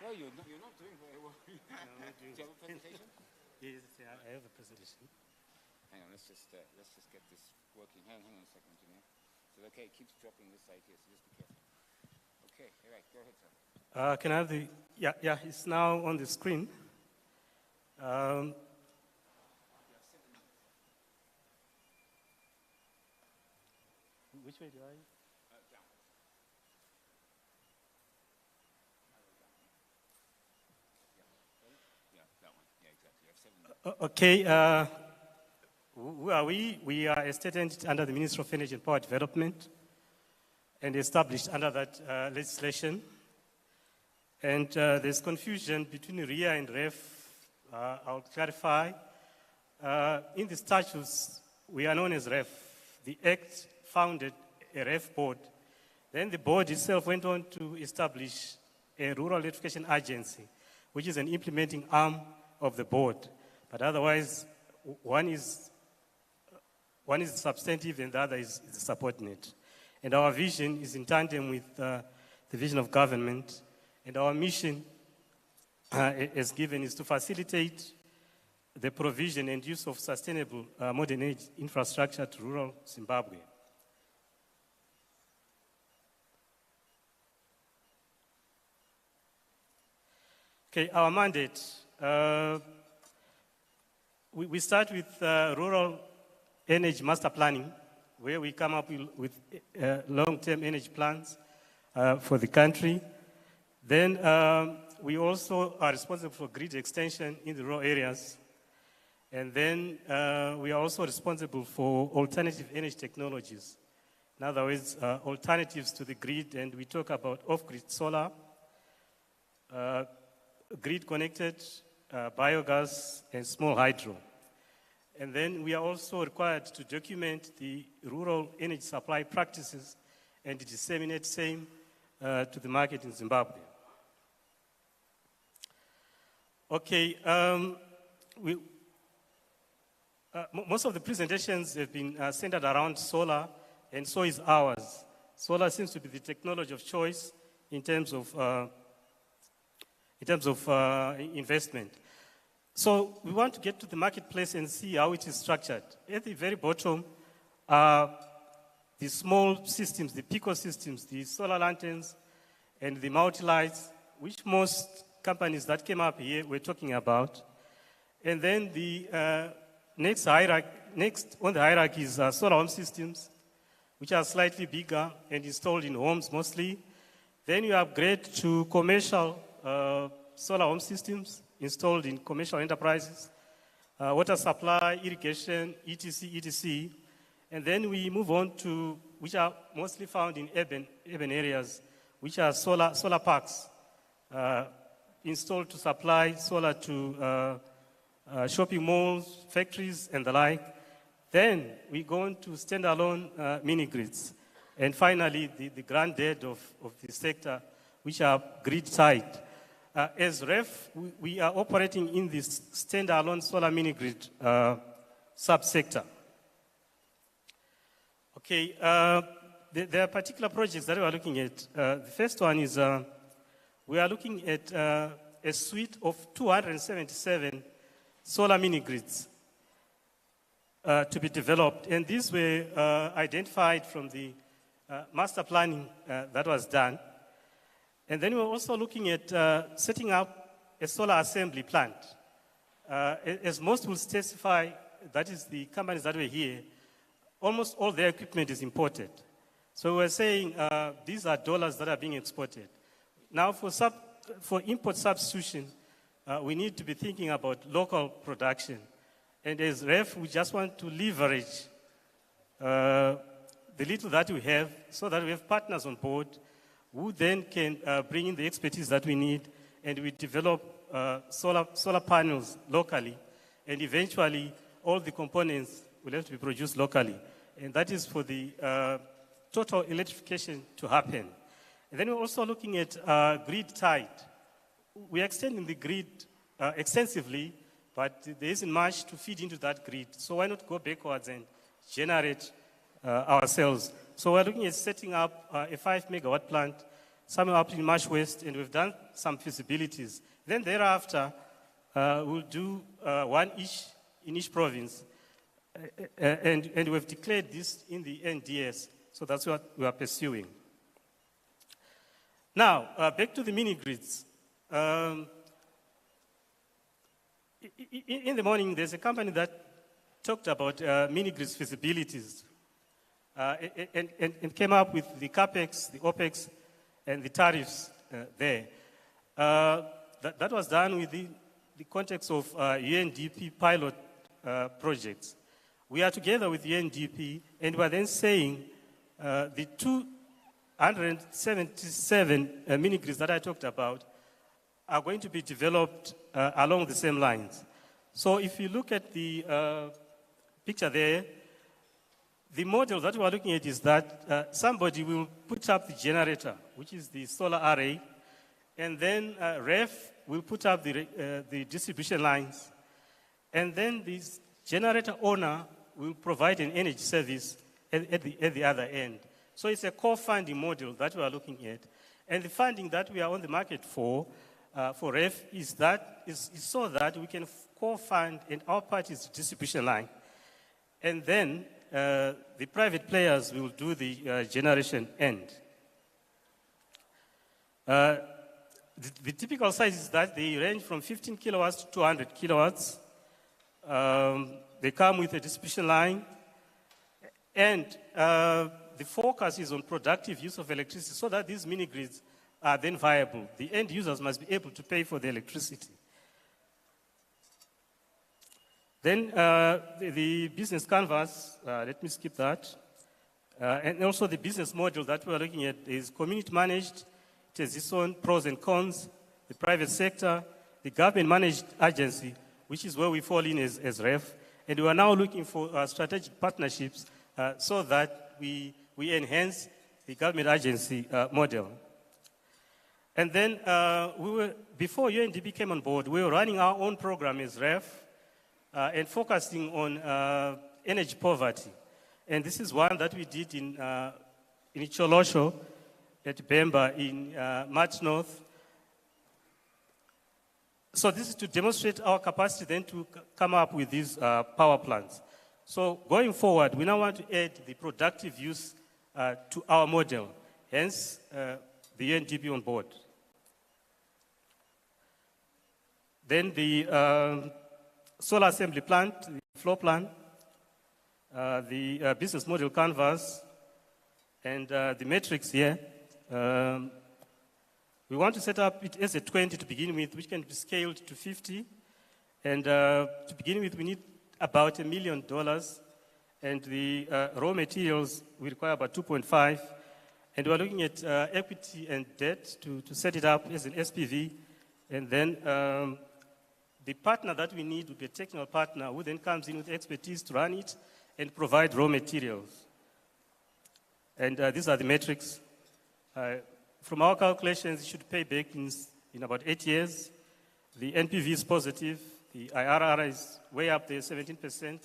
Well, you're not doing very well. Do you have a presentation? Yes, I have a presentation. Hang on, let's just get this working. Hang on a second, Engineer. So, okay, it keeps dropping this side here, so just be careful. Okay, all right, go ahead, sir. Can I have the, yeah, it's now on the screen. Which way do I? Down. Yeah, that one. Yeah, exactly. You have 7 minutes. Okay. Who are we? We are a state entity under the Ministry of Energy and Power Development and established under that legislation. And there's confusion between RIA and REF. I'll clarify. In the statutes, we are known as REF. The Act founded a REF board. Then the board itself went on to establish a Rural Electrification Agency, which is an implementing arm of the board. But otherwise, one is substantive and the other is subordinate. And our vision is in tandem with the vision of government. And our mission, as given, is to facilitate the provision and use of sustainable modern age infrastructure to rural Zimbabwe. Okay, our mandate. We start with rural energy master planning, where we come up with long-term energy plans for the country. Then we also are responsible for grid extension in the rural areas. And then we are also responsible for alternative energy technologies. In other words, alternatives to the grid, and we talk about off-grid solar, grid-connected, biogas, and small hydro. And then we are also required to document the rural energy supply practices and disseminate same to the market in Zimbabwe. Okay, most of the presentations have been centered around solar, and so is ours. Solar seems to be the technology of choice in terms of investment. So we want to get to the marketplace and see how it is structured. At the very bottom are the small systems, the pico systems, the solar lanterns, and the multi-lights, which most companies that came up here were talking about. And then the next on the hierarchy is solar home systems, which are slightly bigger and installed in homes mostly. Then you upgrade to commercial solar home systems installed in commercial enterprises, water supply, irrigation, etc. And then we move on to, which are mostly found in urban areas, which are solar parks installed to supply solar to shopping malls, factories, and the like. Then we go on to standalone mini grids. And finally, the granddad of the sector, which are grid-tied. As REF, we are operating in this standalone solar mini grid subsector. Okay, there are particular projects that we are looking at. The first one is we are looking at a suite of 277 solar mini grids to be developed. And these were identified from the master planning that was done. And then we're also looking at setting up a solar assembly plant. As most will specify, that is the companies that were here, almost all their equipment is imported. So we're saying these are dollars that are being exported. Now for import substitution, we need to be thinking about local production. And as REF, we just want to leverage the little that we have so that we have partners on board who then can bring in the expertise that we need, and we develop solar panels locally, and eventually all the components will have to be produced locally. And that is for the total electrification to happen. And then we're also looking at grid tied. We're extending the grid extensively, but there isn't much to feed into that grid. So why not go backwards and generate ourselves? So we're looking at setting up a 5 megawatt plant somewhere up in Marsh West, and we've done some feasibilities. Then thereafter, we'll do one each in each province. And we've declared this in the NDS, so that's what we are pursuing. Now, back to the mini grids. In the morning, there's a company that talked about mini grids feasibilities and came up with the CAPEX, the OPEX, and the tariffs there. That was done within the context of UNDP pilot projects. We are together with UNDP, and we're then saying the 277 mini grids that I talked about are going to be developed along the same lines. So if you look at the picture there, the model that we are looking at is that somebody will put up the generator, which is the solar array, and then REF will put up the distribution lines, and then this generator owner will provide an energy service at the other end. So it's a co-funding model that we are looking at. And the funding that we are on the market for REF is so that we can co-fund, and our part is the distribution line. And then the private players will do the generation end. The typical size is that they range from 15 kilowatts to 200 kilowatts. They come with a distribution line, and the focus is on productive use of electricity so that these mini-grids are then viable. The end users must be able to pay for the electricity. Then the business canvas, let me skip that. And also the business model that we're looking at is community managed. It has its own pros and cons. The private sector, the government managed agency, which is where we fall in as REF. And we are now looking for strategic partnerships so that we enhance the government agency model. And then before UNDP came on board, we were running our own program as REF and focusing on energy poverty. And this is one that we did in Cholosho, at Bemba, in March North. So this is to demonstrate our capacity then to come up with these power plants. So going forward, we now want to add the productive use to our model, hence the UNDP on board. Then the solar assembly plant, the floor plan, the business model canvas, and the matrix here. We want to set up it as a 20 to begin with, which can be scaled to 50. And to begin with, we need about $1 million. And the raw materials, we require about 2.5. And we're looking at equity and debt to set it up as an SPV. And then the partner that we need would be a technical partner who then comes in with expertise to run it and provide raw materials. And these are the metrics. From our calculations, it should pay back in about 8 years. The NPV is positive. The IRR is way up there, 17%,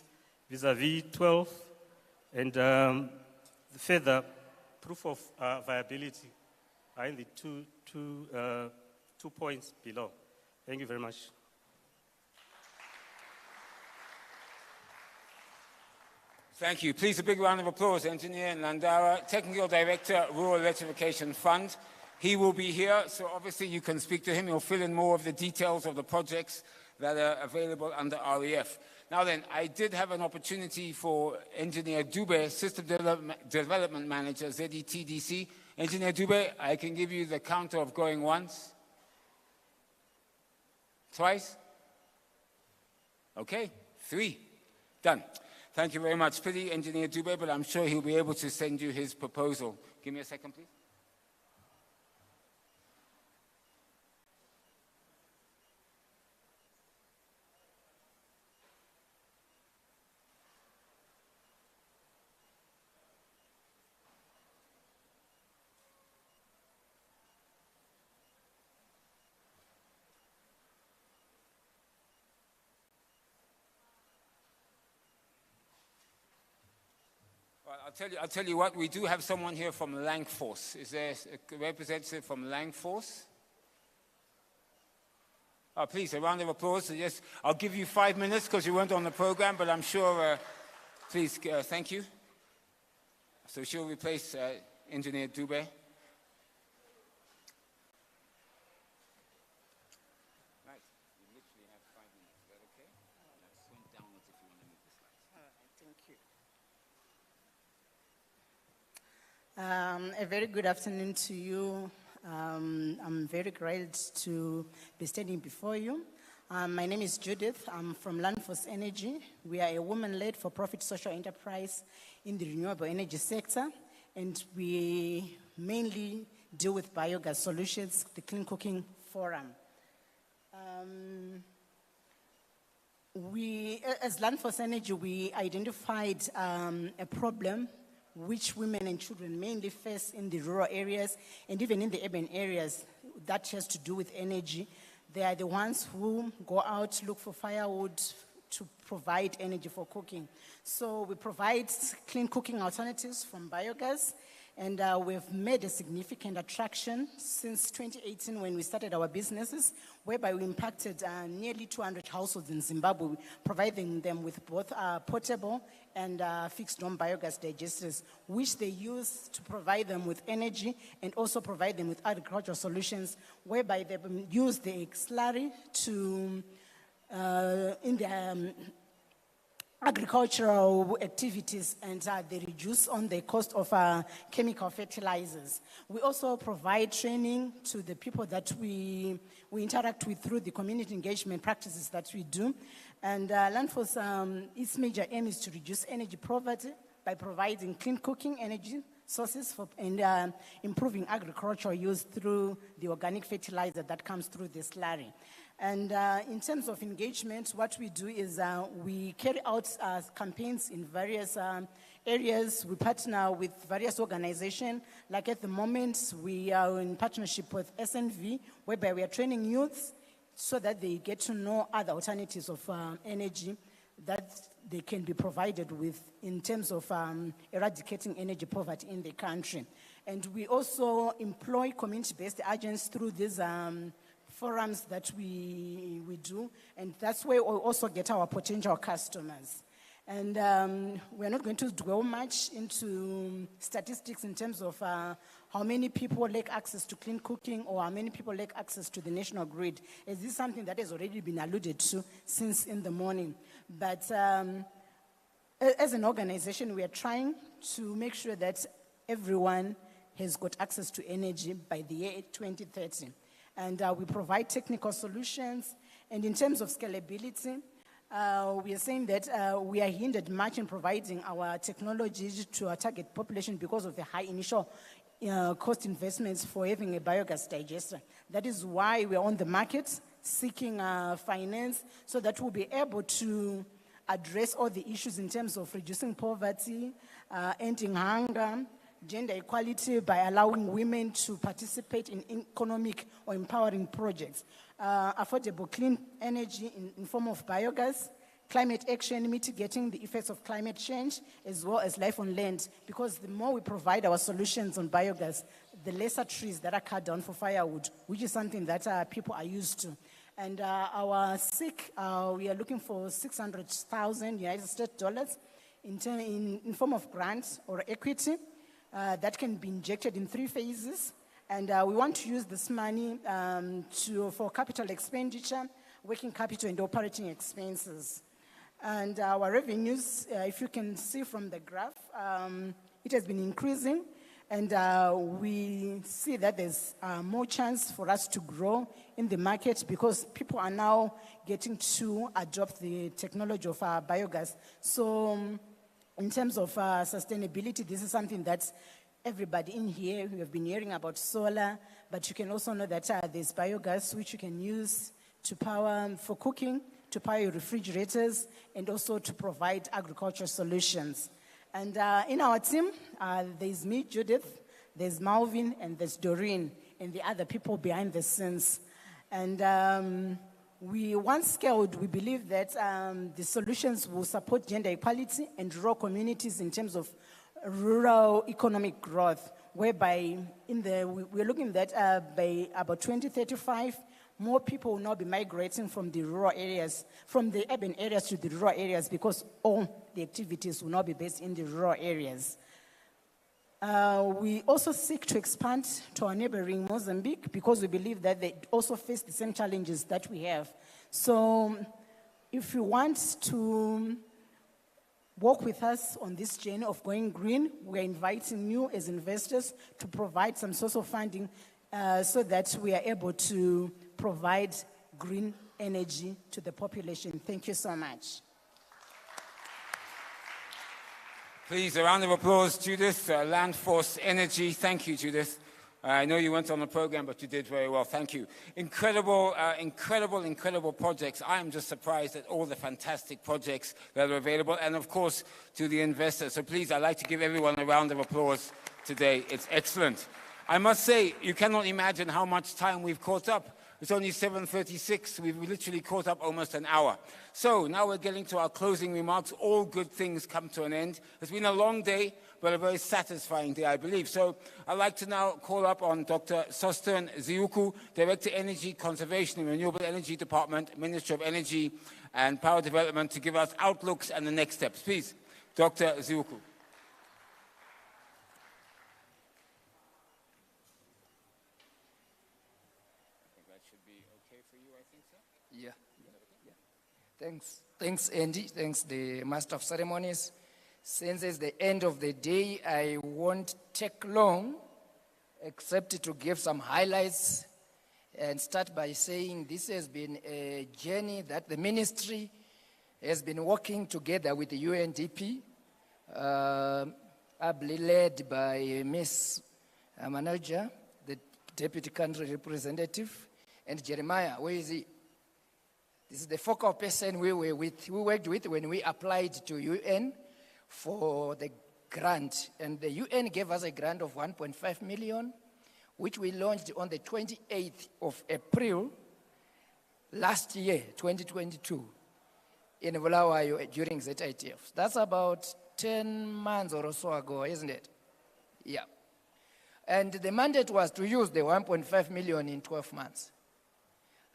vis-a-vis 12. And the further proof of viability are in the two points below. Thank you very much. Thank you. Please, a big round of applause, Engineer Landara, Technical Director, Rural Electrification Fund. He will be here, so obviously you can speak to him. He'll fill in more of the details of the projects that are available under REF. Now then, I did have an opportunity for Engineer Dube, System Development Manager, ZETDC. Engineer Dube, I can give you the counter of going once. Twice? Okay, 3. Done. Thank you very much. Pity Engineer Dube, but I'm sure he'll be able to send you his proposal. Give me a second, please. I'll tell you what, we do have someone here from Langforce. Is there a representative from Langforce? Please, a round of applause. Yes, I'll give you 5 minutes because you weren't on the program, but I'm sure, please, thank you. So she'll replace Engineer Dube. A very good afternoon to you. I'm very glad to be standing before you. My name is Judith. I'm from Landforce Energy. We are a woman-led for-profit social enterprise in the renewable energy sector, and we mainly deal with biogas solutions, the Clean Cooking Forum. As Landforce Energy, we identified a problem which women and children mainly face in the rural areas and even in the urban areas. That has to do with energy. They are the ones who go out to look for firewood to provide energy for cooking. So we provide clean cooking alternatives from biogas, and we've made a significant attraction since 2018 when we started our businesses, whereby we impacted nearly 200 households in Zimbabwe, providing them with both portable and fixed-dome biogas digesters, which they use to provide them with energy and also provide them with agricultural solutions, whereby they use the slurry to, in their agricultural activities, and they reduce on the cost of chemical fertilizers. We also provide training to the people that we interact with through the community engagement practices that we do. And Landforce, its major aim is to reduce energy poverty by providing clean cooking energy sources and improving agricultural use through the organic fertilizer that comes through the slurry. And in terms of engagement, what we do is we carry out campaigns in various areas. We partner with various organizations. Like at the moment, we are in partnership with SNV, whereby we are training youths so that they get to know other alternatives of energy that they can be provided with in terms of eradicating energy poverty in the country. And we also employ community-based agents through these forums that we do, and that's where we also get our potential customers. And we're not going to dwell much into statistics in terms of how many people lack access to clean cooking or how many people lack access to the national grid. Is this something that has already been alluded to since in the morning? But as an organization, we are trying to make sure that everyone has got access to energy by the year 2030. And we provide technical solutions. And in terms of scalability, we are saying that we are hindered much in providing our technologies to our target population because of the high initial cost investments for having a biogas digester. That is why we are on the market seeking finance so that we'll be able to address all the issues in terms of reducing poverty, ending hunger, gender equality by allowing women to participate in economic or empowering projects, affordable clean energy in form of biogas, climate action, mitigating the effects of climate change, as well as life on land, because the more we provide our solutions on biogas, the lesser trees that are cut down for firewood, which is something that people are used to. And our SIC, we are looking for 600,000 United States dollars in form of grants or equity that can be injected in 3 phases. And we want to use this money for capital expenditure, working capital, and operating expenses. And our revenues, if you can see from the graph, it has been increasing. And we see that there's more chance for us to grow in the market because people are now getting to adopt the technology of biogas. So in terms of sustainability, this is something that everybody in here, we have been hearing about solar, but you can also know that there's biogas which you can use to power for cooking, to power your refrigerators, and also to provide agricultural solutions. And in our team, there's me, Judith, there's Malvin, and there's Doreen, and the other people behind the scenes. And once scaled, we believe that the solutions will support gender equality and rural communities in terms of rural economic growth, whereby we're looking that by about 2035, more people will now be migrating from the rural areas, from the urban areas to the rural areas, because all the activities will now be based in the rural areas. We also seek to expand to our neighboring Mozambique because we believe that they also face the same challenges that we have. So if you want to work with us on this journey of going green, we are inviting you as investors to provide some source of funding so that we are able to provide green energy to the population. Thank you so much. Please, a round of applause, Judith, Landforce Energy. Thank you, Judith. I know you went on the program, but you did very well. Thank you. Incredible, incredible projects. I am just surprised at all the fantastic projects that are available, and of course, to the investors. So please, I'd like to give everyone a round of applause today. It's excellent. I must say, you cannot imagine how much time we've caught up. It's only 7:36. We've literally caught up almost an hour. So now we're getting to our closing remarks. All good things come to an end. It's been a long day, but a very satisfying day, I believe. So I'd like to now call up on Dr. Sostern Ziuku, Director Energy Conservation and Renewable Energy Department, Ministry of Energy and Power Development, to give us outlooks and the next steps. Please, Dr. Ziuku. Yeah. Thanks. Thanks, Andy. Thanks, the Master of Ceremonies. Since it's the end of the day, I won't take long, except to give some highlights and start by saying this has been a journey that the ministry has been working together with the UNDP, ably led by Ms. Manager, the Deputy Country Representative, and Jeremiah, where is he? This is the focal person we worked with when we applied to UN for the grant. And the UN gave us a grant of 1.5 million, which we launched on the 28th of April last year, 2022, in Bulawayo during ZITF. That's about 10 months or so ago, isn't it? Yeah. And the mandate was to use the 1.5 million in 12 months.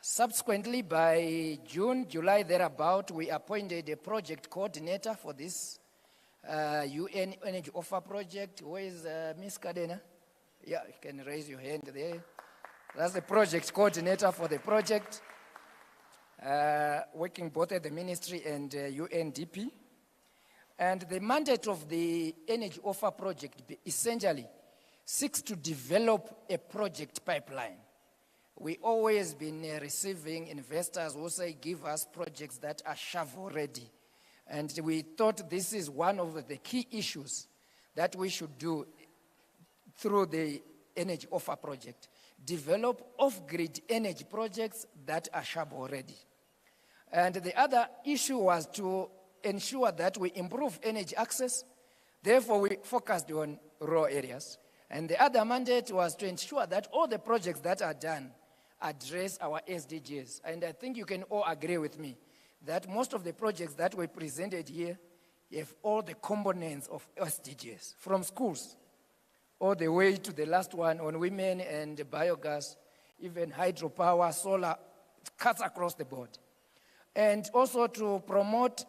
Subsequently, by June, July, thereabout, we appointed a project coordinator for this UN Energy Offer project. Where is Ms. Kadena? Yeah, you can raise your hand there. That's the project coordinator for the project, working both at the ministry and UNDP. And the mandate of the Energy Offer project essentially seeks to develop a project pipeline. We always been receiving investors who say, give us projects that are shovel-ready. And we thought this is one of the key issues that we should do through the Energy Offer project. Develop off-grid energy projects that are shovel-ready. And the other issue was to ensure that we improve energy access. Therefore, we focused on rural areas. And the other mandate was to ensure that all the projects that are done address our SDGs. And I think you can all agree with me that most of the projects that were presented here have all the components of SDGs, from schools all the way to the last one on women and biogas, even hydropower, solar, cuts across the board. And also to promote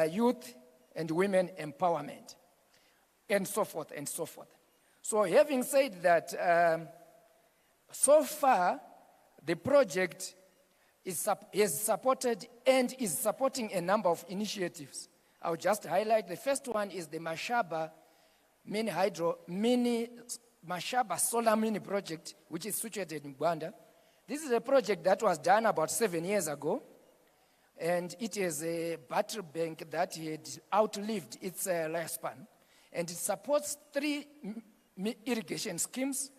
youth and women empowerment, and so forth and so forth. So having said that, so far, the project is supported and is supporting a number of initiatives. I'll just highlight the first one is the Mashaba Mashaba Solar Mini Project, which is situated in Gwanda. This is a project that was done about 7 years ago, and it is a battery bank that had outlived its lifespan, and it supports 3 irrigation schemes,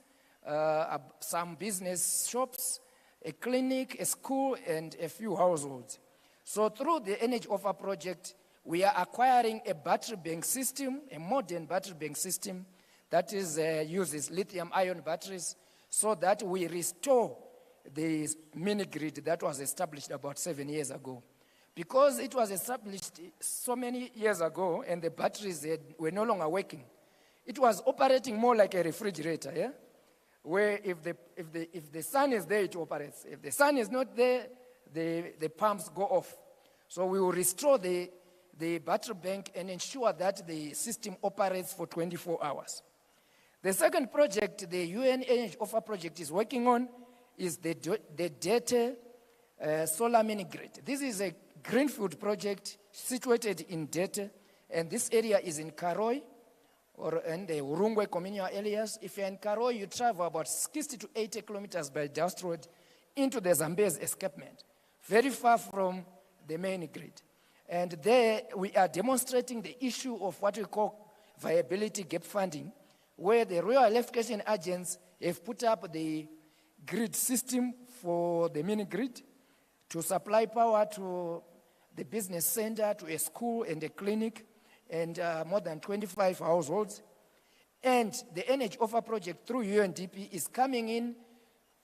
some business shops, a clinic, a school, and a few households. So through the Energy Offer project, we are acquiring a battery bank system, a modern battery bank system that uses lithium-ion batteries, so that we restore the mini-grid that was established about 7 years ago. Because it was established so many years ago and the batteries were no longer working, it was operating more like a refrigerator, yeah? Where if the sun is there, it operates. If the sun is not there, the pumps go off. So we will restore the battery bank and ensure that the system operates for 24 hours. The second project the UN Energy Offer project is working on is the Dete solar mini grid. This is a greenfield project situated in Dete, and this area is in Karoi, or in the Urungwe communal areas. If you're in Karoi, you travel about 60 to 80 kilometers by dust road into the Zambezi escarpment, very far from the main grid. And there we are demonstrating the issue of what we call viability gap funding, where the rural electrification agents have put up the grid system for the mini grid to supply power to the business center, to a school and a clinic, and more than 25 households. And the Energy Offer project through UNDP is coming in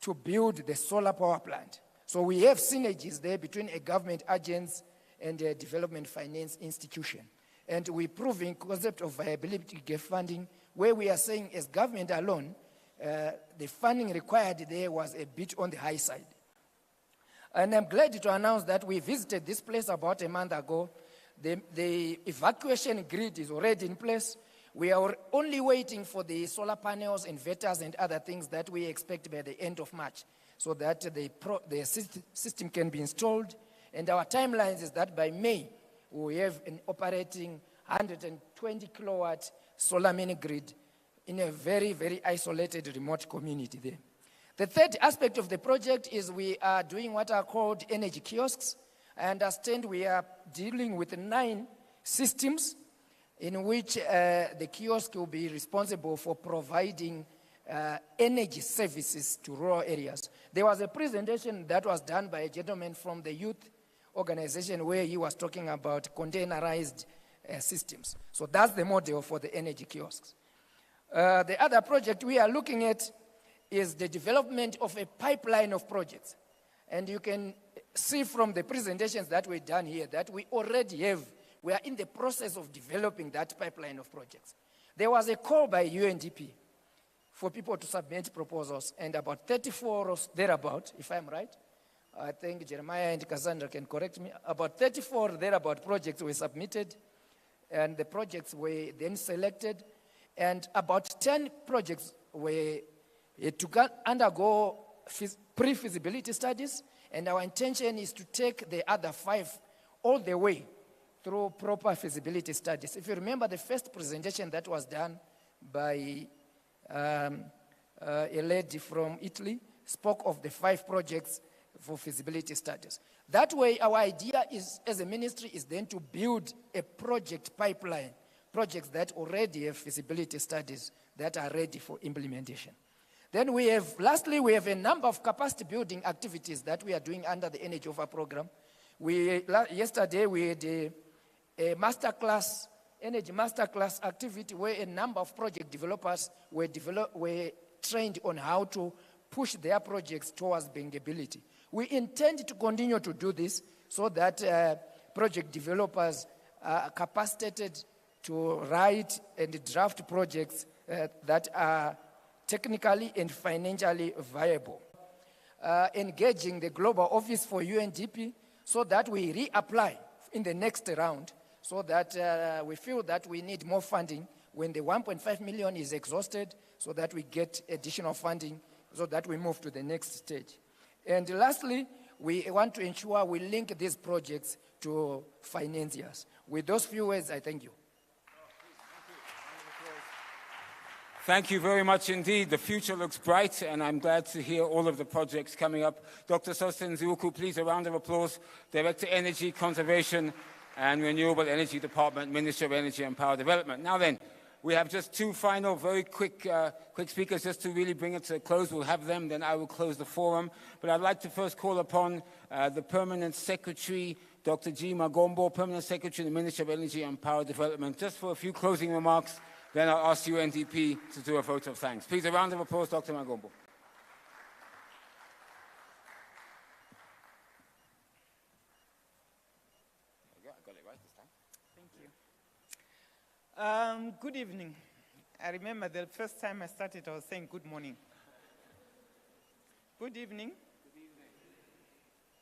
to build the solar power plant. So we have synergies there between a government agency and a development finance institution. And we're proving concept of viability gap funding, where we are saying as government alone, the funding required there was a bit on the high side. And I'm glad to announce that we visited this place about a month ago. The evacuation grid is already in place. We are only waiting for the solar panels, inverters, and other things that we expect by the end of March, so that the system can be installed And our timelines is that by May, we have an operating 120 kilowatt solar mini grid in a very, very isolated remote community there. The third aspect of the project is we are doing what are called energy kiosks. I understand we are dealing with 9 systems in which the kiosk will be responsible for providing energy services to rural areas. There was a presentation that was done by a gentleman from the youth organization where he was talking about containerized systems. So that's the model for the energy kiosks. The other project we are looking at is the development of a pipeline of projects. And you can see from the presentations that we've done here that we are in the process of developing that pipeline of projects. There was a call by Undp for people to submit proposals, and about 34 or thereabout, if I'm right, I think Jeremiah and Cassandra can correct me, about 34 thereabout projects were submitted, and the projects were then selected, and about 10 projects were to undergo pre-feasibility studies, and our intention is to take the other 5 all the way through proper feasibility studies. If you remember the first presentation that was done by a lady from Italy, spoke of the 5 projects for feasibility studies. That way, our idea is, as a ministry, is then to build a project pipeline, projects that already have feasibility studies that are ready for implementation. Then lastly, we have a number of capacity building activities that we are doing under the Energy Over program. Yesterday, we had a energy masterclass activity where a number of project developers were trained on how to push their projects towards bankability. We intend to continue to do this so that project developers are capacitated to write and draft projects that are technically and financially viable. Engaging the Global Office for UNDP so that we reapply in the next round so that we feel that we need more funding when the 1.5 million is exhausted so that we get additional funding so that we move to the next stage. And lastly, we want to ensure we link these projects to financiers. With those few words, I thank you. Thank you very much indeed. The future looks bright, and I'm glad to hear all of the projects coming up. Dr. Sosten Ziuku, please, a round of applause. Director, Energy, Conservation and Renewable Energy Department, Minister of Energy and Power Development. Now then, we have just 2 final, very quick speakers just to really bring it to a close. We'll have them, then I will close the forum. But I'd like to first call upon the Permanent Secretary, Dr. G. Magombo, Permanent Secretary, the Minister of Energy and Power Development, just for a few closing remarks. Then I'll ask UNDP to do a vote of thanks. Please, a round of applause, Dr. Magombo. I got it right this time. Thank you. Good evening. I remember the first time I started, I was saying good morning. Good evening. Good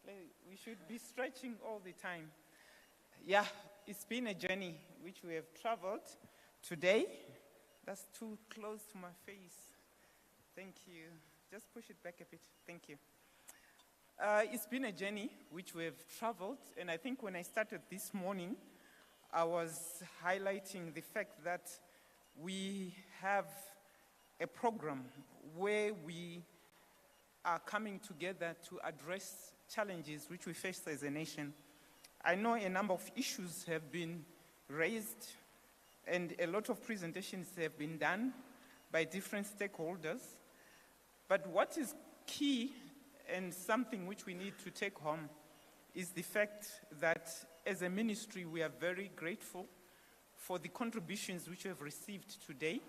evening. We should be stretching all the time. Yeah, it's been a journey which we have traveled. Today, that's too close to my face. Thank you. Just push it back a bit. Thank you. It's been a journey which we have traveled, and I think when I started this morning, I was highlighting the fact that we have a program where we are coming together to address challenges which we face as a nation. I know a number of issues have been raised, and a lot of presentations have been done by different stakeholders. But what is key and something which we need to take home is the fact that as a ministry, we are very grateful for the contributions which we have received today,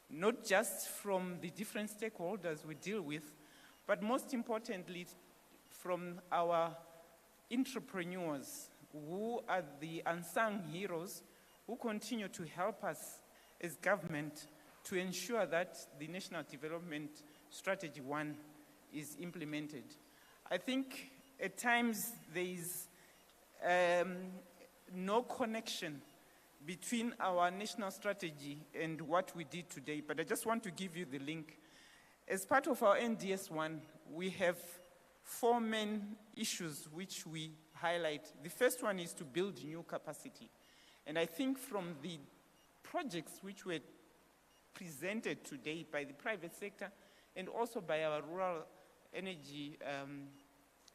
not just from the different stakeholders we deal with, but most importantly, from our entrepreneurs who are the unsung heroes who continue to help us as government to ensure that the National Development Strategy 1 is implemented. I think at times there is no connection between our national strategy and what we did today, but I just want to give you the link. As part of our NDS 1, we have 4 main issues which we highlight. The first one is to build new capacity. And I think from the projects which were presented today by the private sector and also by our rural energy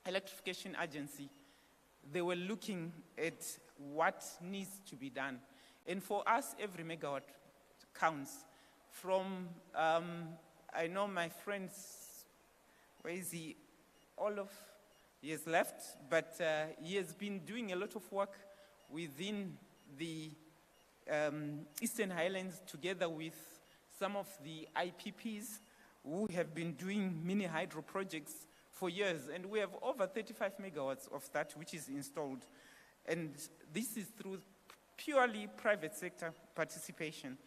electrification agency, they were looking at what needs to be done. And for us, every megawatt counts. From, I know my friends, where is he? Olaf, he has left, but he has been doing a lot of work within the Eastern Highlands together with some of the IPPs who have been doing mini hydro projects for years. And we have over 35 megawatts of that which is installed. And this is through purely private sector participation.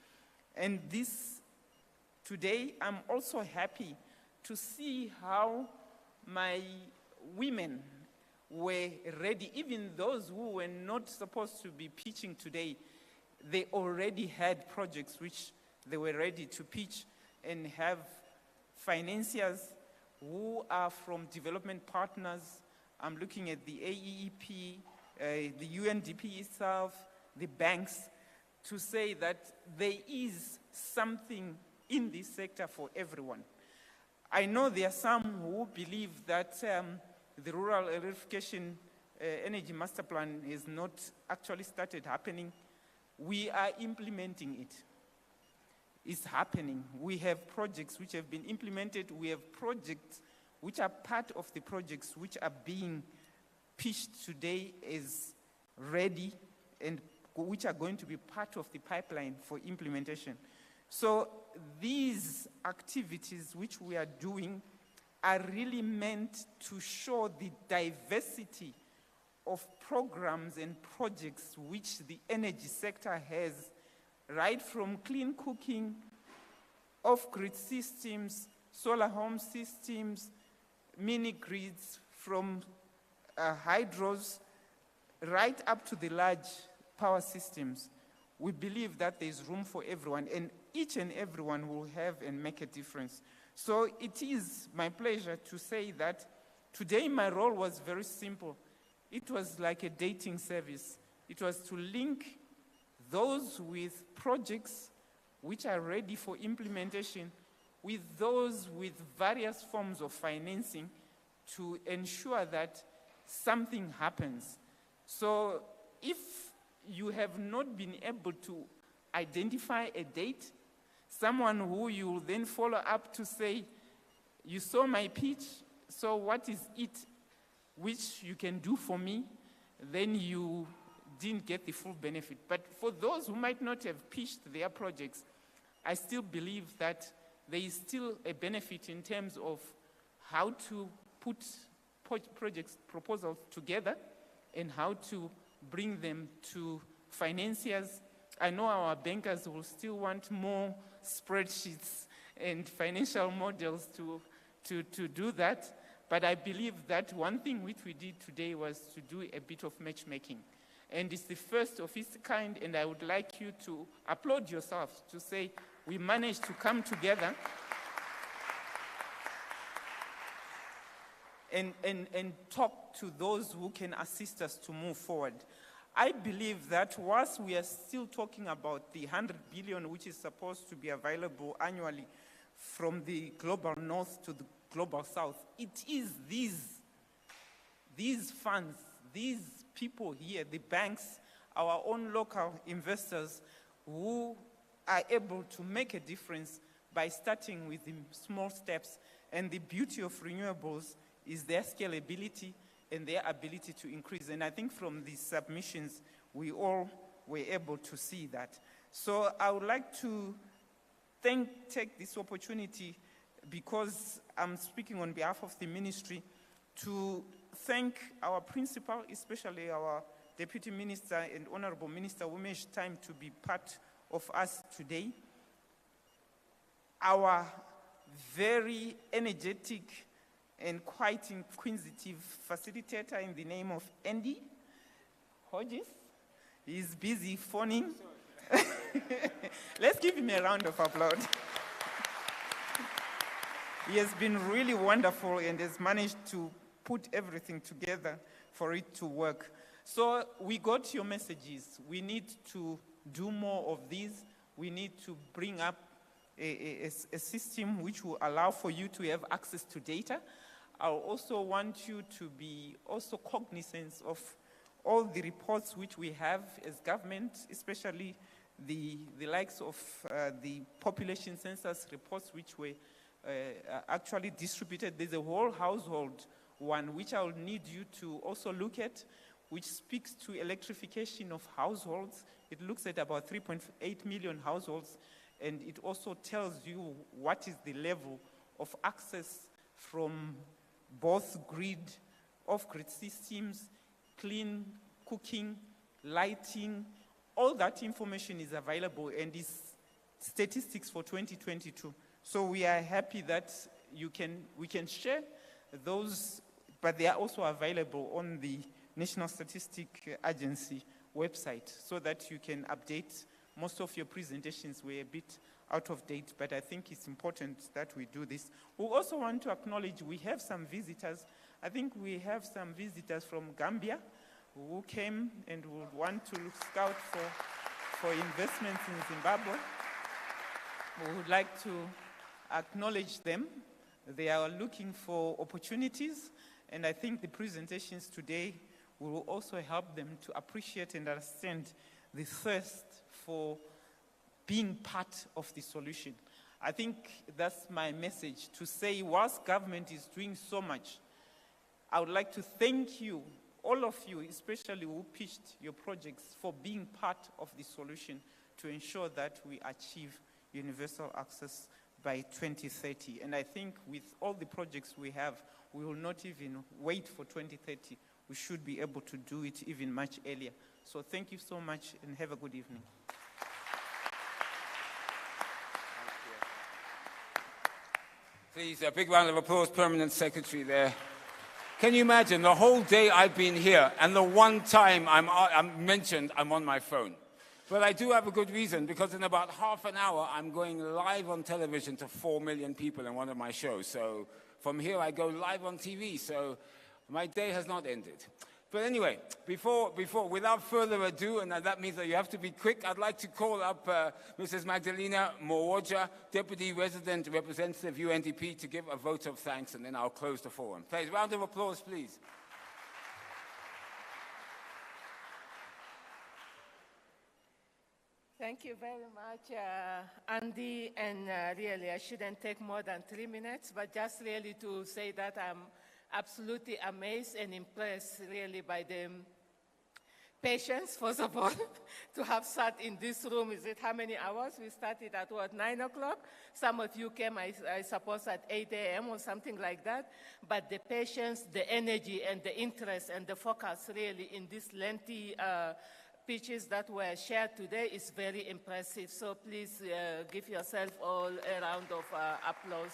And this, today, I'm also happy to see how my women were ready, even those who were not supposed to be pitching today, they already had projects which they were ready to pitch and have financiers who are from development partners. I'm looking at the AEEP, the UNDP itself, the banks, to say that there is something in this sector for everyone. I know there are some who believe that the Rural Electrification Energy Master Plan has not actually started happening. We are implementing it. It's happening. We have projects which have been implemented. We have projects which are part of the projects which are being pitched today as ready and which are going to be part of the pipeline for implementation. So these activities which we are doing are really meant to show the diversity of programs and projects which the energy sector has, right from clean cooking, off-grid systems, solar home systems, mini grids, from hydros, right up to the large power systems. We believe that there is room for everyone, and each and everyone will have and make a difference. So it is my pleasure to say that today my role was very simple. It was like a dating service. It was to link those with projects which are ready for implementation with those with various forms of financing to ensure that something happens. So if you have not been able to identify a date, someone who you will then follow up to say, you saw my pitch, so what is it which you can do for me? Then you didn't get the full benefit. But for those who might not have pitched their projects, I still believe that there is still a benefit in terms of how to put projects, proposals together and how to bring them to financiers. I know our bankers will still want more spreadsheets and financial models to do that. But I believe that one thing which we did today was to do a bit of matchmaking. And it's the first of its kind, and I would like you to applaud yourselves to say we managed to come together and talk to those who can assist us to move forward. I believe that whilst we are still talking about the 100 billion which is supposed to be available annually from the global north to the global south, it is these funds, these people here, the banks, our own local investors who are able to make a difference by starting with the small steps. And the beauty of renewables is their scalability and their ability to increase. And I think from the submissions, we all were able to see that. So I would like to take this opportunity, because I'm speaking on behalf of the ministry, to thank our principal, especially our Deputy Minister and Honorable Minister who made time to be part of us today. Our very energetic and quite inquisitive facilitator in the name of Andy Hodges. He's busy phoning. Let's give him a round of applause. He has been really wonderful and has managed to put everything together for it to work. So we got your messages. We need to do more of these. We need to bring up a system which will allow for you to have access to data. I also want you to be also cognizant of all the reports which we have as government, especially the likes of the population census reports which were actually distributed. There's a whole household one which I will need you to also look at, which speaks to electrification of households. It looks at about 3.8 million households, and it also tells you what is the level of access from both grid, off-grid systems, clean cooking, lighting. All that information is available and is statistics for 2022. So we are happy that we can share those, but they are also available on the National Statistic Agency website so that you can update. Most of your presentations were a bit out of date, but I think it's important that we do this. We also want to acknowledge we have some visitors. I think we have some visitors from Gambia who came and would want to scout for investments in Zimbabwe. We would like to acknowledge them. They are looking for opportunities, and I think the presentations today will also help them to appreciate and understand the thirst for being part of the solution. I think that's my message, to say whilst government is doing so much, I would like to thank you, all of you, especially who pitched your projects, for being part of the solution to ensure that we achieve universal access by 2030. And I think with all the projects we have, we will not even wait for 2030. We should be able to do it even much earlier. So thank you so much and have a good evening. Please, a big round of applause, Permanent Secretary there. Can you imagine the whole day I've been here and the one time I'm mentioned, I'm on my phone. But I do have a good reason, because in about half an hour, I'm going live on television to 4 million people in one of my shows. So from here, I go live on TV. So my day has not ended. But anyway, without further ado, and that means that you have to be quick, I'd like to call up Mrs. Magdalena Mowoja, Deputy Resident Representative UNDP, to give a vote of thanks, and then I'll close the forum. Please, round of applause, please. Thank you very much, Andy, and really I shouldn't take more than 3 minutes, but just really to say that I'm absolutely amazed and impressed really by the patience, first of all, to have sat in this room. Is it how many hours? We started at what, 9 o'clock? Some of you came, I suppose, at 8 a.m. or something like that. But the patience, the energy, and the interest and the focus really in this lengthy pitches that were shared today is very impressive. So please give yourself all a round of applause.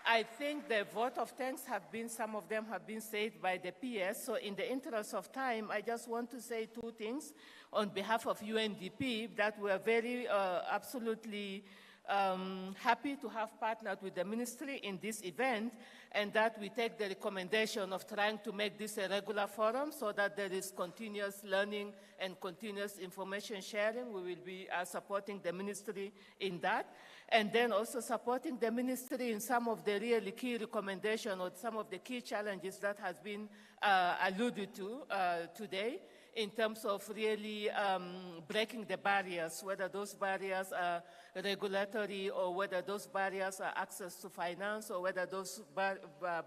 I think the vote of thanks some of them have been said by the PS. So in the interest of time, I just want to say 2 things on behalf of UNDP, that we're very absolutely happy to have partnered with the ministry in this event, and that we take the recommendation of trying to make this a regular forum so that there is continuous learning and continuous information sharing. We will be supporting the ministry in that. And then also supporting the ministry in some of the really key recommendations or some of the key challenges that has been alluded to today, in terms of really breaking the barriers, whether those barriers are regulatory or whether those barriers are access to finance or whether those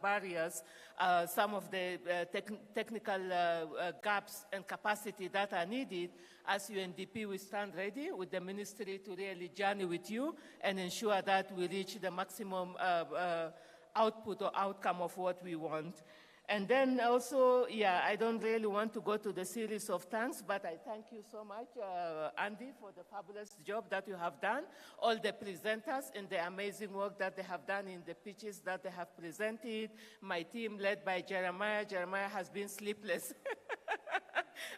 barriers are some of the technical gaps and capacity that are needed. As UNDP, we stand ready with the ministry to really journey with you and ensure that we reach the maximum output or outcome of what we want. And then also, I don't really want to go to the series of thanks, but I thank you so much, Andy, for the fabulous job that you have done, all the presenters and the amazing work that they have done in the pitches that they have presented, my team led by Jeremiah. Jeremiah has been sleepless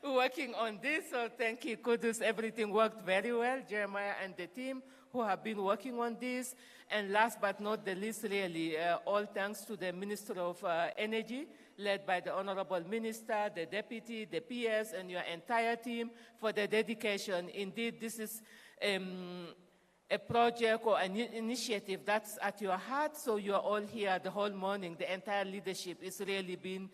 working on this, so thank you, kudos, everything worked very well, Jeremiah and the team who have been working on this. And last but not the least, really, all thanks to the Minister of Energy, led by the Honorable Minister, the Deputy, the PS, and your entire team for the dedication. Indeed, this is a project or an initiative that's at your heart, so you're all here the whole morning. The entire leadership is really been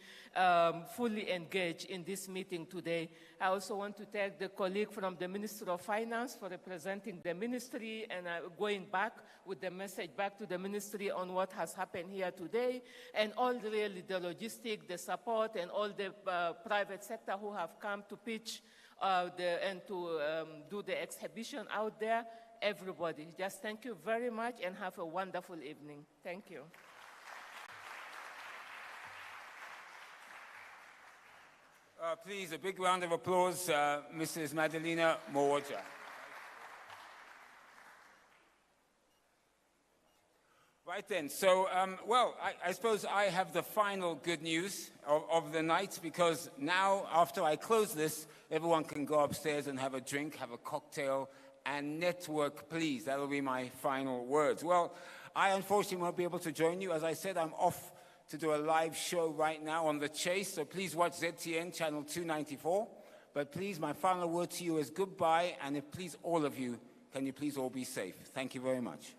fully engaged in this meeting today. I also want to thank the colleague from the Ministry of Finance for representing the ministry and going back with the message back to the ministry on what has happened here today, and all really the logistics, the support, and all the private sector who have come to pitch and to do the exhibition out there. Everybody, just thank you very much and have a wonderful evening. Thank you. Please, a big round of applause, Mrs. Madalena Mowoja. Right then, so, well, I suppose I have the final good news of the night, because now, after I close this, everyone can go upstairs and have a drink, have a cocktail, and network, please. That will be my final words. Well, I unfortunately won't be able to join you. As I said, I'm off to do a live show right now on The Chase, so please watch ZTN channel 294. But please, my final word to you is goodbye, and if please all of you, can you please all be safe? Thank you very much.